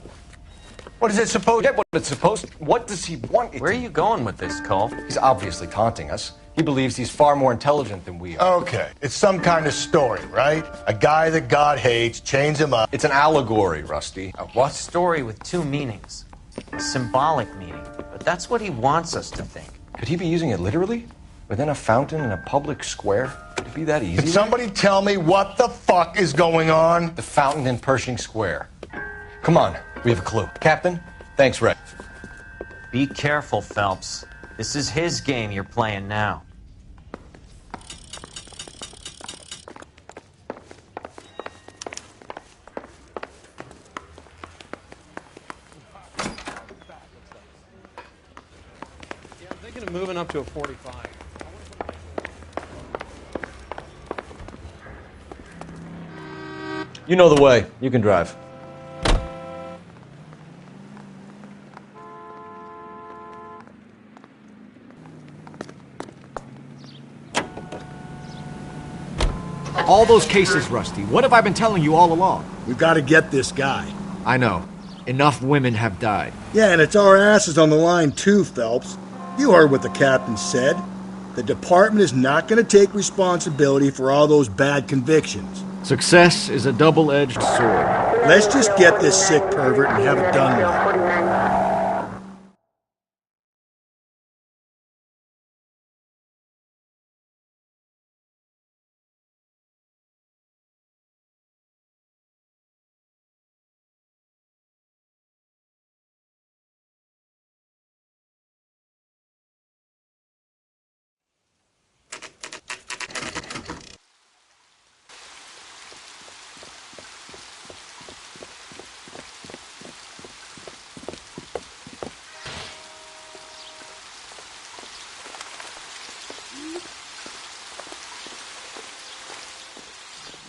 What is it supposed to... What it's supposed to... What does he want it Where are you going with this, Cole? He's obviously taunting us. He believes he's far more intelligent than we are. Okay, it's some kind of story, right? A guy that God hates, chains him up. It's an allegory, Rusty. A what? Story with 2 meanings. A symbolic meaning. But that's what he wants us to think. Could he be using it literally? Within a fountain in a public square? Could it be that easy? Can somebody tell me what the fuck is going on? The fountain in Pershing Square. Come on, we have a clue. Captain, thanks, Ray. Be careful, Phelps. This is his game you're playing now. Yeah, I'm thinking of moving up to a 45. You know the way. You can drive. All those cases, Rusty. What have I been telling you all along? We've got to get this guy. I know. Enough women have died. Yeah, and it's our asses on the line too, Phelps. You heard what the captain said. The department is not going to take responsibility for all those bad convictions. Success is a double-edged sword. Let's just get this sick pervert and have it done with.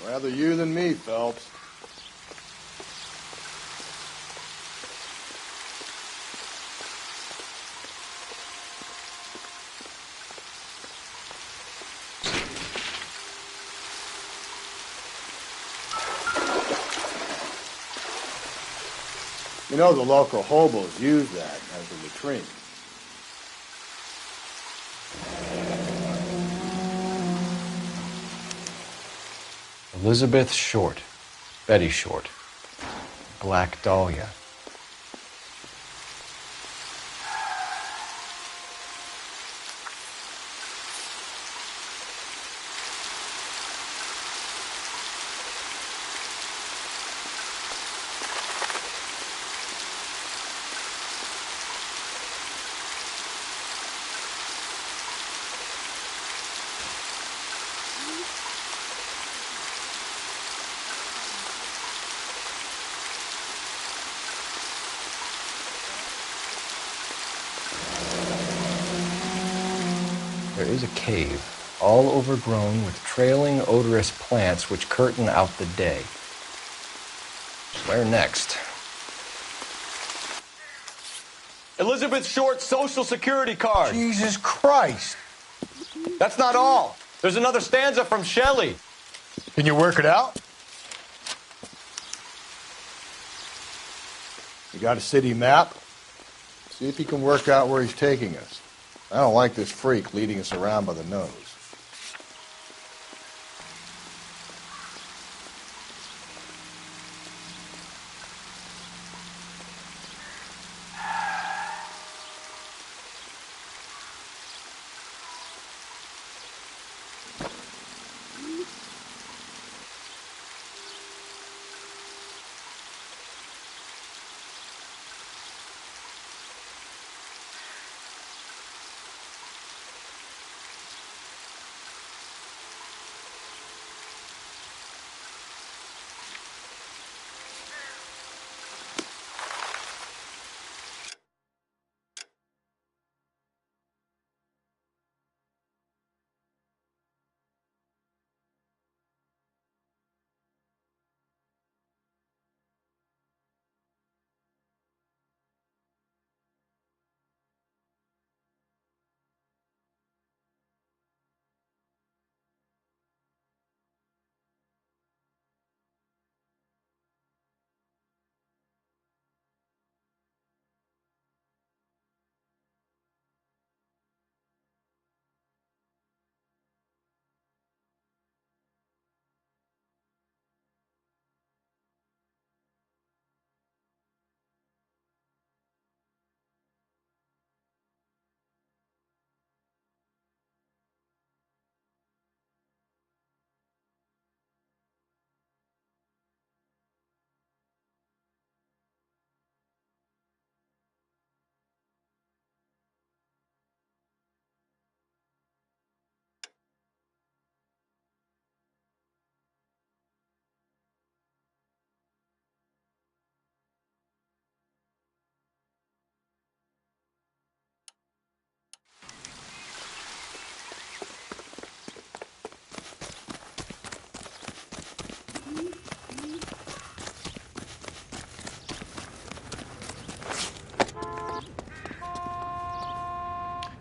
Rather you than me, Phelps. You know, the local hobos use that as a latrine. Elizabeth Short, Betty Short, Black Dahlia. There is a cave, all overgrown with trailing, odorous plants which curtain out the day. Where next? Elizabeth Short's Social Security card. Jesus Christ. That's not all. There's another stanza from Shelley. Can you work it out? You got a city map? See if you can work out where he's taking us. I don't like this freak leading us around by the nose.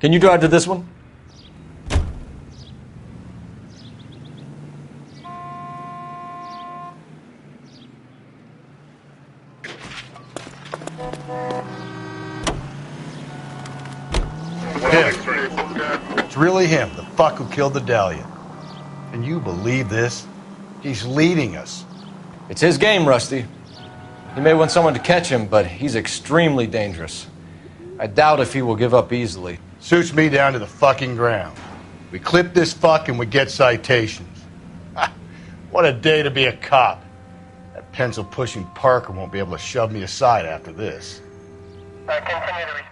Can you drive to this one? really him, the fuck who killed the Dahlia. Can you believe this? He's leading us. It's his game, Rusty. He may want someone to catch him, but he's extremely dangerous. I doubt if he will give up easily. Suits me down to the fucking ground. We clip this fuck and we get citations. Ha, what a day to be a cop. That pencil-pushing Parker won't be able to shove me aside after this. Continue to respond.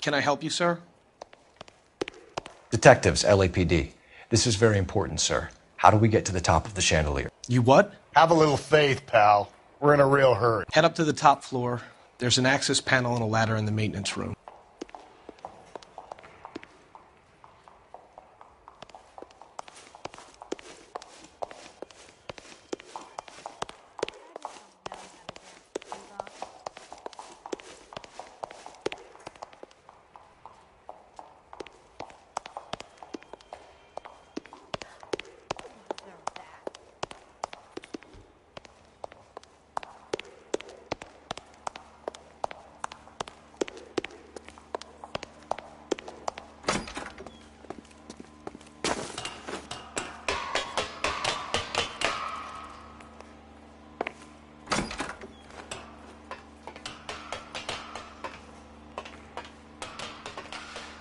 Can I help you, sir? Detectives, LAPD. This is very important, sir. How do we get to the top of the chandelier? You what? Have a little faith, pal. We're in a real hurry. Head up to the top floor. There's an access panel and a ladder in the maintenance room.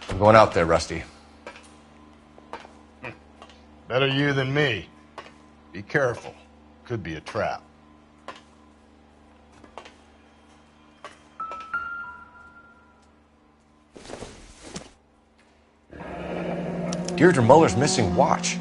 I'm going out there, Rusty. Better you than me. Be careful. Could be a trap. Deirdre Muller's missing watch.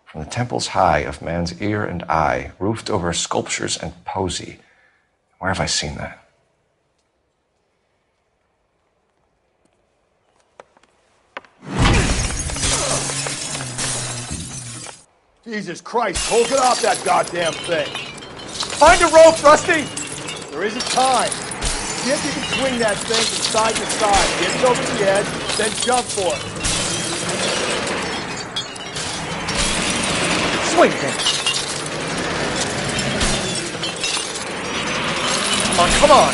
From the temples high of man's ear and eye, roofed over sculptures and poesy. Where have I seen that? Jesus Christ, Cole, get off that goddamn thing. Find a rope, Rusty! There isn't time. See if you can swing that thing from side to side. Get it over the edge, then jump for it. Swing then. Come on, come on.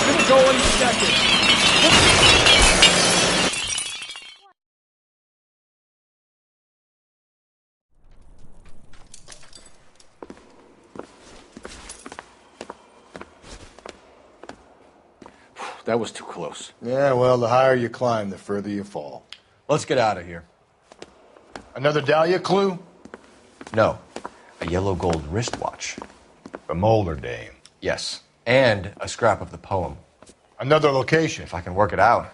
Gonna go in a second. That was too close. Yeah, well, the higher you climb, the further you fall. Let's get out of here. Another Dahlia clue? No. A yellow gold wristwatch. The Mulder dame. Yes. And a scrap of the poem. Another location. If I can work it out.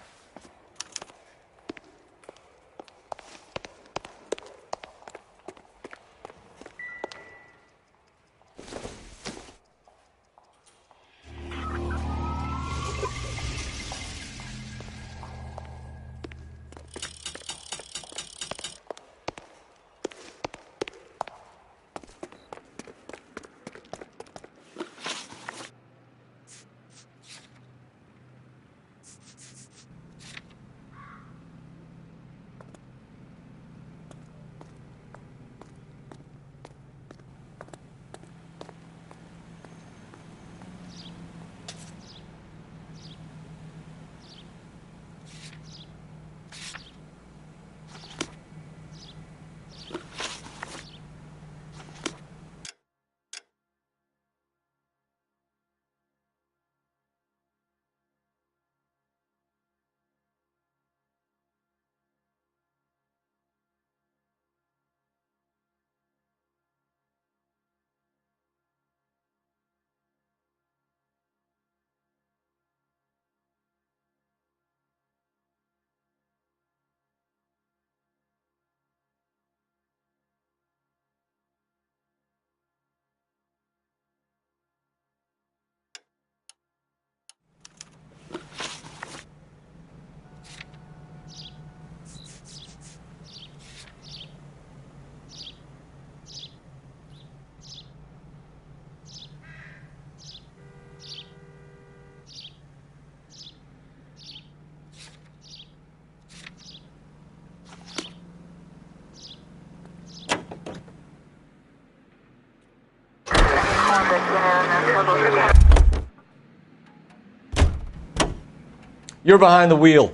You're behind the wheel.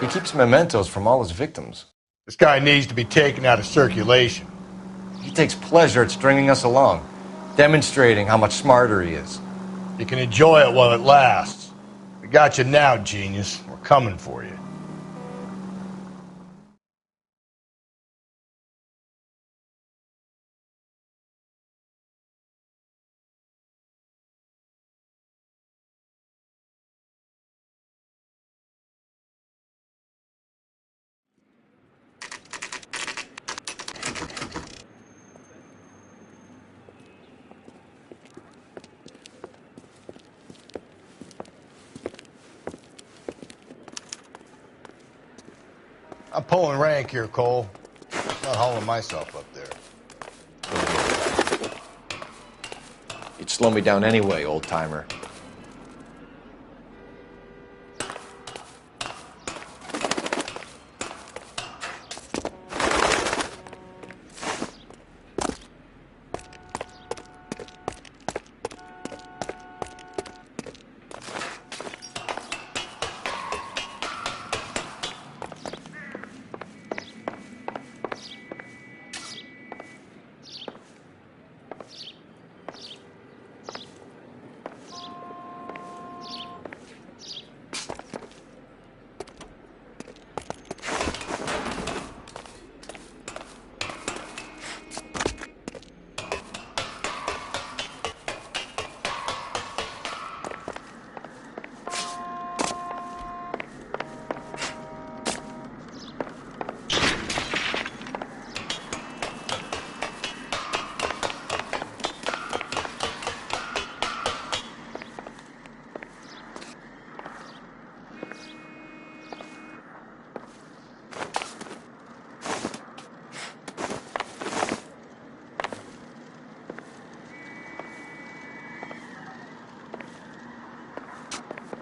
He keeps mementos from all his victims. This guy needs to be taken out of circulation. He takes pleasure at stringing us along, demonstrating how much smarter he is. You can enjoy it while it lasts. We got you now, genius. We're coming for you. I'm pulling rank here, Cole. Not hauling myself up there. You'd slow me down anyway, old-timer.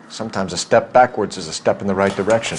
Sometimes a step backwards is a step in the right direction.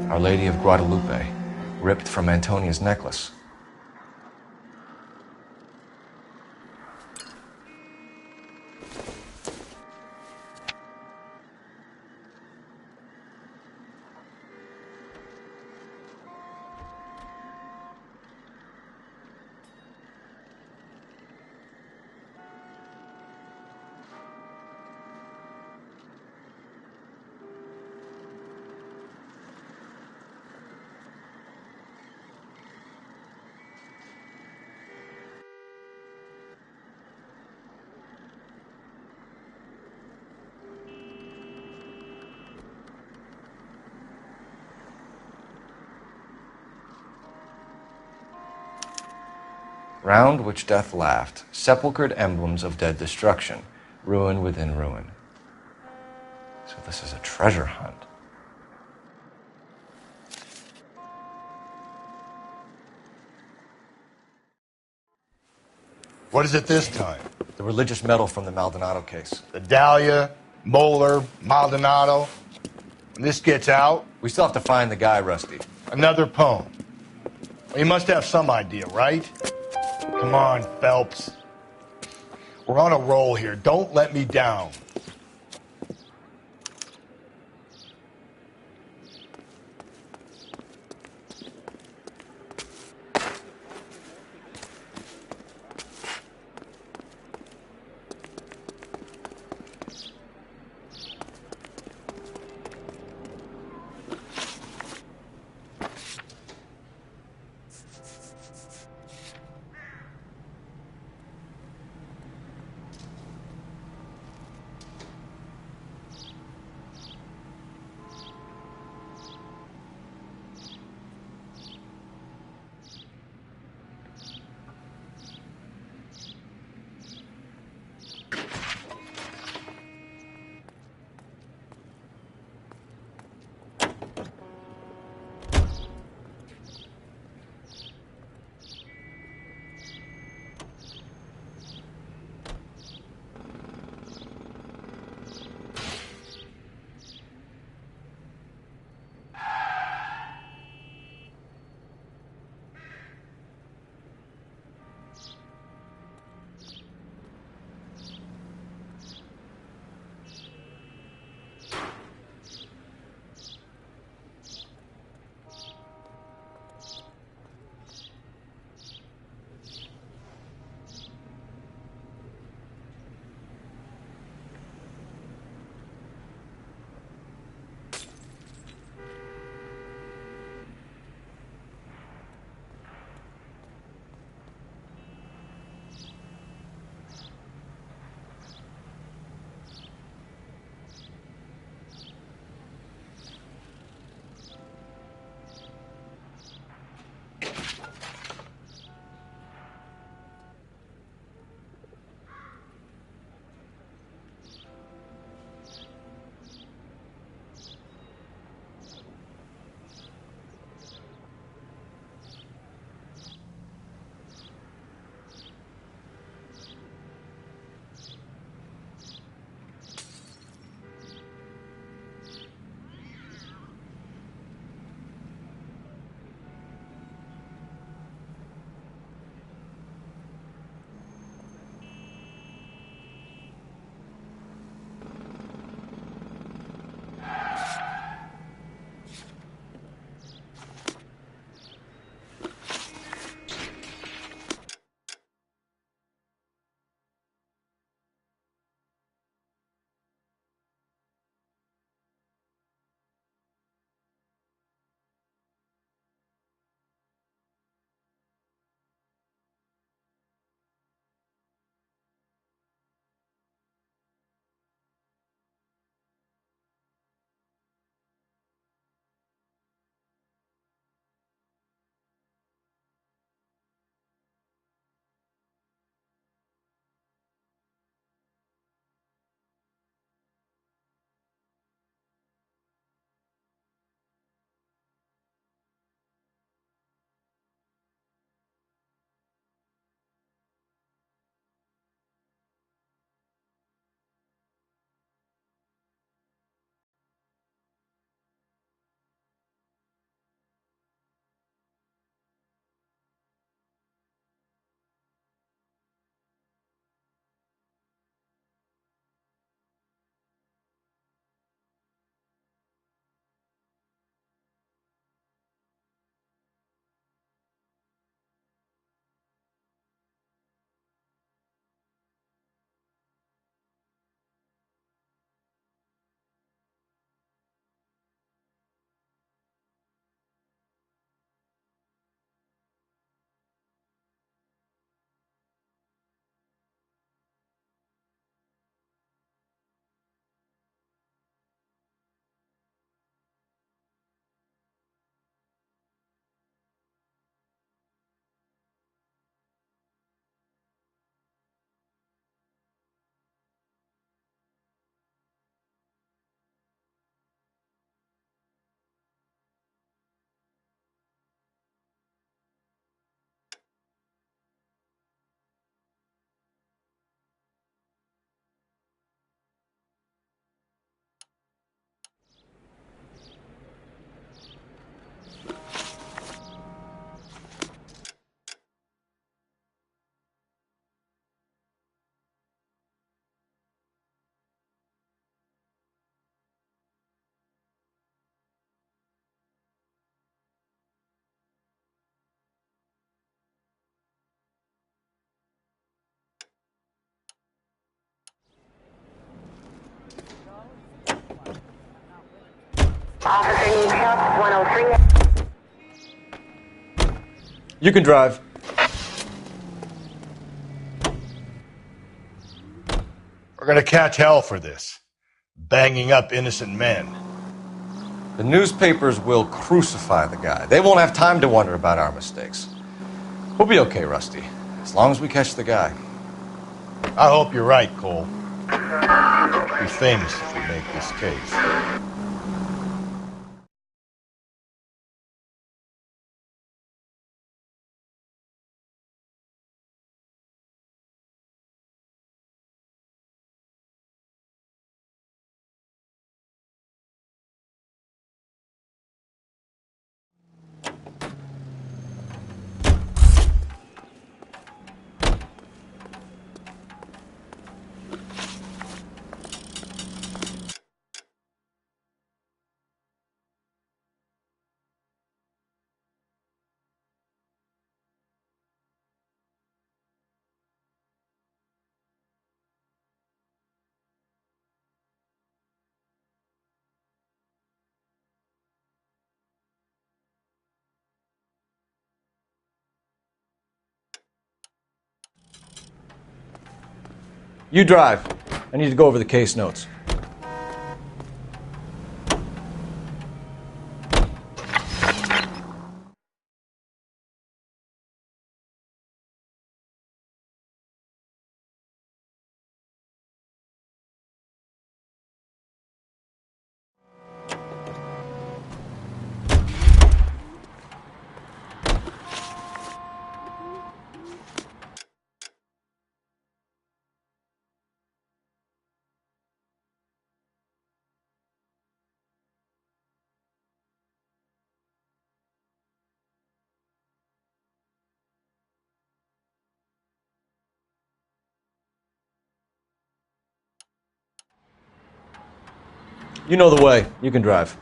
Our Lady of Guadalupe, ripped from Antonia's necklace. Round which death laughed, sepulchred emblems of dead destruction, ruin within ruin. So this is a treasure hunt. What is it this time? The religious medal from the Maldonado case. The Dahlia, Moeller, Maldonado. When this gets out... We still have to find the guy, Rusty. Another poem. Well, you must have some idea, right? Come on, Phelps. We're on a roll here. Don't let me down. Officer needs help, 103. You can drive. We're gonna catch hell for this. Banging up innocent men. The newspapers will crucify the guy. They won't have time to wonder about our mistakes. We'll be okay, Rusty, as long as we catch the guy. I hope you're right, Cole. We'll be famous if we make this case. You drive. I need to go over the case notes. You know the way. You can drive.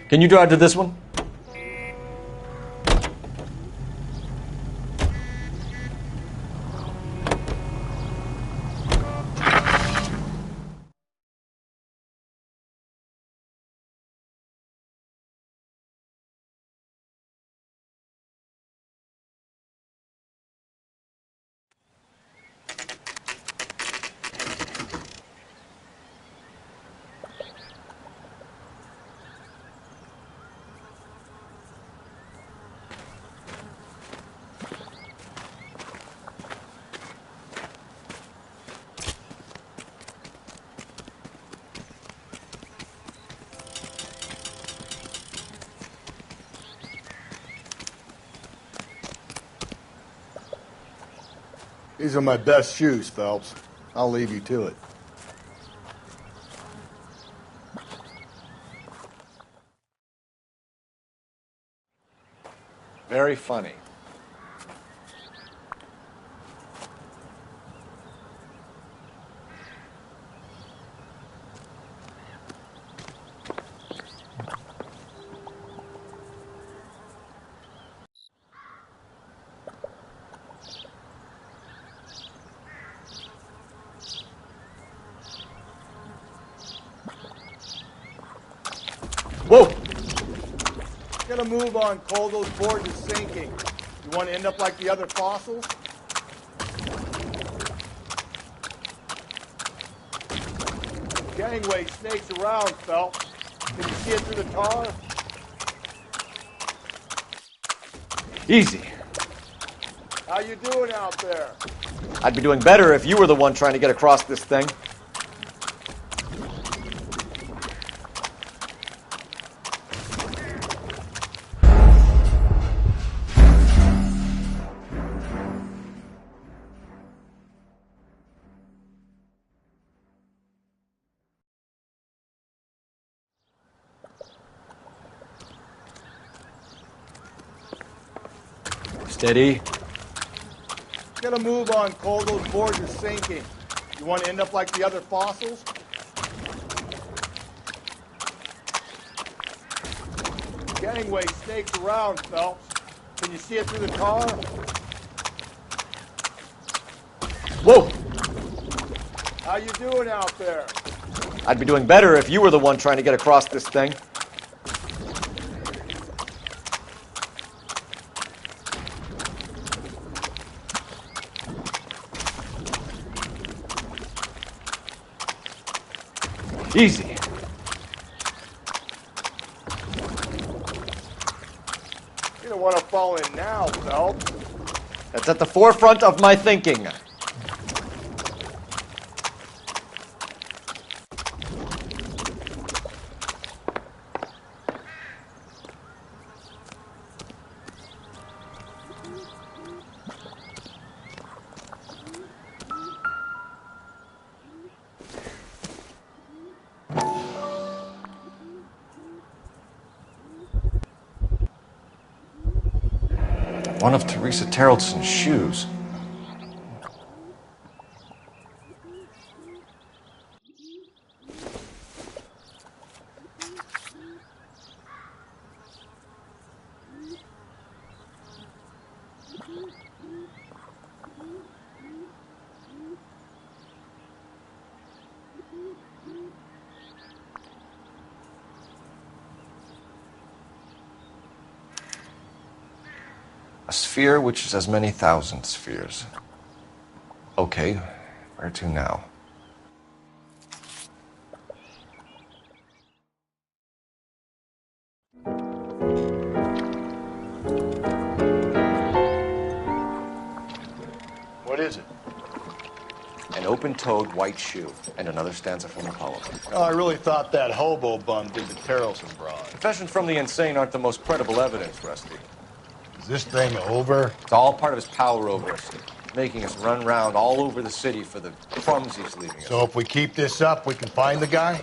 Can you drive to this one? These are my best shoes, Phelps. I'll leave you to it. Very funny. Whoa! Get a move on, Cole. Those boards are sinking. You want to end up like the other fossils? Gangway snakes around, Phelps. Can you see it through the tar? Easy. How you doing out there? I'd be doing better if you were the one trying to get across this thing. Steady. Get a move on, Cole. Those boards are sinking. You want to end up like the other fossils? Gangway snakes around, Phelps. Can you see it through the car? Whoa! How you doing out there? I'd be doing better if you were the one trying to get across this thing. Easy. You don't want to fall in now, Phelps. That's at the forefront of my thinking. One of Teresa Terreldson's shoes. A sphere which is as many thousand spheres. Okay, where to now? What is it? An open-toed white shoe, and another stanza from the poem. Oh, I really thought that hobo bum did the Terrelson broad. Confessions from the insane aren't the most credible evidence, Rusty. Is this thing over? It's all part of his power over us, making us run around all over the city for the crumbs he's leaving us. So if we keep this up, we can find the guy?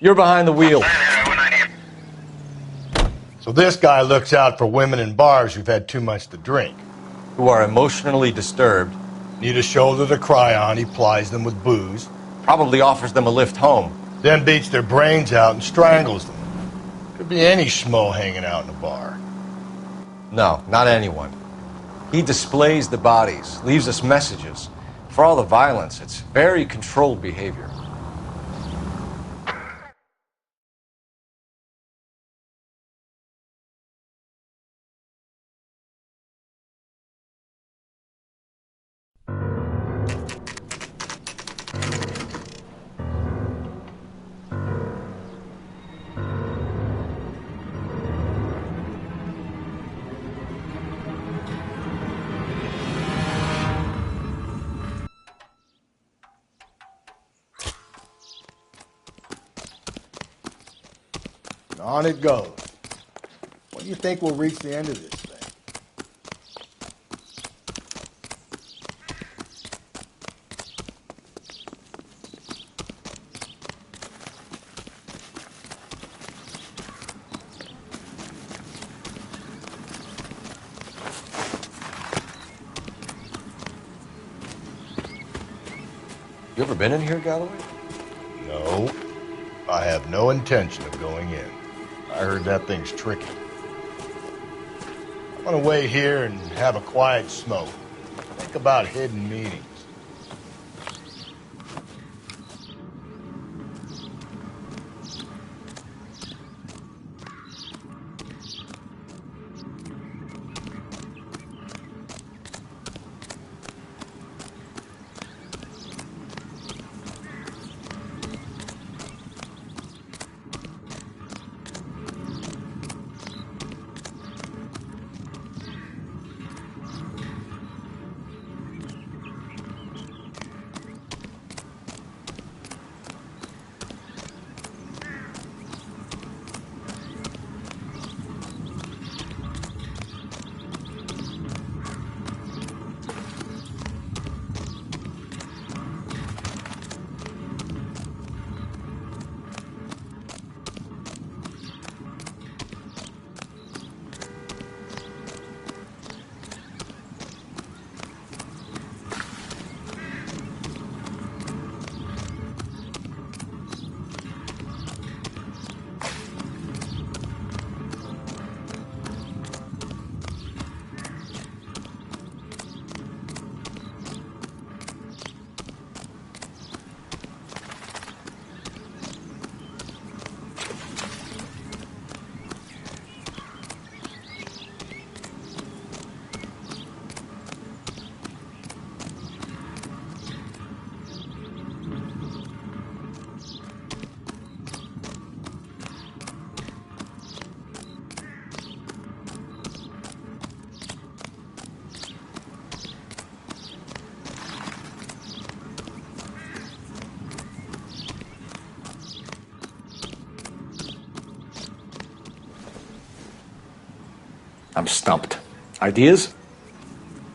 You're behind the wheel. So this guy looks out for women in bars who've had too much to drink. Who are emotionally disturbed. Need a shoulder to cry on, he plies them with booze. Probably offers them a lift home. Then beats their brains out and strangles them. Could be any schmo hanging out in a bar. No, not anyone. He displays the bodies, leaves us messages. For all the violence, it's very controlled behavior. On it goes. When do you think we'll reach the end of this thing? You ever been in here, Galloway? No. I have no intention of going in. I heard that thing's tricky. I want to wait here and have a quiet smoke. Think about hidden meetings. I'm stumped. Ideas?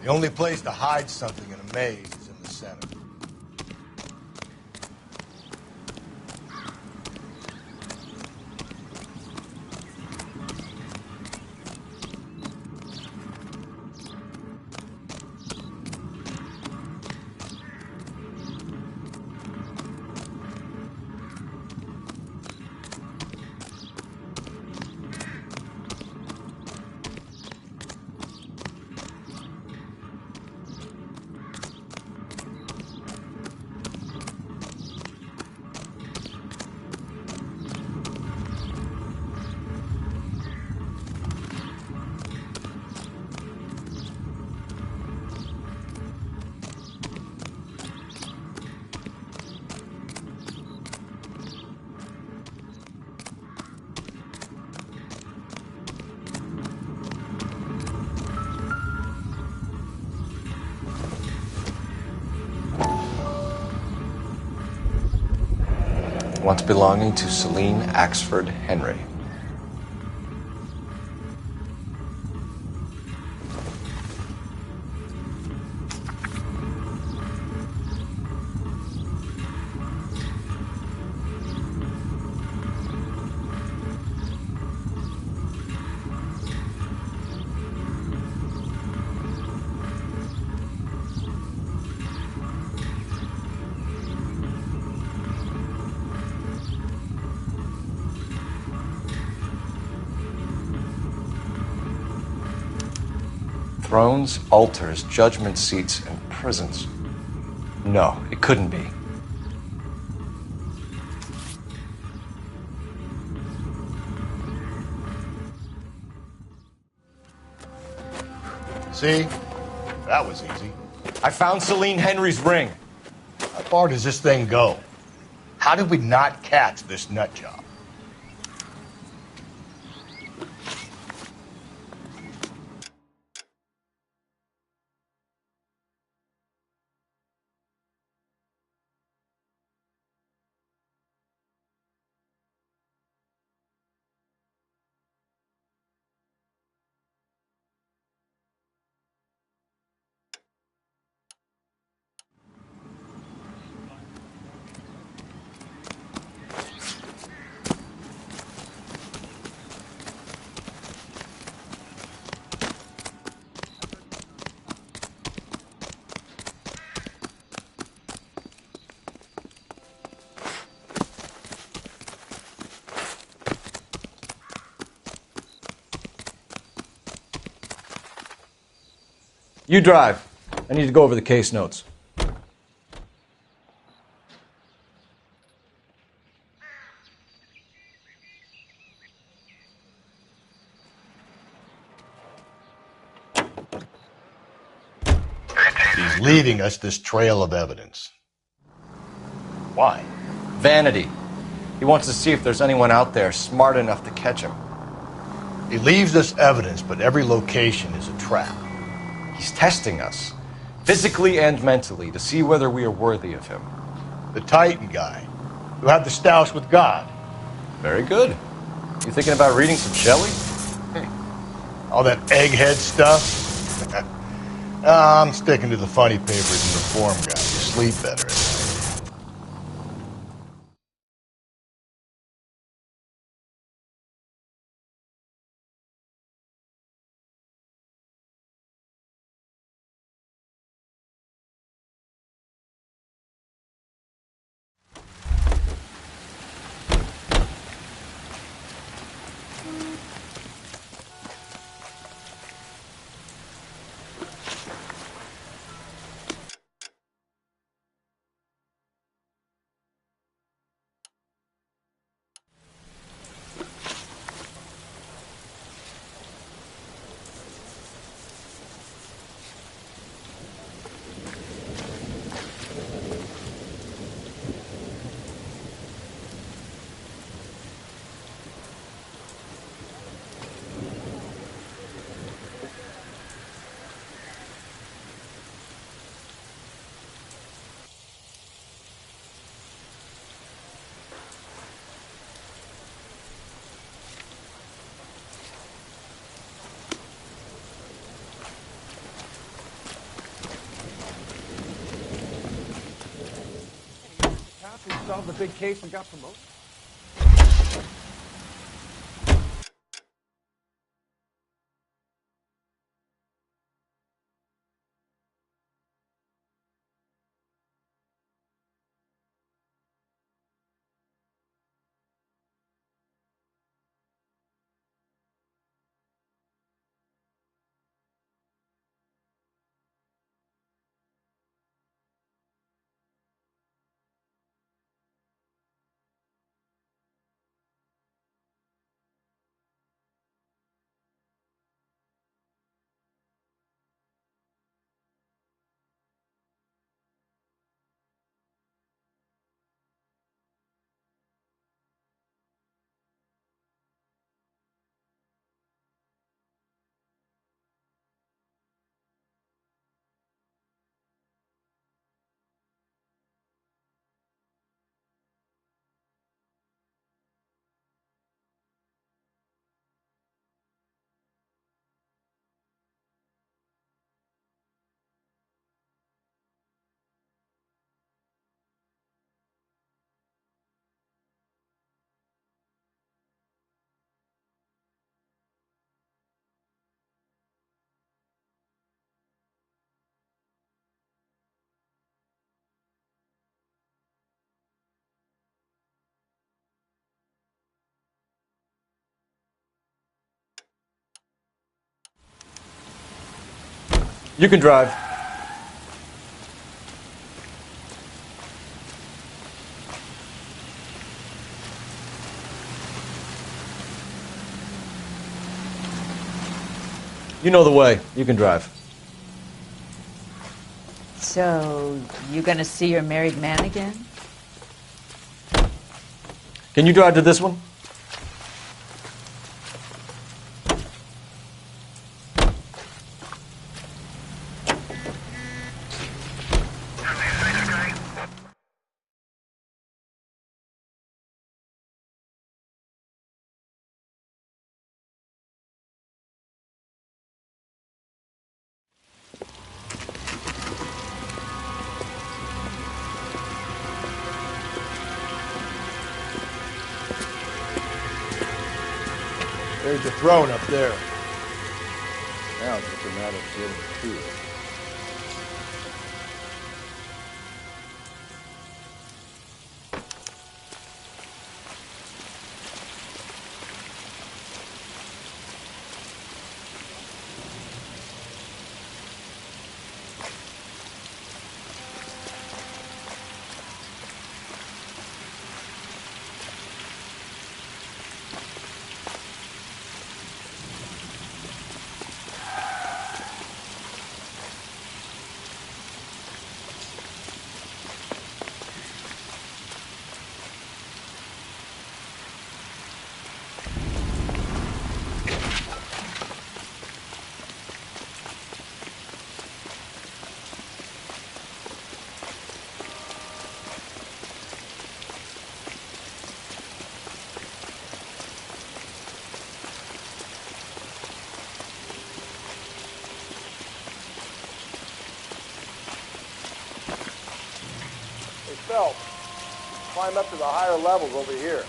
The only place to hide something in a maze is in the center. Once belonging to Celine Axford Henry. Thrones, altars, judgment seats, and prisons. No, it couldn't be. See? That was easy. I found Celine Henry's ring. How far does this thing go? How did we not catch this nut job? You drive. I need to go over the case notes. He's leaving us this trail of evidence. Why? Vanity. He wants to see if there's anyone out there smart enough to catch him. He leaves us evidence, but every location is a trap. He's testing us, physically and mentally, to see whether we are worthy of him. The Titan guy, who had the stoush with God. Very good. You thinking about reading some Shelley? All that egghead stuff? I'm sticking to the funny papers and the form guide. You sleep better. We solved the big case and got promoted. You can drive. You know the way. You can drive. So, you gonna see your married man again? Can you drive to this one? There's the throne up there. Now it's just a matter of getting to it. Phelps, climb up to the higher levels over here.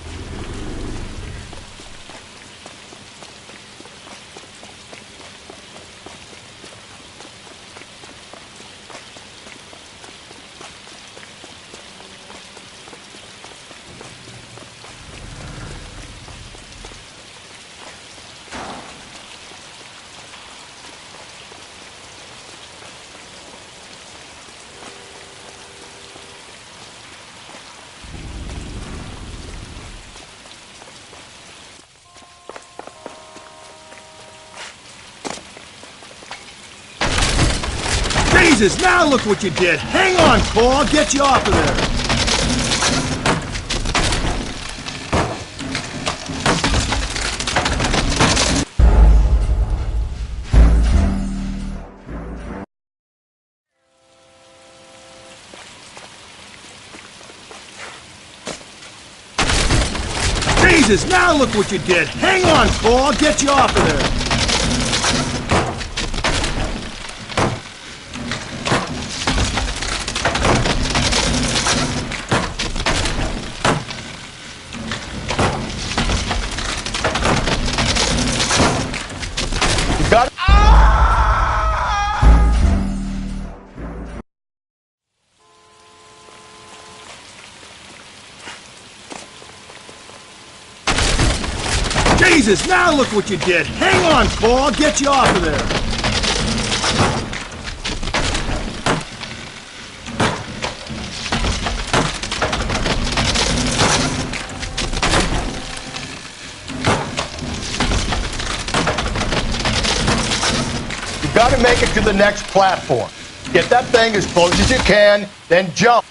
Jesus, now look what you did. Hang on, Cole. I'll get you off of there. Jesus, now look what you did. Hang on, Cole. I'll get you off of there. Jesus, now look what you did. Hang on, Cole. I'll get you off of there. You gotta make it to the next platform. Get that thing as close as you can, then jump.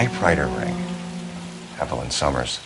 typewriter ring. Evelyn Summers.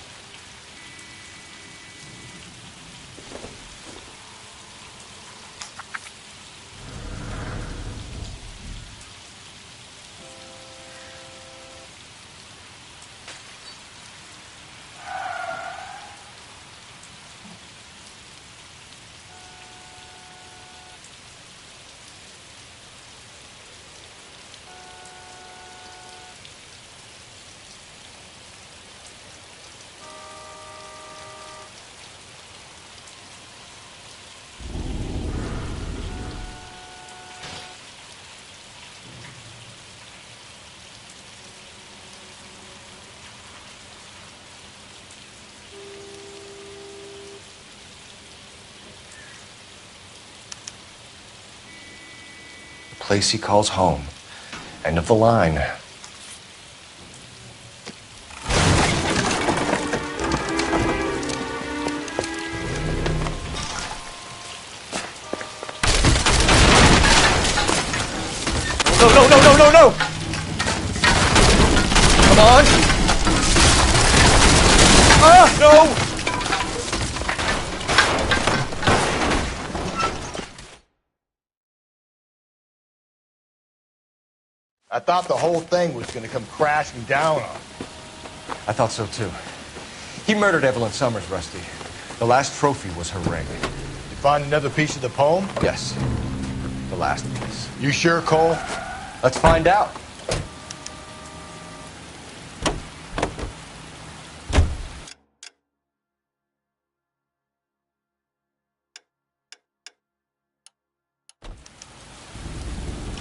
Place he calls home. End of the line. No! Come on! Ah, no! I thought the whole thing was going to come crashing down on him. I thought so too. He murdered Evelyn Summers, Rusty. The last trophy was her ring. You find another piece of the poem? Yes. The last piece. You sure, Cole? Let's find out.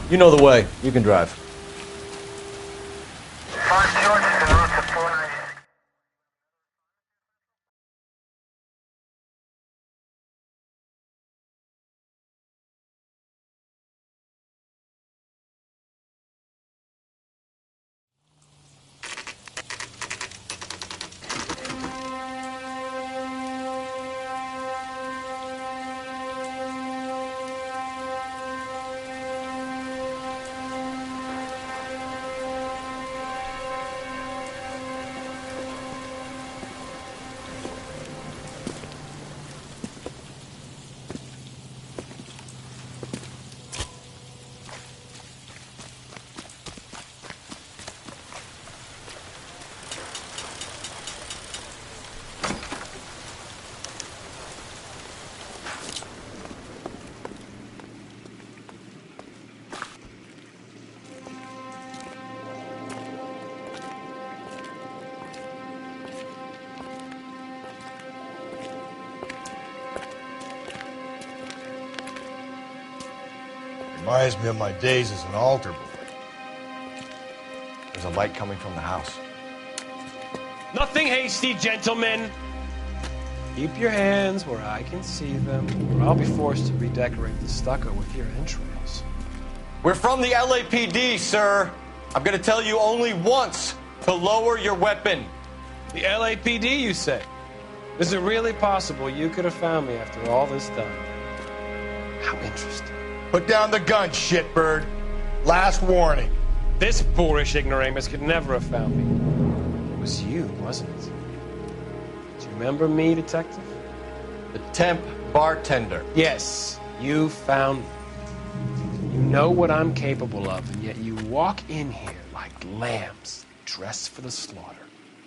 You know the way. You can drive. Reminds me of my days as an altar boy. There's a light coming from the house. Nothing hasty, gentlemen. Keep your hands where I can see them, or I'll be forced to redecorate the stucco with your entrails. We're from the LAPD, sir. I'm gonna tell you only once to lower your weapon. The LAPD, you say? Is it really possible you could have found me after all this time? How interesting. Put down the gun, shitbird. Last warning. This boorish ignoramus could never have found me. It was you, wasn't it? Do you remember me, detective? The temp bartender. Yes, you found me. You know what I'm capable of, and yet you walk in here like lambs dressed for the slaughter.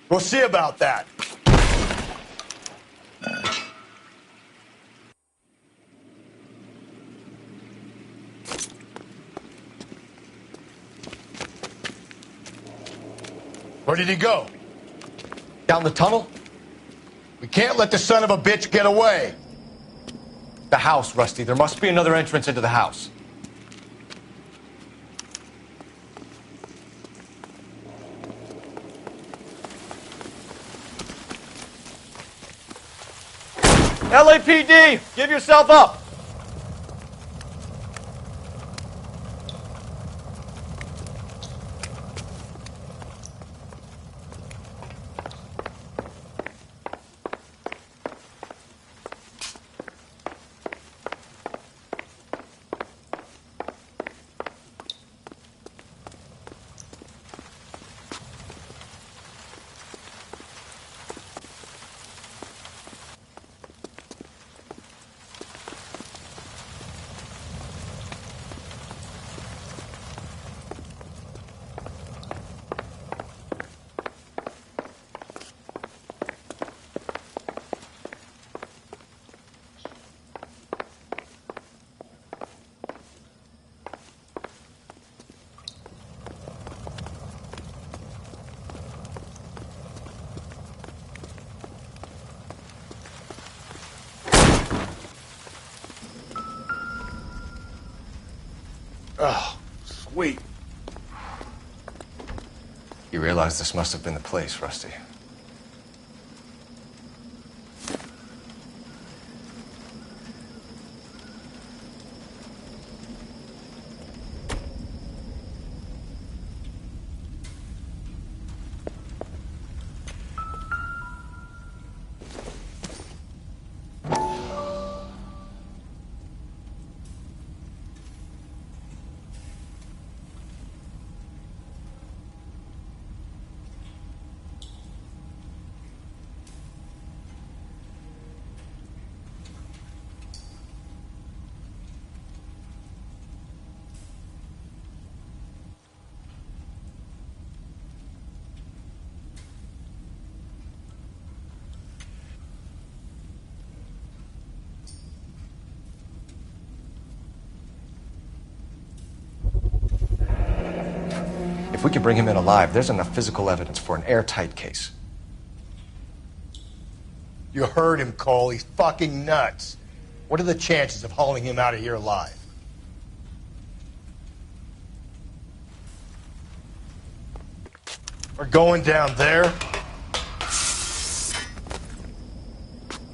We'll see about that. Where did he go? Down the tunnel? We can't let the son of a bitch get away. The house, Rusty. There must be another entrance into the house. LAPD, give yourself up. Oh, sweet. You realize this must have been the place, Rusty. If we can bring him in alive, there's enough physical evidence for an airtight case. You heard him, Cole. He's fucking nuts. What are the chances of hauling him out of here alive? We're going down there.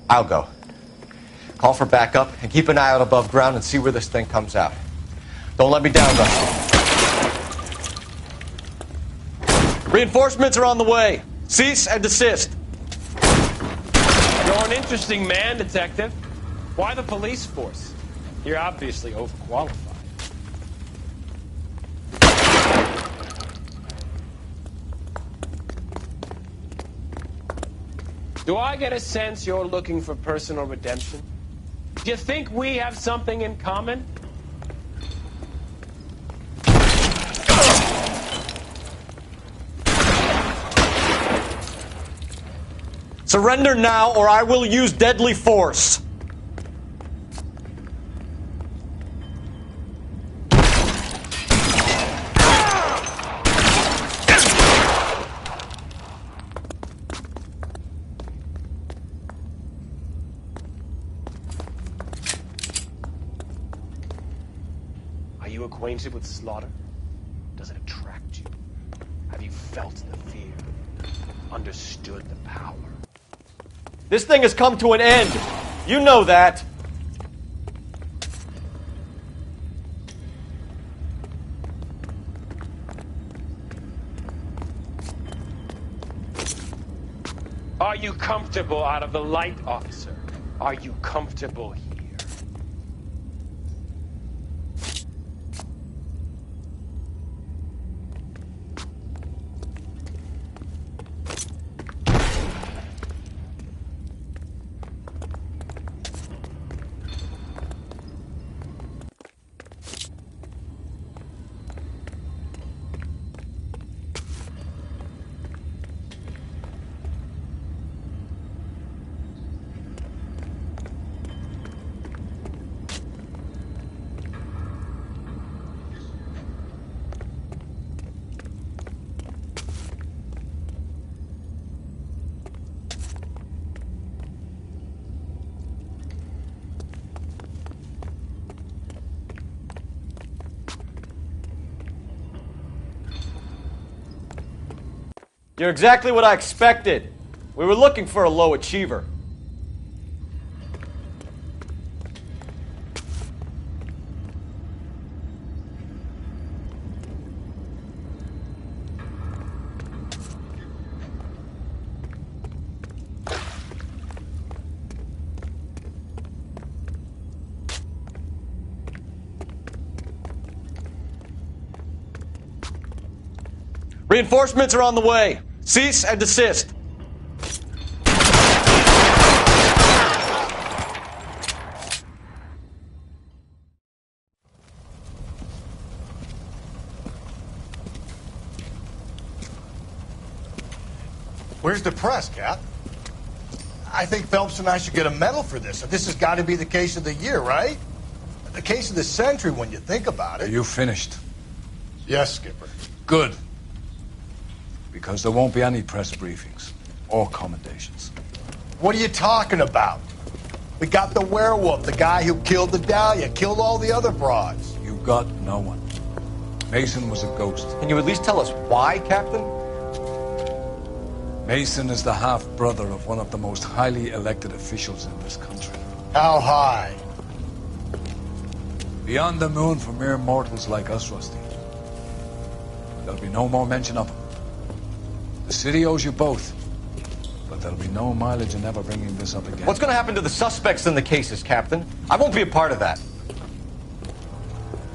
I'll go. Call for backup and keep an eye out above ground and see where this thing comes out. Don't let me down, Rusty. Reinforcements are on the way. Cease and desist. You're an interesting man, Detective. Why the police force? You're obviously overqualified. Do I get a sense you're looking for personal redemption? Do you think we have something in common? Surrender now, or I will use deadly force. Are you acquainted with slaughter? Does it attract you? Have you felt the fear? Understood the power? This thing has come to an end. You know that. Are you comfortable out of the light, officer? Are you comfortable here? You're exactly what I expected. We were looking for a low achiever. Reinforcements are on the way. Cease and desist. Where's the press, Cap? I think Phelps and I should get a medal for this. This has got to be the case of the year, right? The case of the century when you think about it. Are you finished? Yes, Skipper. Good. Because there won't be any press briefings or commendations. What are you talking about? We got the werewolf, the guy who killed the Dahlia, killed all the other broads. You got no one. Mason was a ghost. Can you at least tell us why, Captain? Mason is the half-brother of one of the most highly elected officials in this country. How high? Beyond the moon for mere mortals like us, Rusty. There'll be no more mention of him. The city owes you both. But there'll be no mileage in ever bringing this up again. What's going to happen to the suspects in the cases, Captain? I won't be a part of that.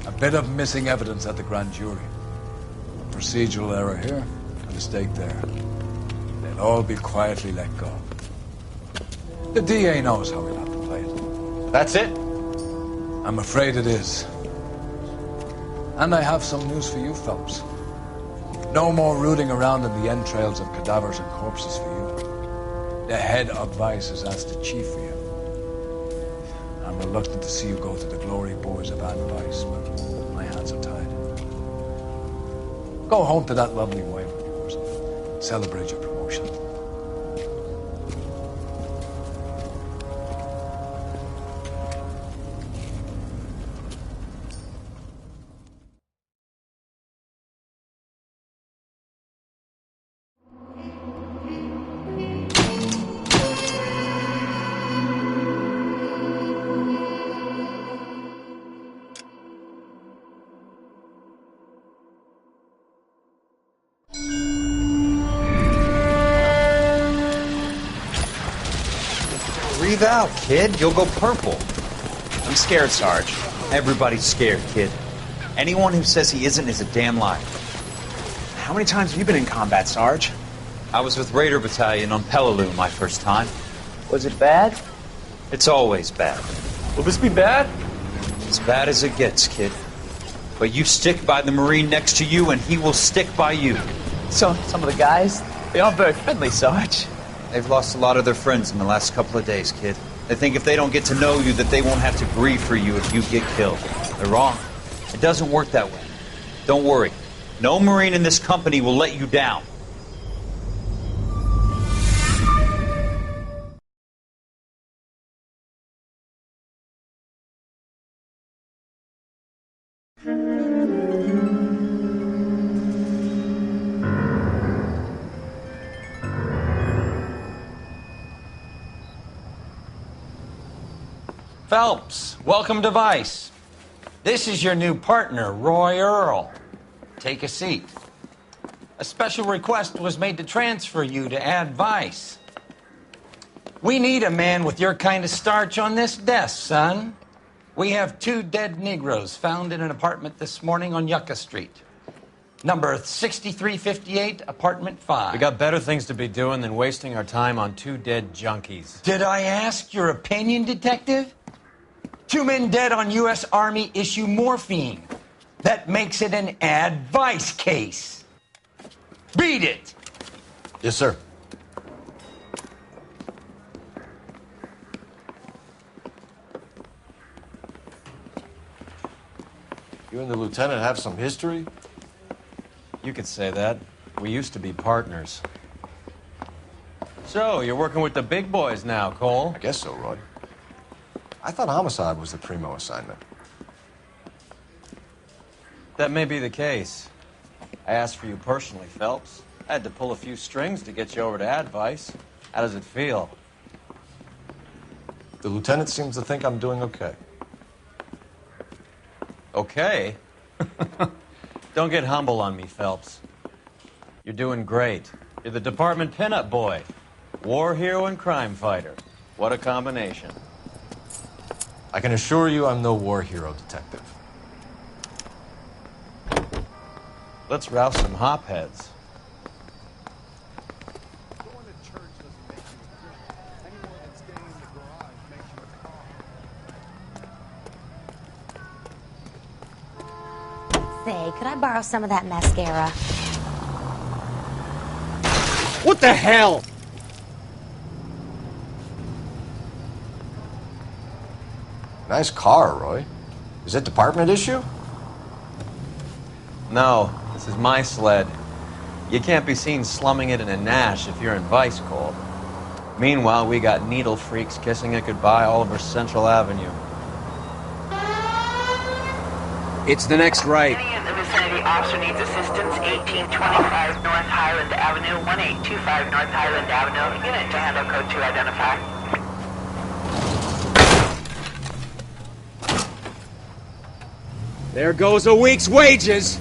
A bit of missing evidence at the grand jury. A procedural error here, a mistake there. They'll all be quietly let go. The DA knows how we'll have to play it. That's it? I'm afraid it is. And I have some news for you, Phelps. No more rooting around in the entrails of cadavers and corpses for you. The head of Vice has asked the chief for you. I'm reluctant to see you go to the glory boys of Ann Vice, but my hands are tied. Go home to that lovely wife of yours and celebrate your promotion. Breathe out, kid. You'll go purple. I'm scared, Sarge. Everybody's scared, kid. Anyone who says he isn't is a damn liar. How many times have you been in combat, Sarge? I was with Raider Battalion on Peleliu my first time. Was it bad? It's always bad. Will this be bad? As bad as it gets, kid. But you stick by the Marine next to you, and he will stick by you. So, some of the guys, they aren't very friendly, Sarge. They've lost a lot of their friends in the last couple of days, kid. They think if they don't get to know you, that they won't have to grieve for you if you get killed. They're wrong. It doesn't work that way. Don't worry. No Marine in this company will let you down. Phelps, welcome to Vice. This is your new partner, Roy Earl. Take a seat. A special request was made to transfer you to Ad Vice. We need a man with your kind of starch on this desk, son. We have 2 dead Negroes found in an apartment this morning on Yucca Street. Number 6358, apartment 5. We got better things to be doing than wasting our time on 2 dead junkies. Did I ask your opinion, detective? 2 men dead on U.S. Army issue morphine. That makes it an Ad Vice case. Beat it! Yes, sir. You and the lieutenant have some history? You could say that. We used to be partners. So, you're working with the big boys now, Cole? I guess so, Roy. I thought homicide was the primo assignment. That may be the case. I asked for you personally, Phelps. I had to pull a few strings to get you over to Ad Vice. How does it feel? The lieutenant seems to think I'm doing okay. Okay? Don't get humble on me, Phelps. You're doing great. You're the department pinup boy. War hero and crime fighter. What a combination. I can assure you I'm no war hero, detective. Let's rouse some hopheads. Say, could I borrow some of that mascara? What the hell? Nice car, Roy. Is it department issue? No, this is my sled. You can't be seen slumming it in a Nash if you're in Vice, Cole. Meanwhile, we got needle freaks kissing it goodbye all over Central Avenue. It's the next right. Any in the vicinity officer needs assistance, 1825 North Highland Avenue, 1825 North Highland Avenue. Unit to handle code 2 identify. There goes a week's wages.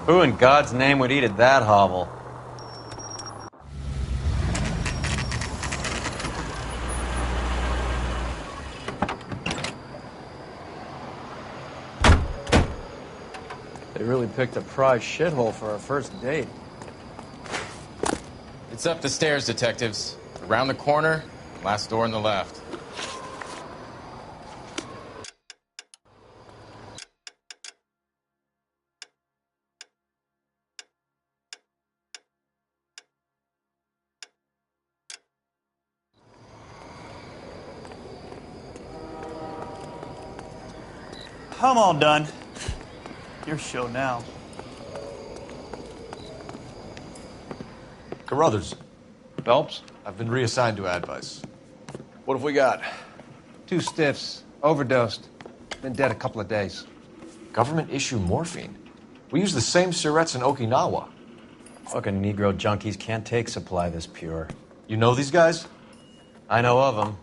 Who in God's name would eat at that hovel? They really picked a prize shithole for our first date. It's up the stairs, detectives. Around the corner, last door on the left. I'm all done. Your show now. Carruthers. Phelps? I've been reassigned to advice. What have we got? 2 stiffs. Overdosed. Been dead a couple of days. Government issue morphine. We use the same syrettes in Okinawa. Fucking Negro junkies can't take supply this pure. You know these guys? I know of them.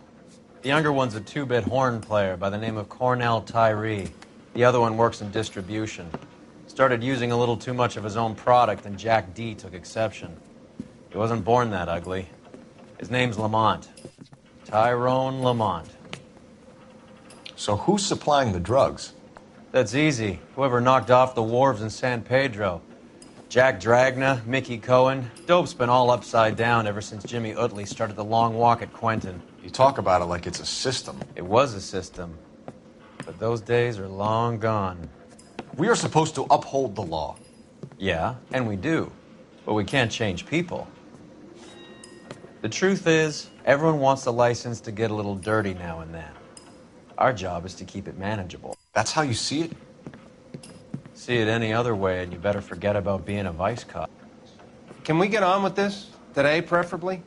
The younger one's a 2-bit horn player by the name of Cornell Tyree. The other one works in distribution. Started using a little too much of his own product, and Jack D took exception. He wasn't born that ugly. His name's Lamont. Tyrone Lamont. So who's supplying the drugs? That's easy. Whoever knocked off the wharves in San Pedro. Jack Dragna, Mickey Cohen. Dope's been all upside down ever since Jimmy Utley started the long walk at Quentin. You talk about it like it's a system. It was a system. But those days are long gone. We are supposed to uphold the law. Yeah, and we do. But we can't change people. The truth is, everyone wants a license to get a little dirty now and then. Our job is to keep it manageable. That's how you see it? See it any other way, and you better forget about being a vice cop. Can we get on with this? Today, preferably?